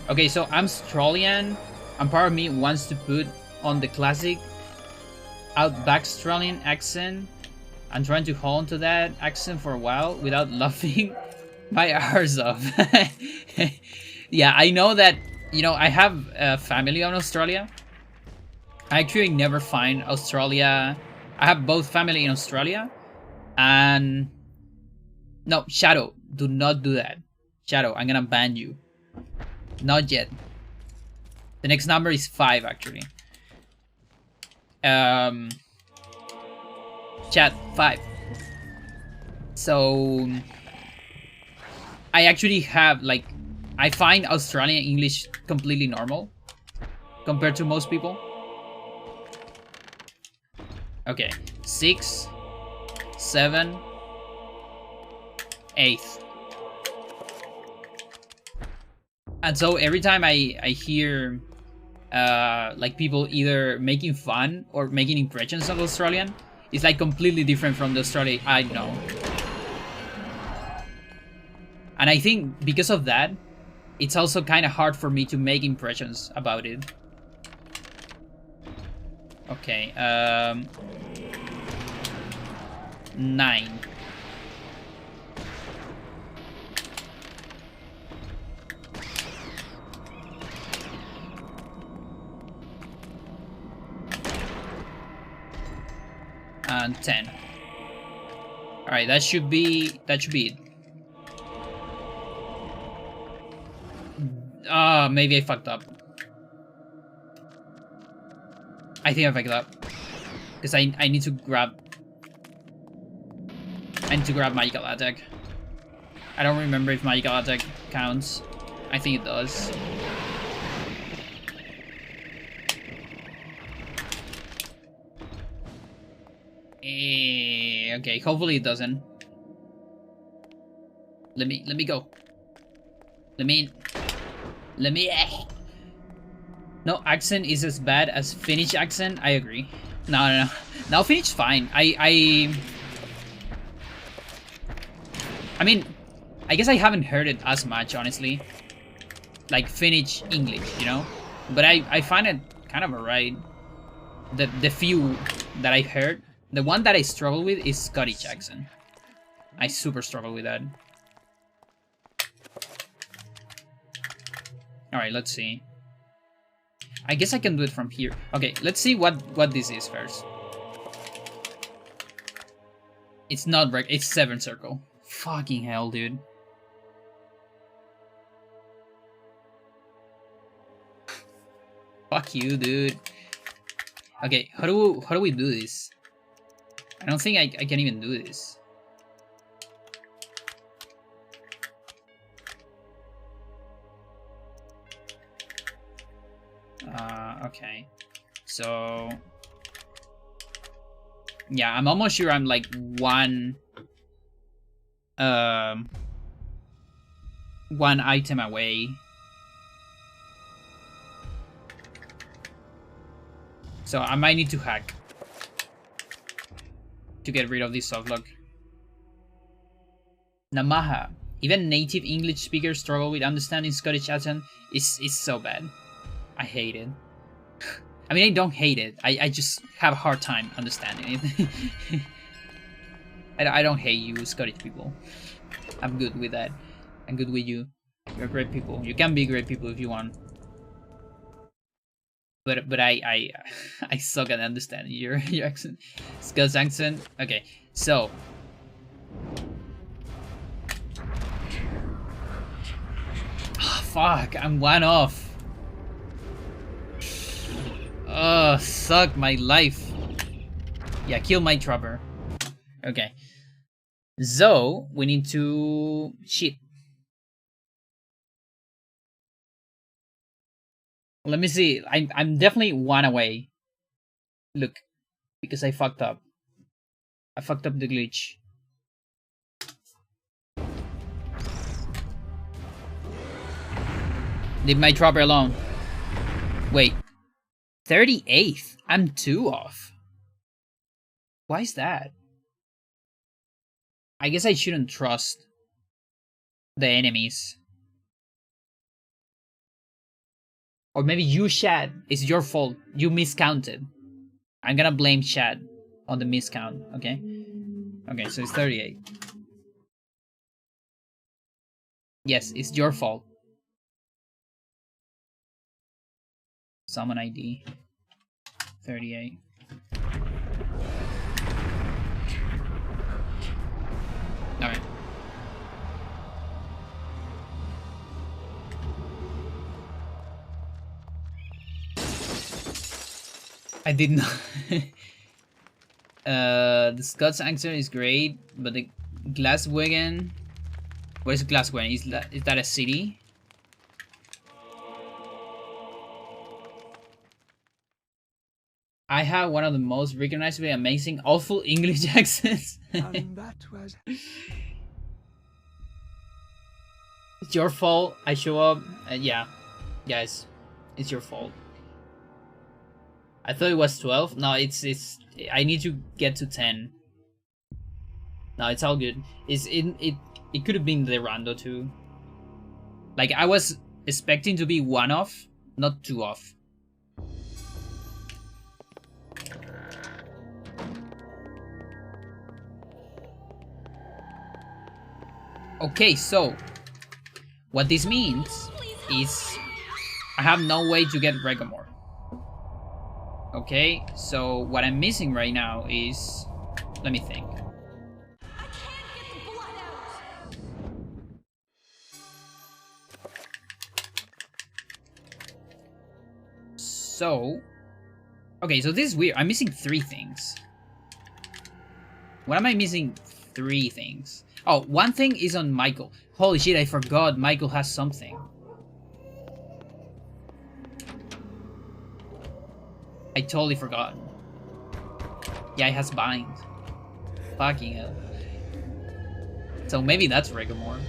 Okay, so I'm Australian, and part of me wants to put on the classic outback Australian accent. I'm trying to hold on to that accent for a while without laughing my arse off. Yeah, I know that, you know, I have a family in Australia. I actually never find Australia... I have both family in Australia, and... No, Shadow, do not do that. Shadow, I'm gonna ban you. Not yet. The next number is 5, actually. Chat, 5. So... I actually have, like... I find Australian English completely normal compared to most people. Okay, 6, 7, 8. And so every time I hear like people either making fun or making impressions of Australian, it's like completely different from the Australia I know. And I think because of that, it's also kind of hard for me to make impressions about it. Okay, 9. And 10. Alright, that should be it. Maybe I fucked up. I think I fucked up. Because I need to grab... I need to grab Magical Attack. I don't remember if Magical Attack counts. I think it does. Okay, hopefully it doesn't. Let me go. Let me... No, accent is as bad as Finnish accent. I agree. No. Now Finnish is fine. I mean, I guess I haven't heard it as much, honestly. Like Finnish English, you know? But I find it kind of alright. The few that I heard. The one that I struggle with is Scottish accent. I super struggle with that. Alright, let's see. I guess I can do it from here. Okay, let's see what this is first. It's not right. It's 7 circle. Fucking hell, dude. Fuck you, dude. Okay, how do we do this? I don't think I can even do this. Okay. So... yeah, I'm almost sure I'm like one... one item away. So I might need to hack to get rid of this softlock. Namaha. Even native English speakers struggle with understanding Scottish accent. It's so bad. I hate it. I mean, I don't hate it. I just have a hard time understanding it. I don't hate you, Scottish people. I'm good with that. I'm good with you. You're great people. You can be great people if you want. But I suck at understanding your accent. Scots accent. Okay, so. Oh, fuck, I'm one off. Oh, suck my life. Yeah, kill my trapper. Okay. So, we need to... Shit. Let me see. I'm definitely one away. Look. Because I fucked up. I fucked up the glitch. Leave my trapper alone. Wait. 38th? I'm 2 off. Why is that? I guess I shouldn't trust the enemies. Or maybe you, Shad. It's your fault. You miscounted. I'm gonna blame Shad on the miscount, okay? Okay, so it's 38. Yes, it's your fault. Summon ID. 38. Alright. I did not. The Scots accent is great, but the Glaswegian. Where's Glaswegian? Is that a city? I have one of the most recognizably amazing, awful English accents. And that was... It's your fault. I show up. Yeah, guys, it's your fault. I thought it was 12. No, it's. I need to get to 10. No, it's all good. It could have been the rando too. Like I was expecting to be 1 off, not 2 off. Okay, so what this means is I have no way to get Regamore. Okay, so what I'm missing right now is, let me think. I can't get the blood out. So, okay, so this is weird. I'm missing 3 things. What am I missing? 3 things. Oh, 1 thing is on Michael. Holy shit, I forgot Michael has something. I totally forgot. Yeah, it has bind. Fucking hell. So maybe that's Regamore.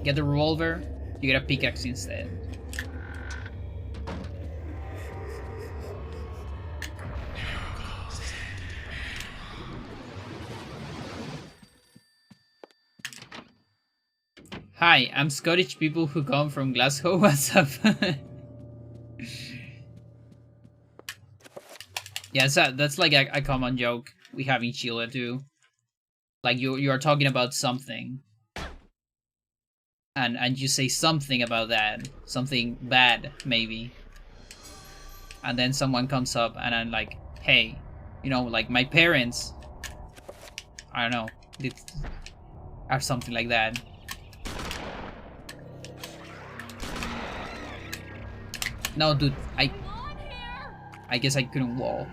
Get the revolver, you get a pickaxe instead. Hi, I'm Scottish people who come from Glasgow. What's up? Yeah, so that's like a common joke we have in Chile too. Like you are talking about something, and you say something about that, something bad maybe, and then someone comes up and I'm like, hey, you know, like my parents, I don't know, or something like that. No, dude, I guess I couldn't wall.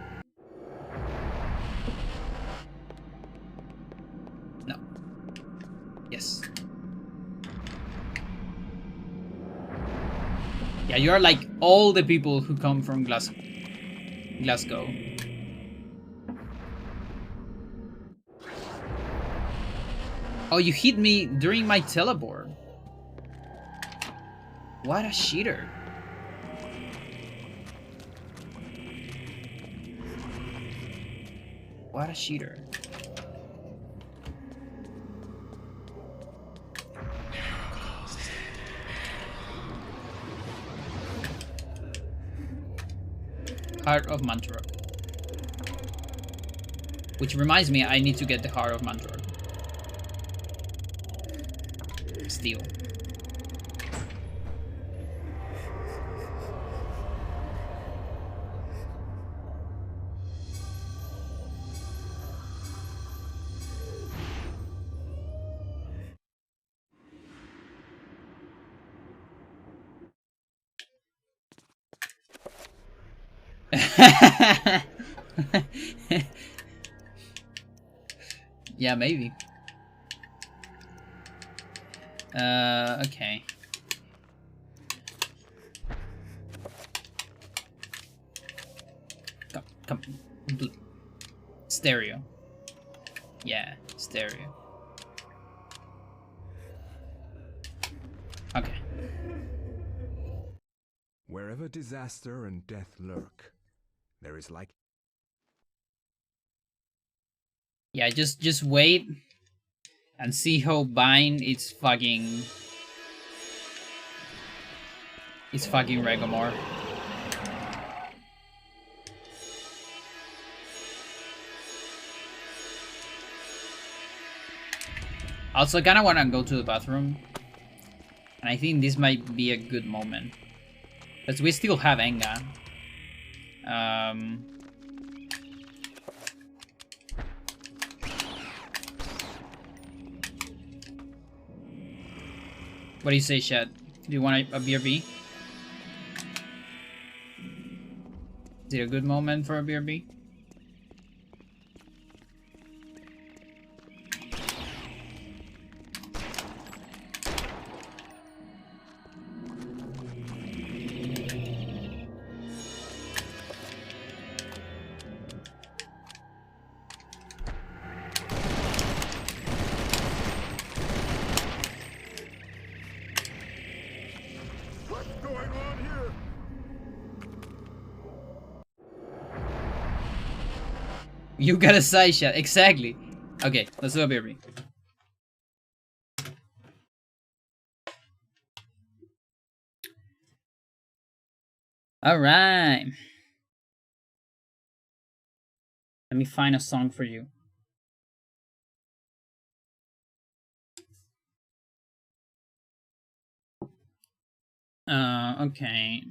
No. Yes. Yeah, you are like all the people who come from Glasgow. Oh, you hit me during my teleport. What a cheater. What a cheater. Heart of Mantorok. Which reminds me, I need to get the Heart of Mantorok. Steel. Yeah, maybe. Okay. Come, dude. Stereo. Yeah, stereo. Okay. Wherever disaster and death lurk, there is like... Yeah, just wait and see how Vine is fucking... It's fucking Regomore. Also, I kinda wanna go to the bathroom. And I think this might be a good moment. Because we still have Enga. What do you say, Chad? Do you want a BRB? Is it a good moment for a BRB? What's going on here? You got a side shot, exactly. Okay, let's do a BRB. Alright. Let me find a song for you. Okay.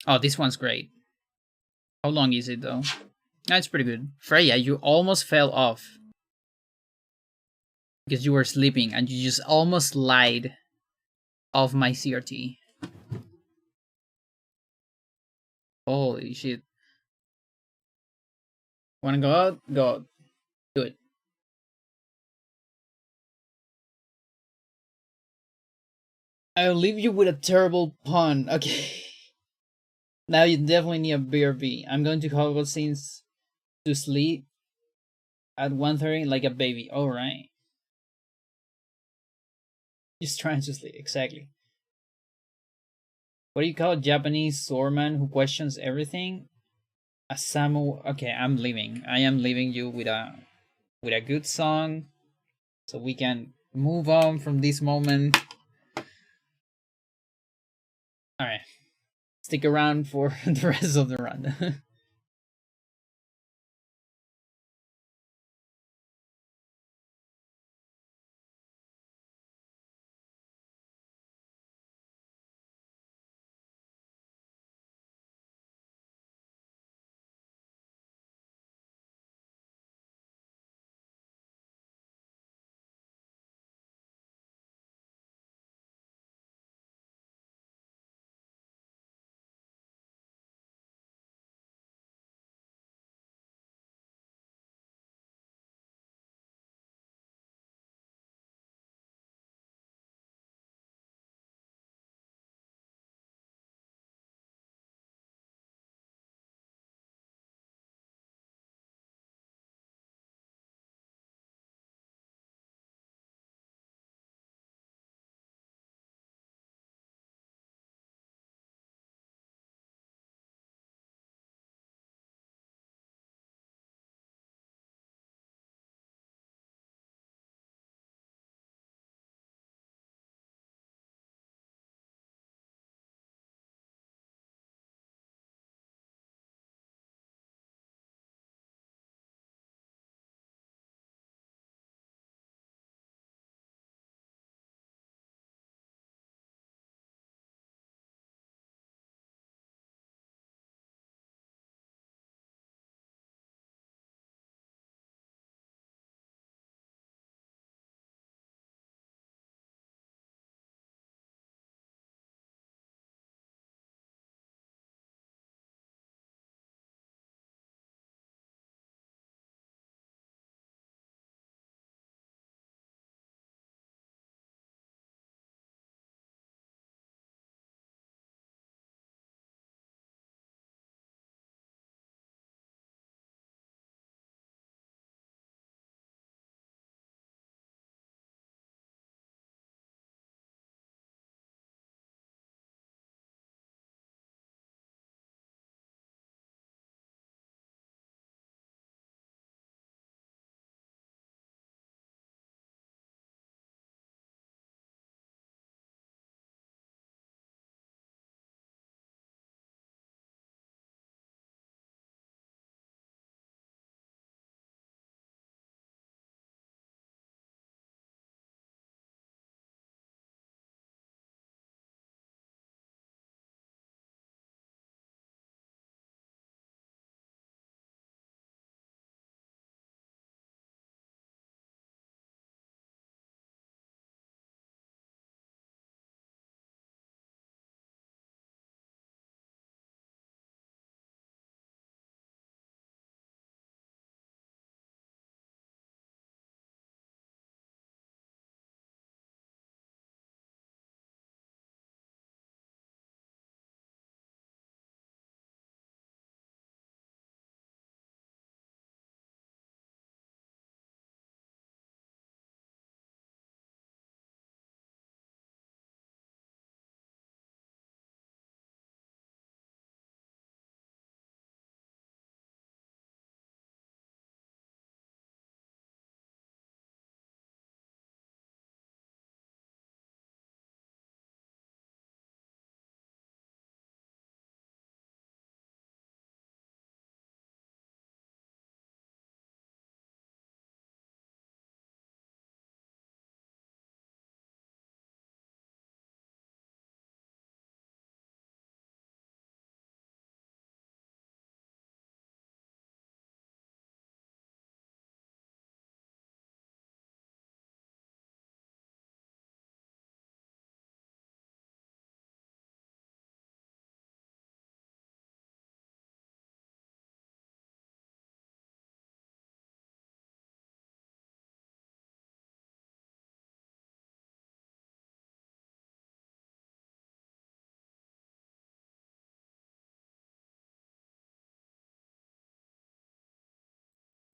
Oh, this one's great. How long is it though? That's pretty good. Freya, you almost fell off. Because you were sleeping and you just almost lied off my CRT. Holy shit. Wanna go out? Go out. Do it. I'll leave you with a terrible pun. Okay. Now you definitely need a BRB. I'm going to Hogwarts since to sleep at 1:30 like a baby. Alright. Just trying to sleep. Exactly. What do you call a Japanese swordman who questions everything? A samurai. Okay, I'm leaving. I am leaving you with a good song, so we can move on from this moment. All right, stick around for the rest of the run.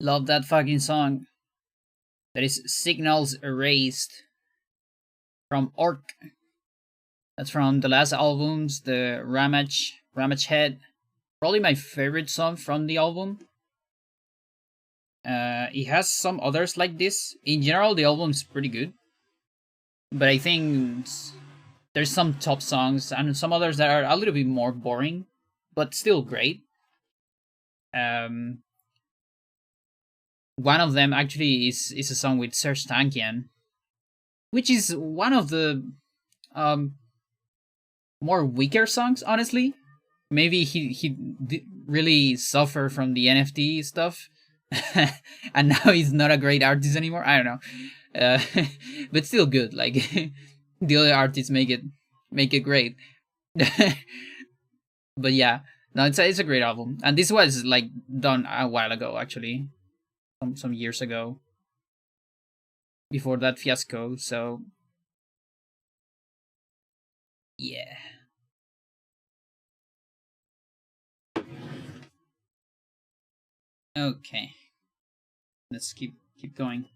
Love that fucking song. That is Signals Erased from Orc. That's from the last albums, the Ramage Head. Probably my favorite song from the album. It has some others like this. In general, the album's pretty good. But I think there's some top songs and some others that are a little bit more boring, but still great. One of them actually is a song with Serj Tankian, which is one of the more weaker songs, honestly. Maybe he really suffered from the NFT stuff, and now he's not a great artist anymore. I don't know, but still good. Like the other artists make it great. But yeah, no, it's a great album, and this was like done a while ago, actually, some years ago, before that fiasco. So yeah. Okay, let's keep going.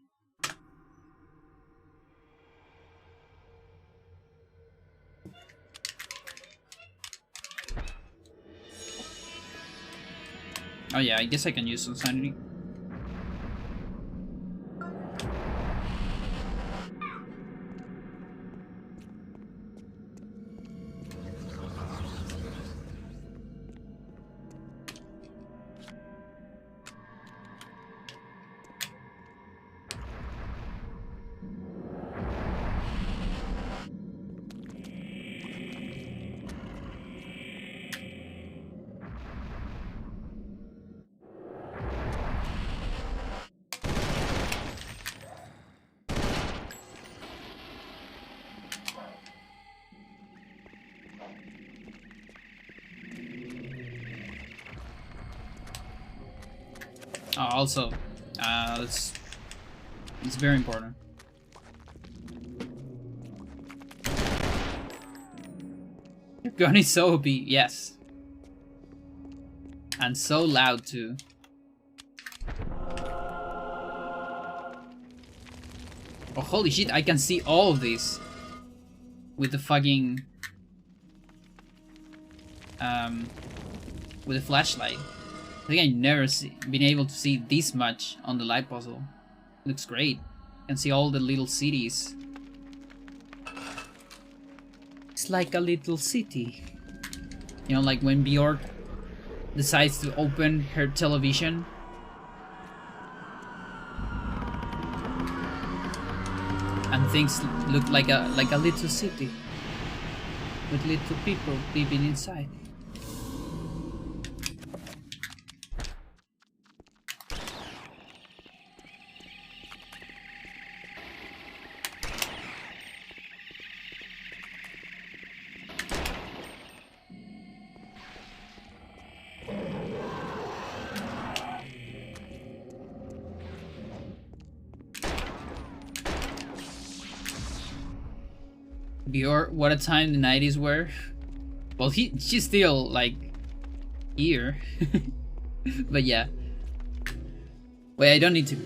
Oh yeah, I guess I can use some sanity. Also, it's very important. Your gun is so OP, yes, and so loud too. Oh holy shit! I can see all of this with the fucking with the flashlight. I think I've never been able to see this much on the light puzzle. Looks great. You can see all the little cities. It's like a little city. You know, like when Bjork decides to open her television. And things look like a little city. With little people living inside. Bjork, what a time the 90s were. Well, she's still, like, here. But yeah. Wait, I don't need to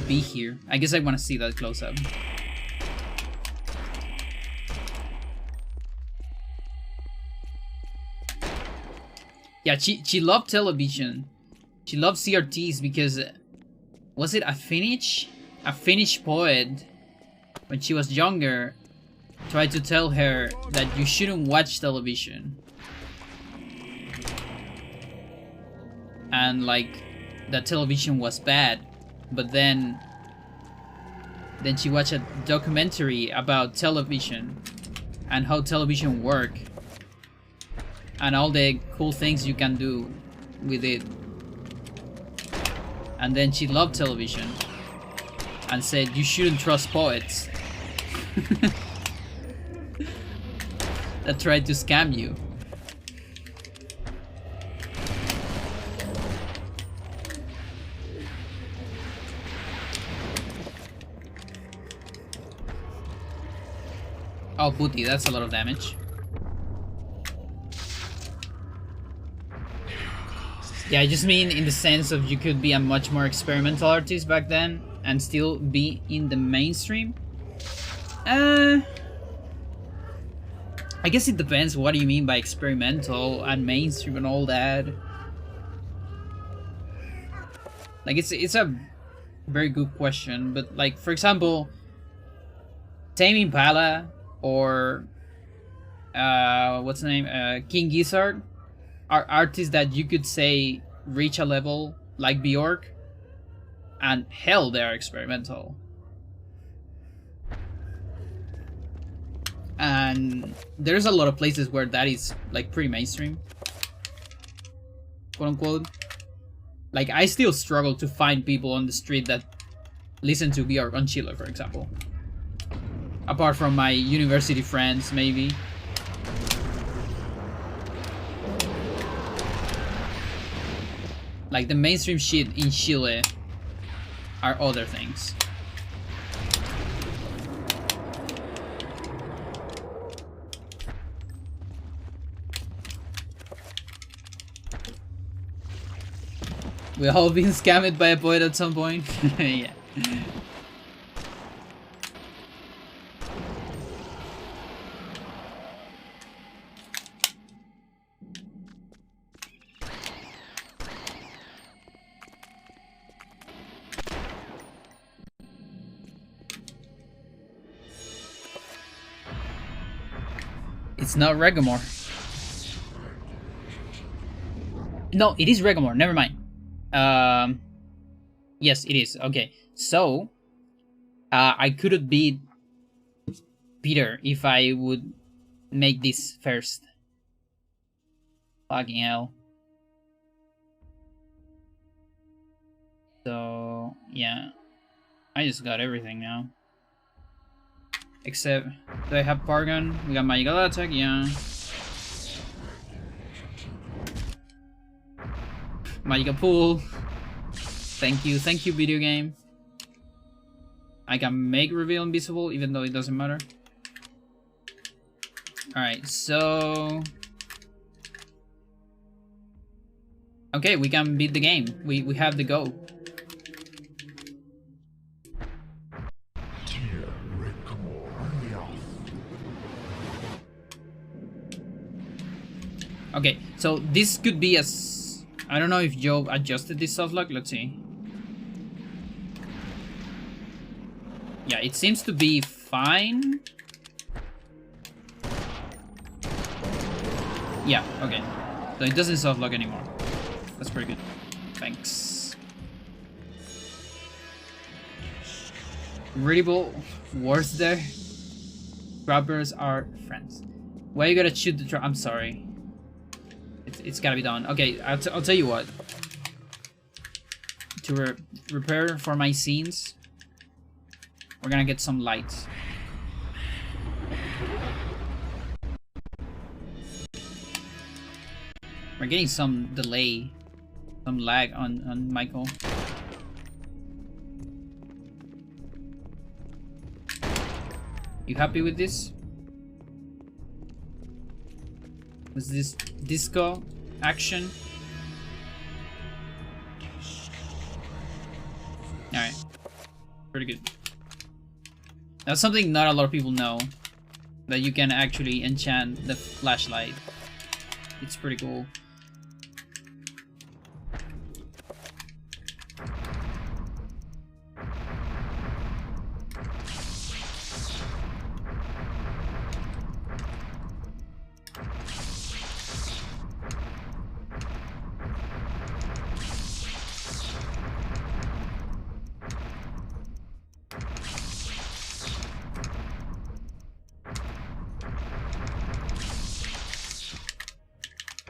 be here. I guess I want to see that close-up. Yeah, she loved television. She loved CRTs because... was it a Finnish poet, when she was younger, tried to tell her that you shouldn't watch television. And like, that television was bad. But then she watched a documentary about television and how television work and all the cool things you can do with it. And then she loved television and said you shouldn't trust poets that tried to scam you. Oh, booty, that's a lot of damage. Yeah, I just mean in the sense of you could be a much more experimental artist back then and still be in the mainstream. I guess it depends what do you mean by experimental and mainstream and all that. Like it's a very good question, but like for example, Tame Impala or what's the name? King Gizzard are artists that you could say reach a level like Bjork, and hell, they are experimental. And there's a lot of places where that is like pretty mainstream, quote unquote. Like I still struggle to find people on the street that listen to Bjork on Chile, for example. Apart from my university friends, maybe. Like the mainstream shit in Chile are other things. We all been scammed by a poet at some point. Yeah. It's not Regamore. No, it is Regamore. Never mind. Yes, it is. Okay, so I couldn't beat Peter if I would make this first. Fucking hell. So yeah, I just got everything now. Except, do I have Pargon? We got Magical Attack, yeah. Magical Pool. Thank you, video game. I can make Reveal Invisible, even though it doesn't matter. Alright, so... okay, we can beat the game. We have the go. Okay, so this could be as... I don't know if Joe adjusted this softlock. Let's see. Yeah, it seems to be fine. Yeah, okay. So it doesn't softlock anymore. That's pretty good. Thanks. Readable words there. Grabbers are friends. Why you gotta shoot the trap? I'm sorry. It's gotta be done. Okay, I'll tell you what. To repair for my scenes, we're gonna get some lights. We're getting some delay, some lag on Michael. You happy with this? Was this disco action? Alright. Pretty good. That's something not a lot of people know. That you can actually enchant the flashlight. It's pretty cool.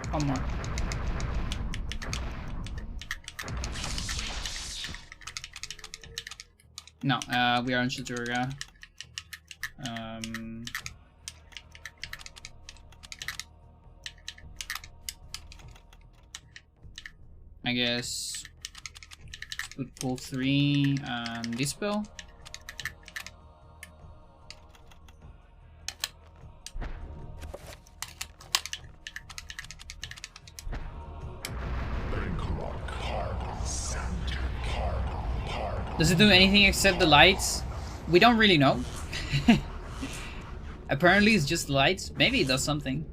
One more. No, we are on Chaturga. I guess would pull 3 and Dispel. Does it do anything except the lights? We don't really know. Apparently it's just lights. Maybe it does something.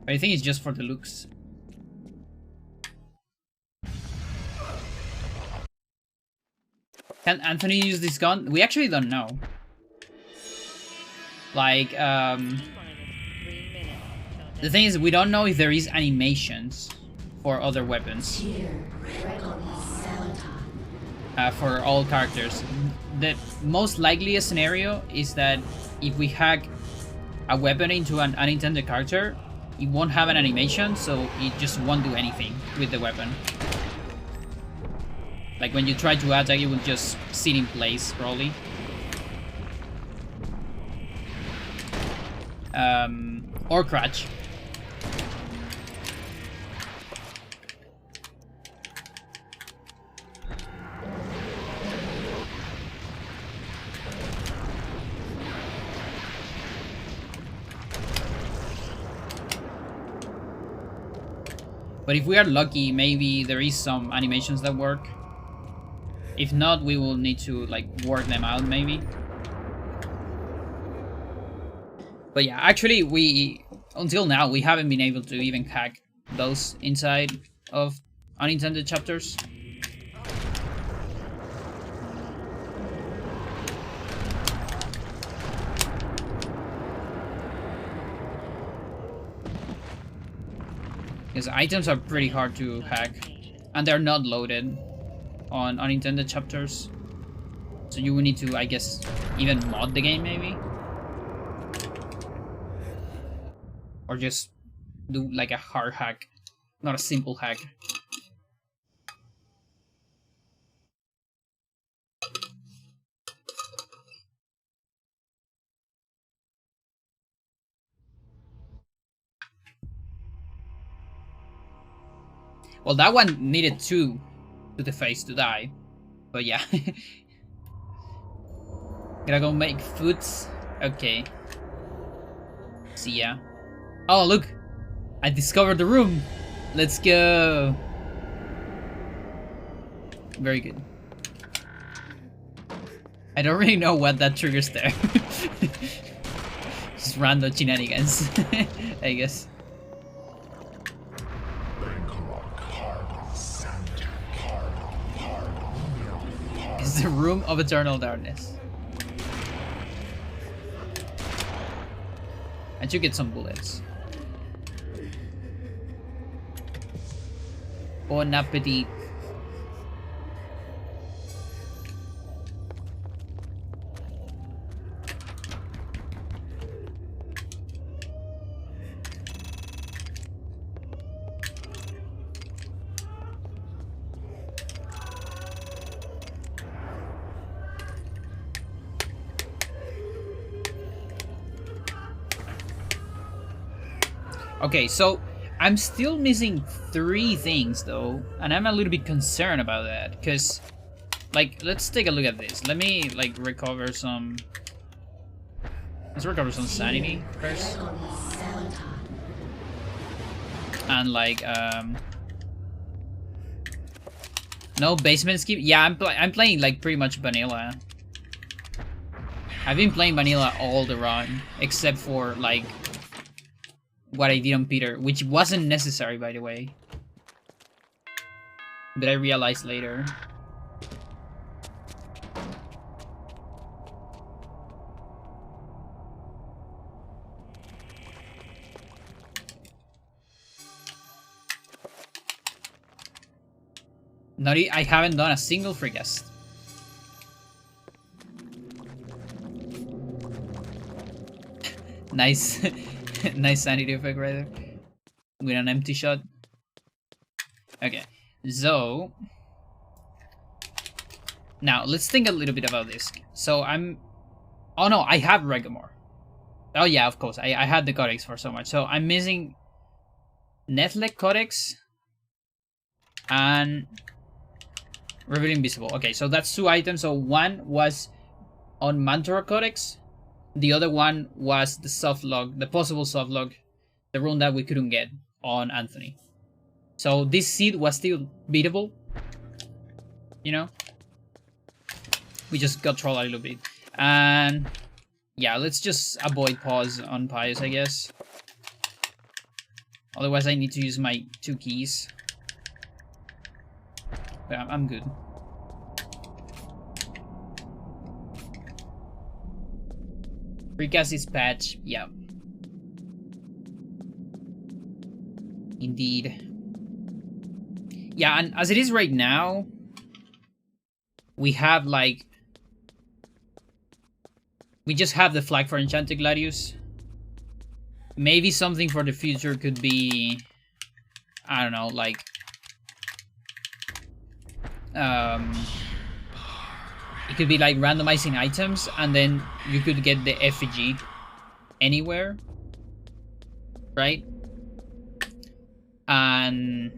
But I think it's just for the looks. Can Anthony use this gun? We actually don't know. Like, the thing is, we don't know if there is animations for other weapons. For all characters. The most likely scenario is that if we hack a weapon into an unintended character, it won't have an animation, so it just won't do anything with the weapon. Like when you try to attack, it will just sit in place, probably. Or crouch. But if we are lucky, maybe there is some animations that work. If not, we will need to like work them out, maybe. But yeah, actually until now, we haven't been able to even hack those inside of unintended chapters. Because items are pretty hard to hack, and they're not loaded on unintended chapters. So you will need to, I guess, even mod the game, maybe? Or just do like a hard hack, not a simple hack. Well, that one needed 2 to the face to die. But yeah. Gotta go make foods. Okay. See ya. Oh, look! I discovered the room! Let's go! Very good. I don't really know what that triggers there. Just random shenanigans, I guess. It's the Room of Eternal Darkness. I should get some bullets. Bon appetit. Okay, so I'm still missing 3 things though, and I'm a little bit concerned about that, because, like, let's take a look at this. Let me, like, recover some... Let's recover some sanity first. And, like, no basement skip? Yeah, I'm playing, like, pretty much vanilla. I've been playing vanilla all the run, except for, like, what I did on Peter, which wasn't necessary, by the way. But I realized later. I haven't done a single free guest. Nice. Nice sanity effect right there. With an empty shot. Okay, so... Now, let's think a little bit about this. So, oh no, I have Regamore. Oh yeah, of course, I had the Codex for so much. So, I'm missing... Nethlec Codex... And... Reveal Invisible. Okay, so that's 2 items. So, one was on Pandora Codex. The other one was the soft log, the possible soft log, the rune that we couldn't get on Anthony. So this seed was still beatable. You know? We just got trolled a little bit. And yeah, let's just avoid pause on Pious, I guess. Otherwise I need to use my 2 keys. But I'm good. Recast is patch, yeah. Indeed. Yeah, and as it is right now, we have like... We just have the flag for Enchanted Gladius. Maybe something for the future could be... I don't know, like... It could be like randomizing items, and then you could get the effigy anywhere, right? And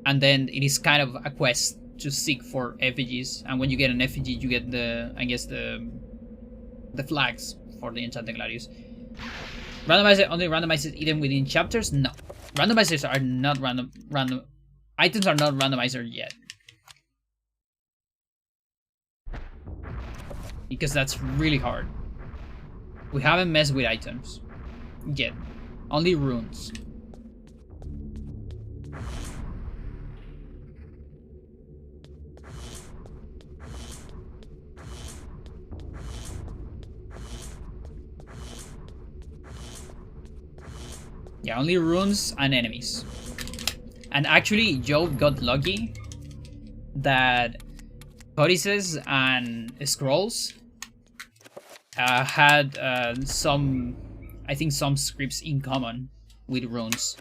then it is kind of a quest to seek for effigies, and when you get an effigy, you get the, I guess, the flags for the Enchanted Gladius. Randomizer only randomizes even within chapters? No, randomizers are not random. Items are not randomizer yet. Because that's really hard. We haven't messed with items yet. Only runes. Yeah, only runes and enemies. And actually, Joe got lucky that codices and scrolls had some, I think, some scripts in common with runes.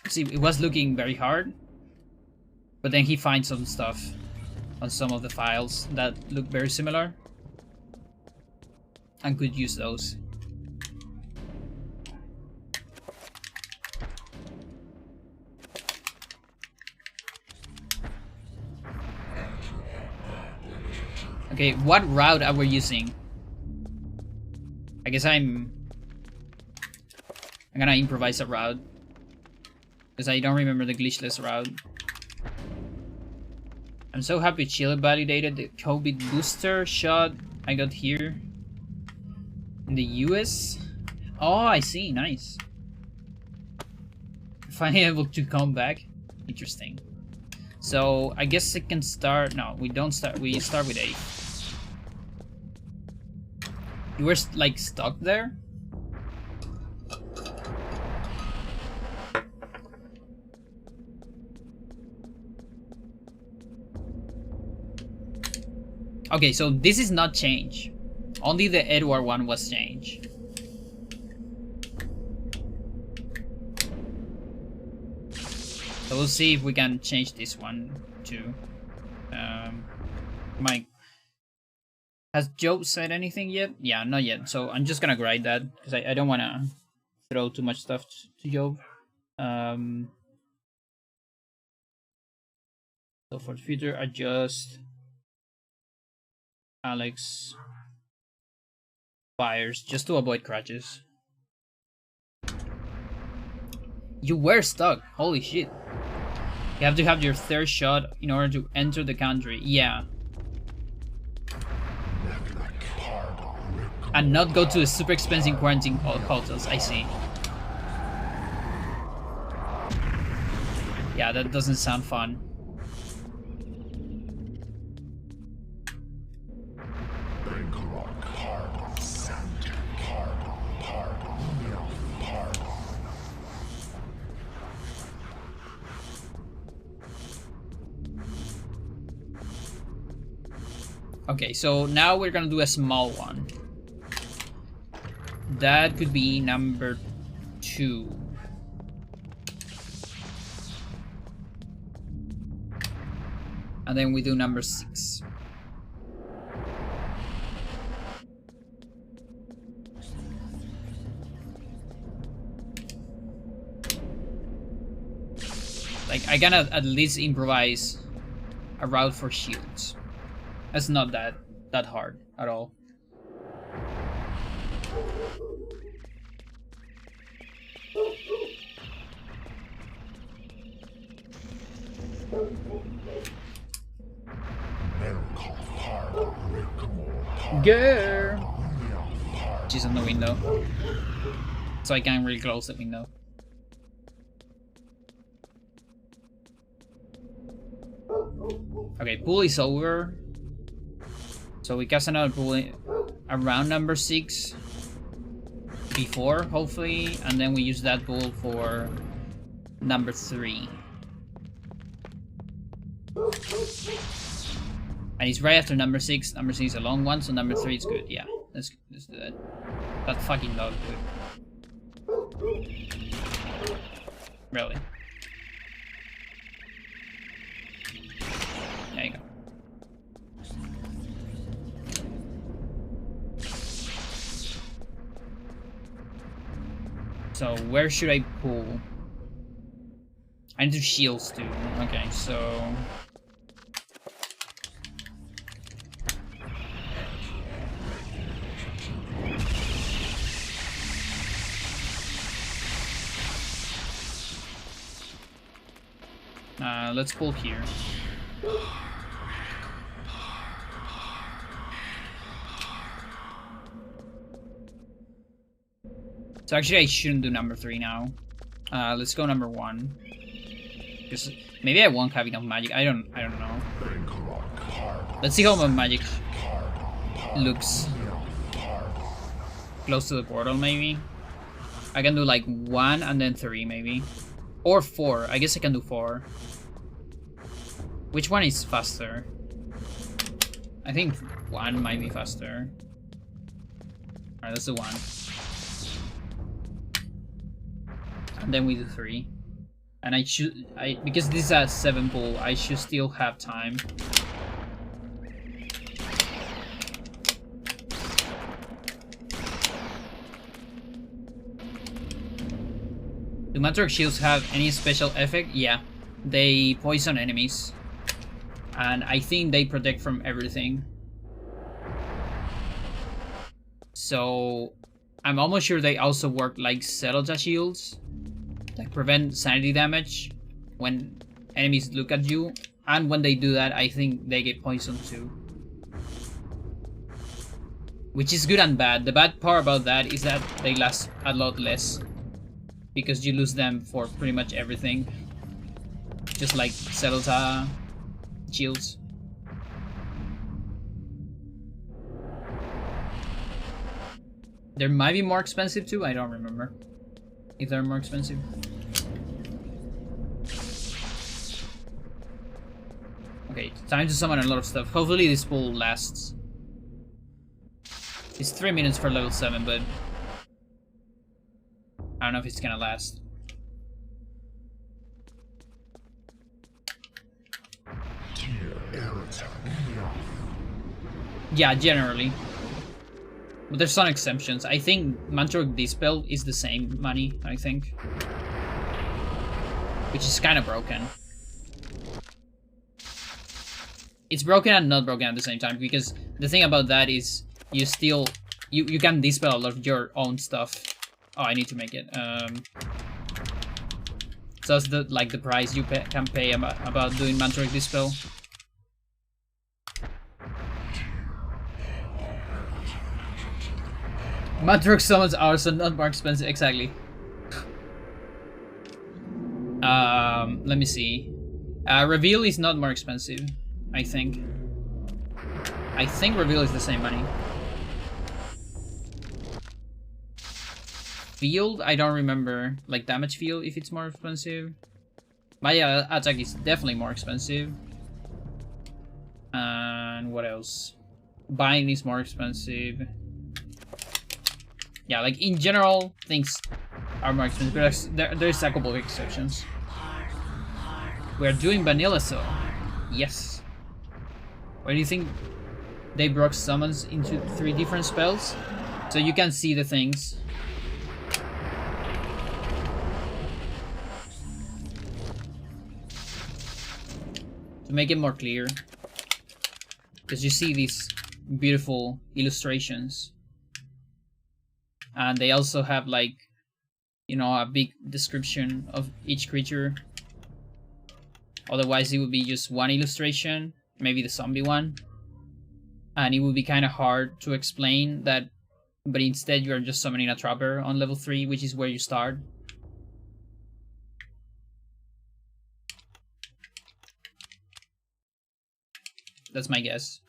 See, it was looking very hard, but then he finds some stuff on some of the files that look very similar and could use those. Okay, what route are we using? I guess I'm gonna improvise a route, because I don't remember the glitchless route. I'm so happy Chile validated the COVID booster shot I got here in the US. Oh, I see, nice. Finally able to come back. Interesting. So I guess it can start. No, we don't start. We start with 8. You were like stuck there? Okay, so this is not change. Only the Edward one was change. So we'll see if we can change this one too. Has Joe said anything yet? Yeah, not yet. So I'm just gonna grind that because I don't want to throw too much stuff to Joe. So for the future, adjust Alex fires just to avoid crashes. You were stuck. Holy shit. You have to have your 3rd shot in order to enter the country. Yeah. And not go to the super expensive quarantine hotels. I see. Yeah, that doesn't sound fun. Okay, so now we're gonna do a small one. That could be number 2. And then we do number 6. Like, I gotta at least improvise a route for shields. That's not that hard at all. Girl! She's on the window. So I can't really close the window. Okay, pool is over. So we cast another pool around number 6. Before, hopefully. And then we use that pool for number 3. And it's right after number 6. Number 6 is a long one, so number 3 is good. Yeah, let's do that. That fucking dog, dude. Really. There you go. So where should I pull? I need to shields too. Okay, so let's pull here. So actually I shouldn't do number 3 now. Let's go number 1. Because maybe I won't have enough magic. I don't know. Let's see how my magic looks. Close to the portal maybe. I can do like 1 and then 3 maybe. Or 4. I guess I can do 4. Which one is faster? I think 1 might be faster. Alright, let's do 1. And then we do 3. And because this is a 7 pool, I should still have time. Do Mantrok shields have any special effect? Yeah. They poison enemies. And I think they protect from everything. So I'm almost sure they also work like Celota shields. Like prevent sanity damage when enemies look at you. And when they do that, I think they get poisoned too. Which is good and bad. The bad part about that is that they last a lot less. Because you lose them for pretty much everything. Just like Celota shields. They might be more expensive too, I don't remember. If they're more expensive. Okay, time to summon a lot of stuff. Hopefully this pool lasts. It's 3 minutes for level 7, but I don't know if it's gonna last. Yeah, generally. But there's some exemptions. I think Mantrok Dispel is the same money, I think. Which is kind of broken. It's broken and not broken at the same time, because the thing about that is you still... You can dispel a lot of your own stuff. Oh, I need to make it. So that's the price you can pay about doing Mantrok Dispel. Mantrok summons are so not more expensive. Exactly. Let me see. Reveal is not more expensive, I think. I think Reveal is the same money. Field, I don't remember. Like damage field, if it's more expensive. Maya attack is definitely more expensive. And what else? Bind is more expensive. Yeah, like in general, things are more expensive. But there's a couple of exceptions. We're doing vanilla, so yes. Why do you think they broke summons into 3 different spells? So you can see the things. To make it more clear. Because you see these beautiful illustrations. And they also have like, you know, a big description of each creature. Otherwise it would be just one illustration, maybe the zombie one. and it would be kind of hard to explain that, but instead you are just summoning a trapper on level 3, which is where you start. That's my guess.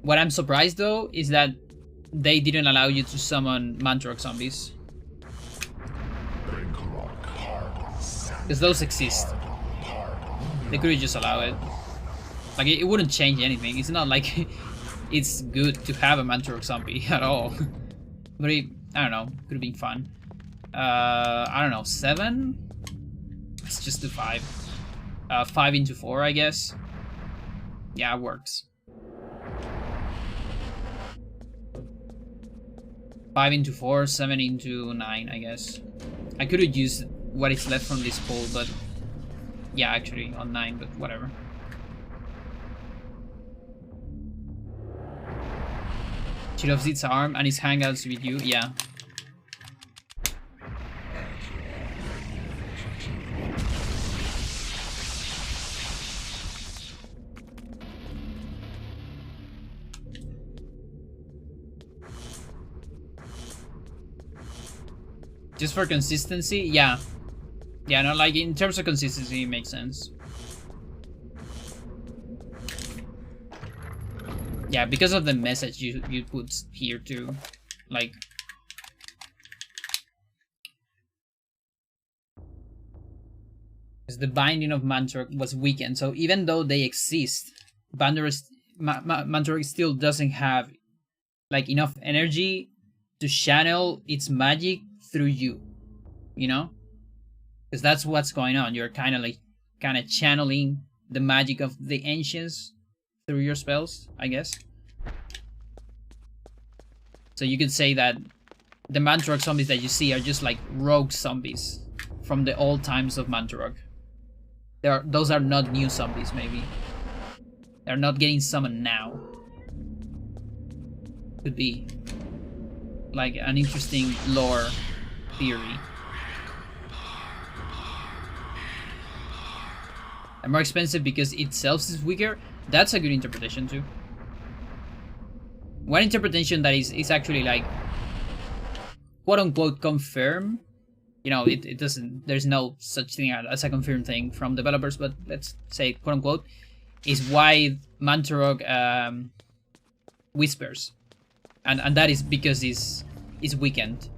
What I'm surprised though is that they didn't allow you to summon Mantorok zombies. Because those exist. They could just allow it. Like, it wouldn't change anything. It's not like it's good to have a Mantorok zombie at all. But I don't know. Could have been fun. I don't know. 7? Let's just do 5. 5 into 4, I guess. Yeah, it works. 5 into 4, 7 into 9, I guess. I could have used what is left from this pool, but yeah, actually on 9, but whatever. She loves its arm and its hangouts with you, yeah. Just for consistency, yeah. Yeah, no, like in terms of consistency, it makes sense. Yeah, because of the message you put here too, like. Because the binding of Mantorok was weakened, so even though they exist, Mantorok still doesn't have like enough energy to channel its magic through you, you know? Because that's what's going on. You're kind of channeling the magic of the ancients through your spells, I guess. So you could say that the Mantorok zombies that you see are just like rogue zombies from the old times of Mantorok. Those are not new zombies, maybe. They're not getting summoned now. Could be like an interesting lore theory. And more expensive because itself is weaker. That's a good interpretation too. One interpretation that is actually like quote unquote confirm. You know, it doesn't, there's no such thing as a confirmed thing from developers, but let's say quote unquote, is why Mantorok whispers. And that is because it's weakened.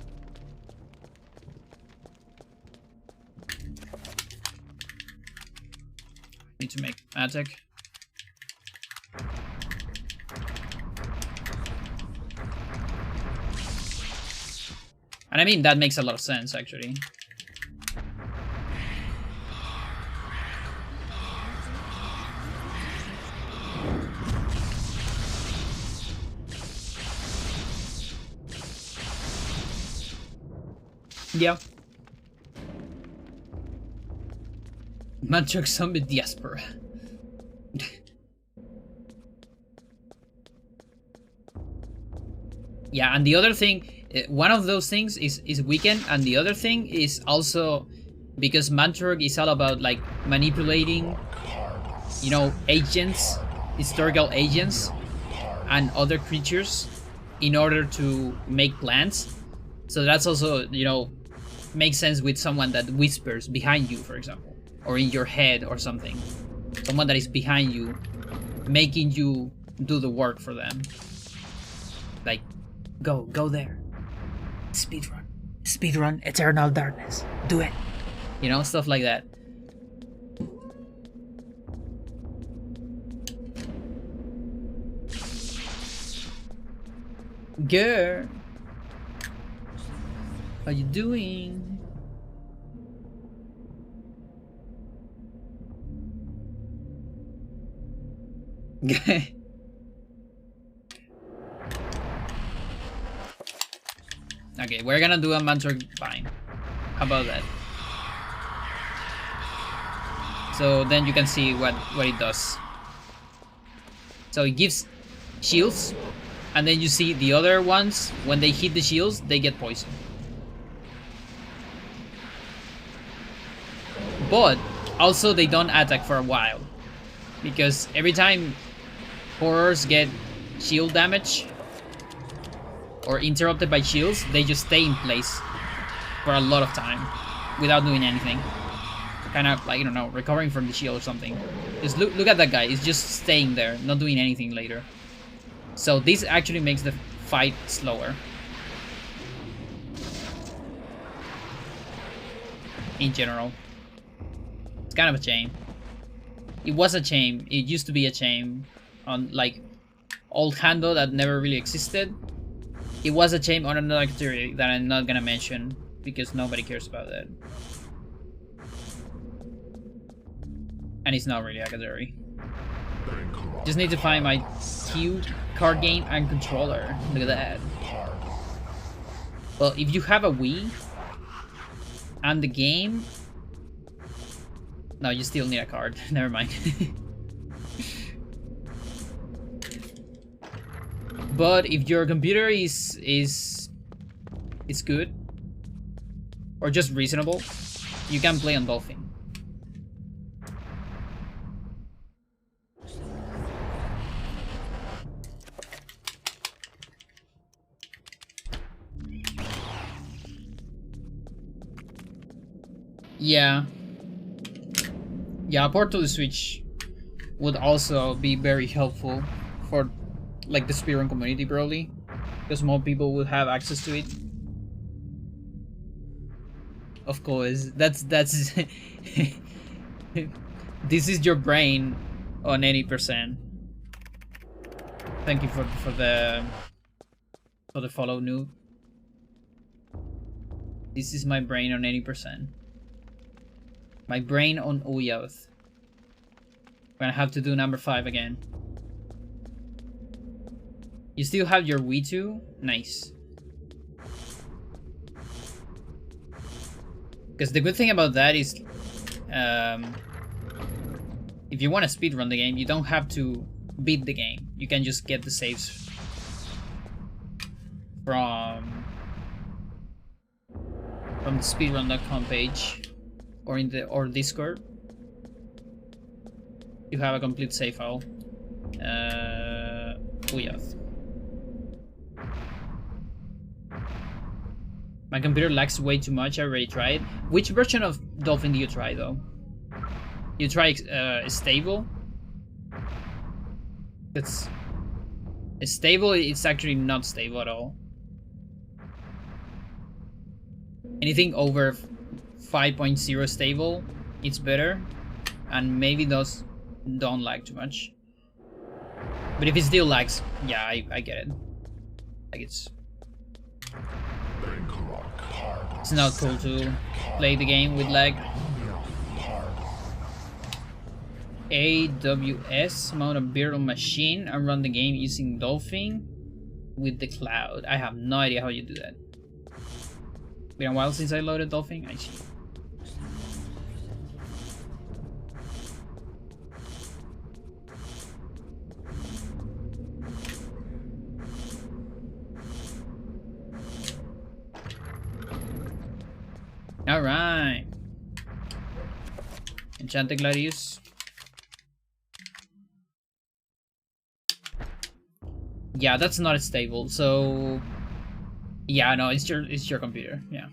Need to make attack. And I mean, that makes a lot of sense, actually. Yeah. Mantorok zombie diaspora. Yeah, and the other thing, one of those things is weakened, and the other thing is also because Mantorok is all about like manipulating, you know, agents, historical agents, and other creatures in order to make plans. So that's also, you know, makes sense with someone that whispers behind you, for example, or in your head or something. Someone that is behind you, making you do the work for them. Like, go there. Speedrun Eternal Darkness. Do it. You know, stuff like that. Girl, how you doing? Okay, we're gonna do a Mantorok bind. How about that? So then you can see what it does. So it gives shields, and then you see the other ones, when they hit the shields, they get poisoned. But also they don't attack for a while, because every time horrors get shield damage or interrupted by shields, they just stay in place for a lot of time without doing anything. Kind of like, I don't know, recovering from the shield or something. Just look at that guy. He's just staying there, not doing anything later. So this actually makes the fight slower. In general. It's kind of a shame. It was a shame. It used to be a shame on like old Hando that never really existed. It was a shame on another theory that I'm not gonna mention because nobody cares about that. And it's not really a theory. Just need to find my Q card game and controller. Look at that. Well, if you have a Wii and the game, no, you still need a card. Never mind. But if your computer is good or just reasonable, you can play on Dolphin. Yeah. Yeah, a port to the Switch would also be very helpful for like the speedrun community probably, because more people would have access to it. Of course, that's this is your brain on 80%. Thank you for the follow, noob. This is my brain on 80%. My brain on Uyoth. We're gonna have to do number 5 again. You still have your Wii 2? Nice. Because the good thing about that is, if you want to speedrun the game, you don't have to beat the game. You can just get the saves from the speedrun.com page or in the Discord. You have a complete save file. Uyoth. My computer lags way too much. I already tried. Which version of Dolphin do you try though? You try stable? That's stable. It's actually not stable at all. Anything over 5.0 stable, it's better, and maybe those don't lag too much. But if it still lags, yeah, I get it. Like it's not cool to play the game with lag. AWS, mount a virtual machine and run the game using Dolphin with the cloud. I have no idea how you do that. Been a while since I loaded Dolphin. I see. Alright. Enchanted Gladius. Yeah, that's not stable, so yeah, no, it's your computer, yeah.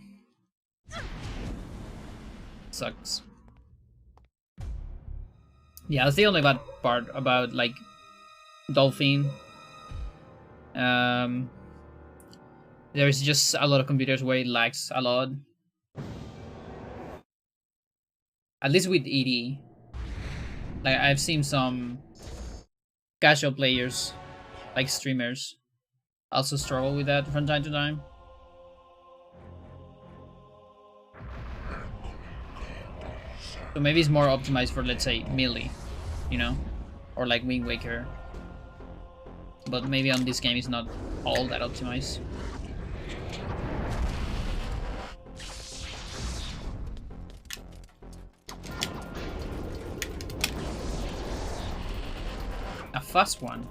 Sucks. Yeah, that's the only bad part about like Dolphin. There's just a lot of computers where it lags a lot. At least with ED. Like I've seen some casual players, like streamers, also struggle with that from time to time. So maybe it's more optimized for, let's say, Melee, you know? Or like Wind Waker. But maybe on this game it's not all that optimized. A fast one.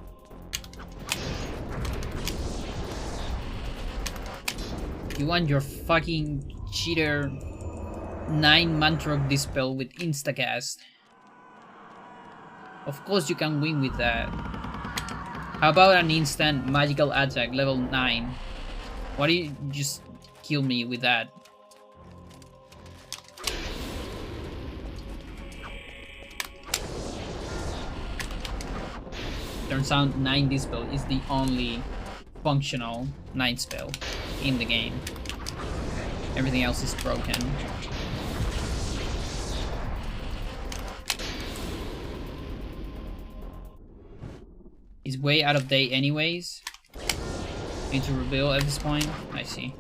You want your fucking cheater 9 mantra dispel with instacast. Of course you can win with that. How about an instant magical attack level 9? Why do you just kill me with that? Turns out 9 dispel is the only functional 9 spell in the game. Everything else is broken. It's way out of date anyways. Need to reveal at this point. I see.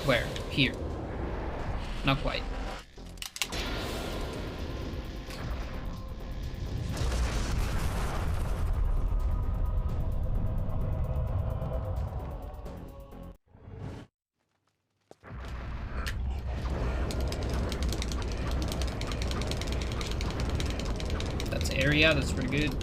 Where? Here. Not quite. That's area, that's pretty good.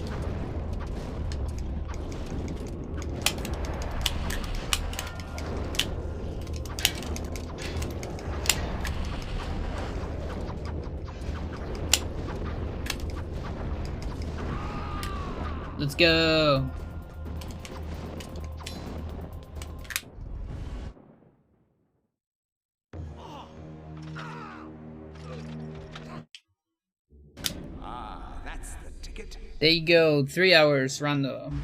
Let's go. That's the ticket. There you go, 3 hours random.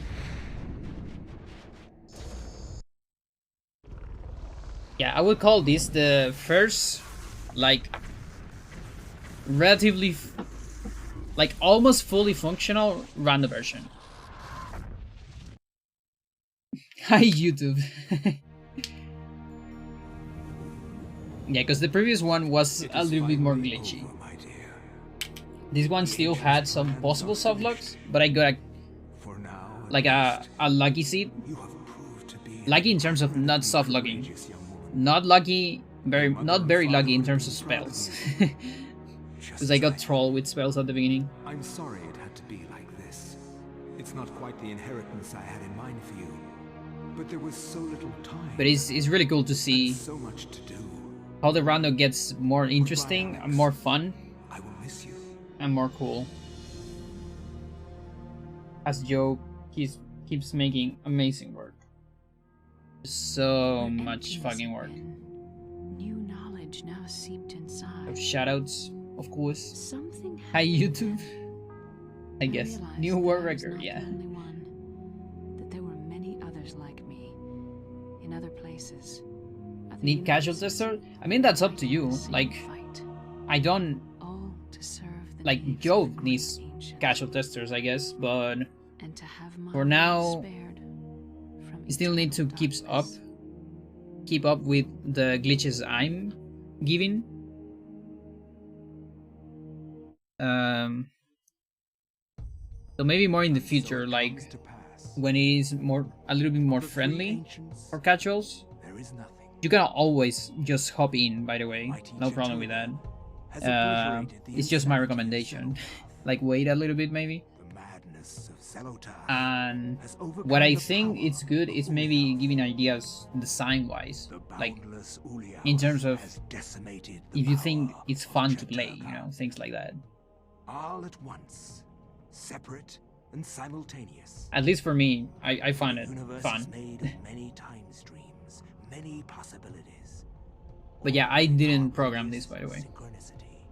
Yeah, I would call this the first, like, relatively, like, almost fully functional random version. Hi, YouTube. Yeah, because the previous one was a little bit more glitchy. This one still had some possible softlocks, but I got like a lucky seed. Lucky in terms of not softlocking. Not lucky, not very lucky in terms of spells. Because I got trolled with spells at the beginning. I'm sorry it had to be like this. It's not quite the inheritance I had in mind for you. But there was so little time. But it's really cool to see so much to do. how the rando gets more interesting and more fun. I will miss you. And more cool. As Joe keeps making amazing work. So much fucking work. New knowledge now seeped inside. Shoutouts, of course. Something Hi YouTube. I guess. realized New that world I was record, not yeah. the only one, that there were many others like me in other places. Other Need casual universes, tester? I mean, that's up to you. the same Like, fight, I don't all to serve the like needs Joe of the needs great ancient, casual testers, I guess, but and to have my for life now, spared from you still need to eternal keep up with the glitches I'm giving. So maybe more in the future, like when it is a little bit more friendly for casuals. There is nothing. You can always just hop in, by the way. No problem with that. It's just my recommendation. Like wait a little bit maybe. The madness of Zelotar And has overcome what I the think power it's good of is maybe Ulia. giving ideas design wise. The Like boundless Ulia in terms of has decimated the if you think power it's of fun to play, you Chattur'gha. know, things like that. All at once, separate and simultaneous. At least for me, I find The it universe fun. is made of many time streams, many possibilities. But yeah, I didn't program this, by the way. Synchronicity.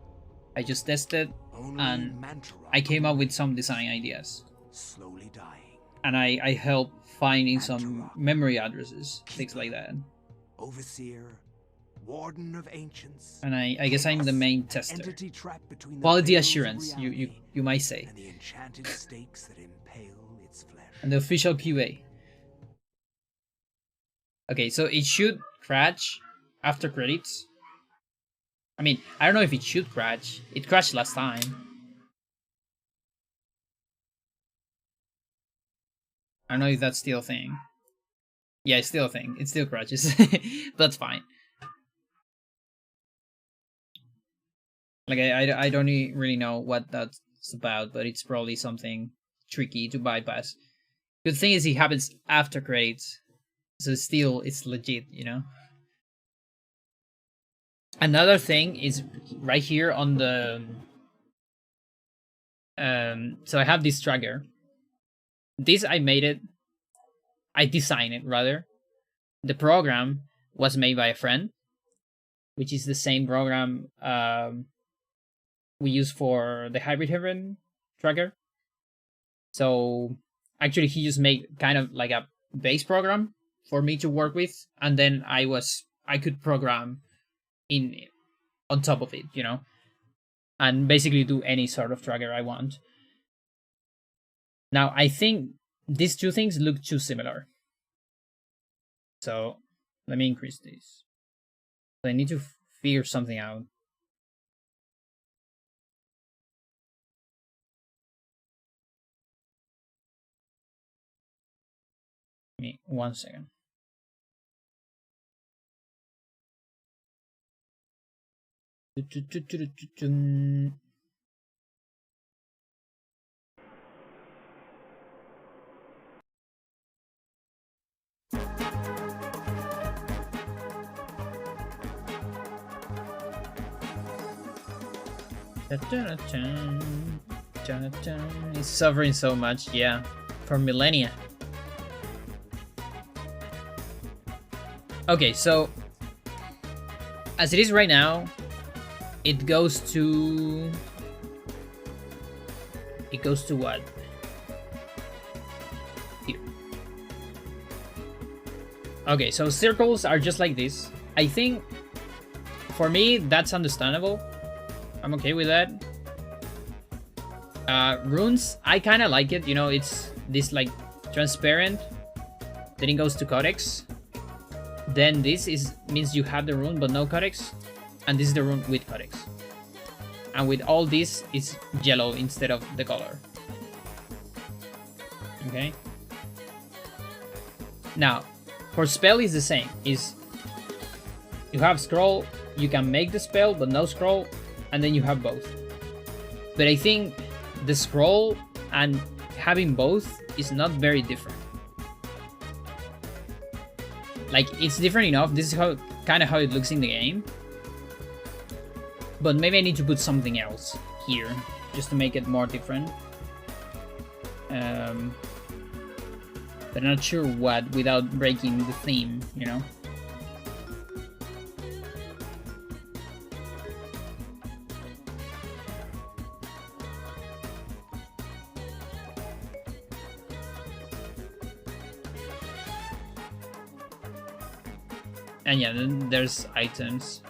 I just tested Only and Mantra I came up with some design ideas. slowly dying. And I helped finding some memory addresses, things like that. Overseer, Warden of Ancients. And I guess I'm the main tester. Entity trapped between the Quality veils of assurance, reality you might say. and the enchanted stakes that impale its flesh. And the official QA. Okay, so it should crash after credits. I mean, I don't know if it should crash. It crashed last time. I don't know if that's still a thing. Yeah, it's still a thing. It still crashes. But that's fine. Like I don't really know what that's about, but it's probably something tricky to bypass. The thing is, it happens after credits, so still it's legit, you know. Another thing is right here on the so I have this tracker. This I made it. I designed it rather. The program was made by a friend, which is the same program we use for the Hybrid Heaven tracker. So actually, he just made kind of like a base program for me to work with, and then I could program in on top of it, you know, and basically do any sort of tracker I want. Now I think these two things look too similar. So let me increase this. I need to figure something out. Give me 1 second. He's suffering so much, yeah, for millennia. Okay, so as it is right now, it goes to what? Here. Okay, so circles are just like this. I think for me that's understandable. I'm okay with that. Runes, I kind of like it. You know, it's this like transparent. Then it goes to Codex. Then this means you have the rune but no Codex, and this is the rune with Codex. And with all this, it's yellow instead of the color. Okay. Now, for spell is the same. Is you have scroll, you can make the spell but no scroll, and then you have both. But I think the scroll and having both is not very different. Like, it's different enough. This is kind of how it looks in the game. But maybe I need to put something else here just to make it more different. But I'm not sure what without breaking the theme, you know? And yeah, then there's items,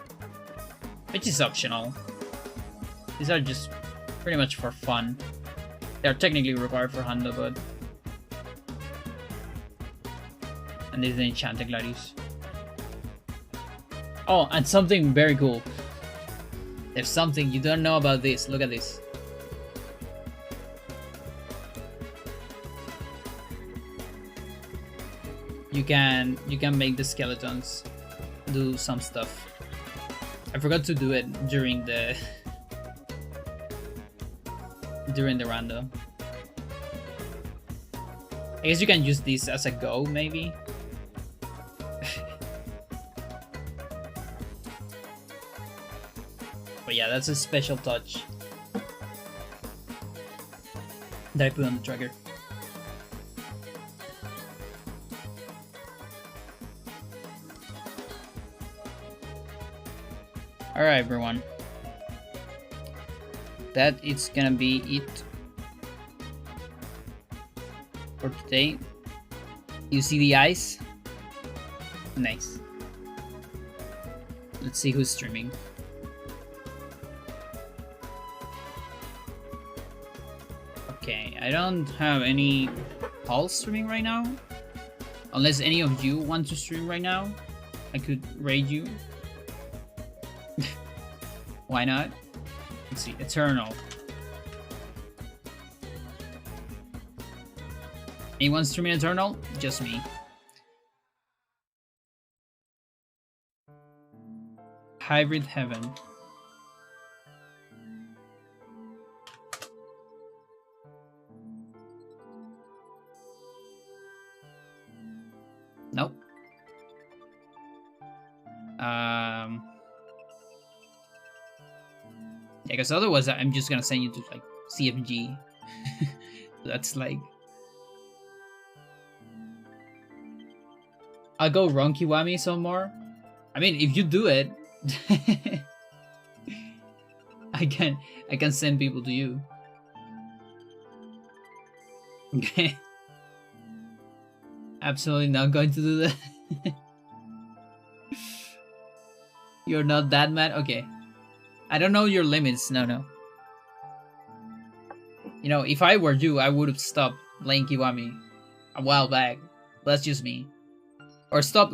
which is optional. These are just pretty much for fun. They're technically required for Hando, but... And this is the Enchanted Gladius. Oh, and something very cool. There's something you don't know about this. Look at this. You can make the skeletons do some stuff. I forgot to do it during the rando. I guess you can use this as a go, maybe. But yeah, that's a special touch that I put on the tracker. Alright, everyone. That is gonna be it for today. You see the eyes? Nice. Let's see who's streaming. Okay, I don't have any Pulse streaming right now. Unless any of you want to stream right now, I could raid you. Why not? Let's see, Eternal. Anyone streaming Eternal? Just me. Hybrid Heaven. Nope. Yeah, because otherwise I'm just gonna send you to like CFG. That's like, I'll go Ronkiwami some more. I mean, if you do it, I can send people to you. Okay. Absolutely not going to do that. You're not that mad? Okay. I don't know your limits. No. You know, if I were you, I would have stopped playing Kiwami a while back. That's just me. Or stop.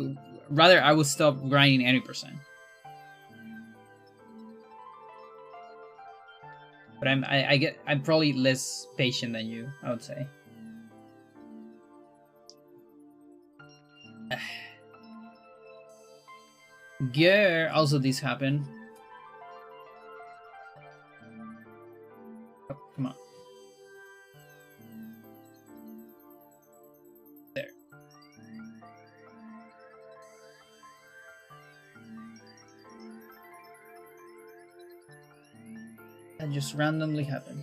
Rather, I would stop grinding 80%. But I'm probably less patient than you, I would say. Yeah, also this happened. Oh, come on. There. That just randomly happened.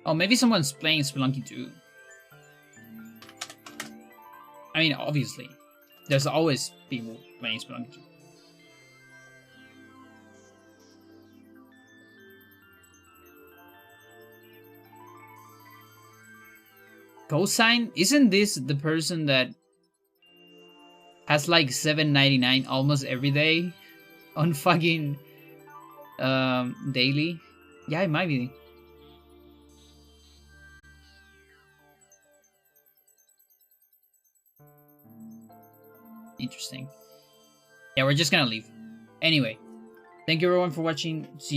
Oh, maybe someone's playing Spelunky too. I mean, obviously. There's always people playing Spelunky too. Cosine? Isn't this the person that has like $7.99 almost every day on fucking daily? Yeah, it might be. Interesting. Yeah, we're just gonna leave. Anyway, thank you everyone for watching. See you.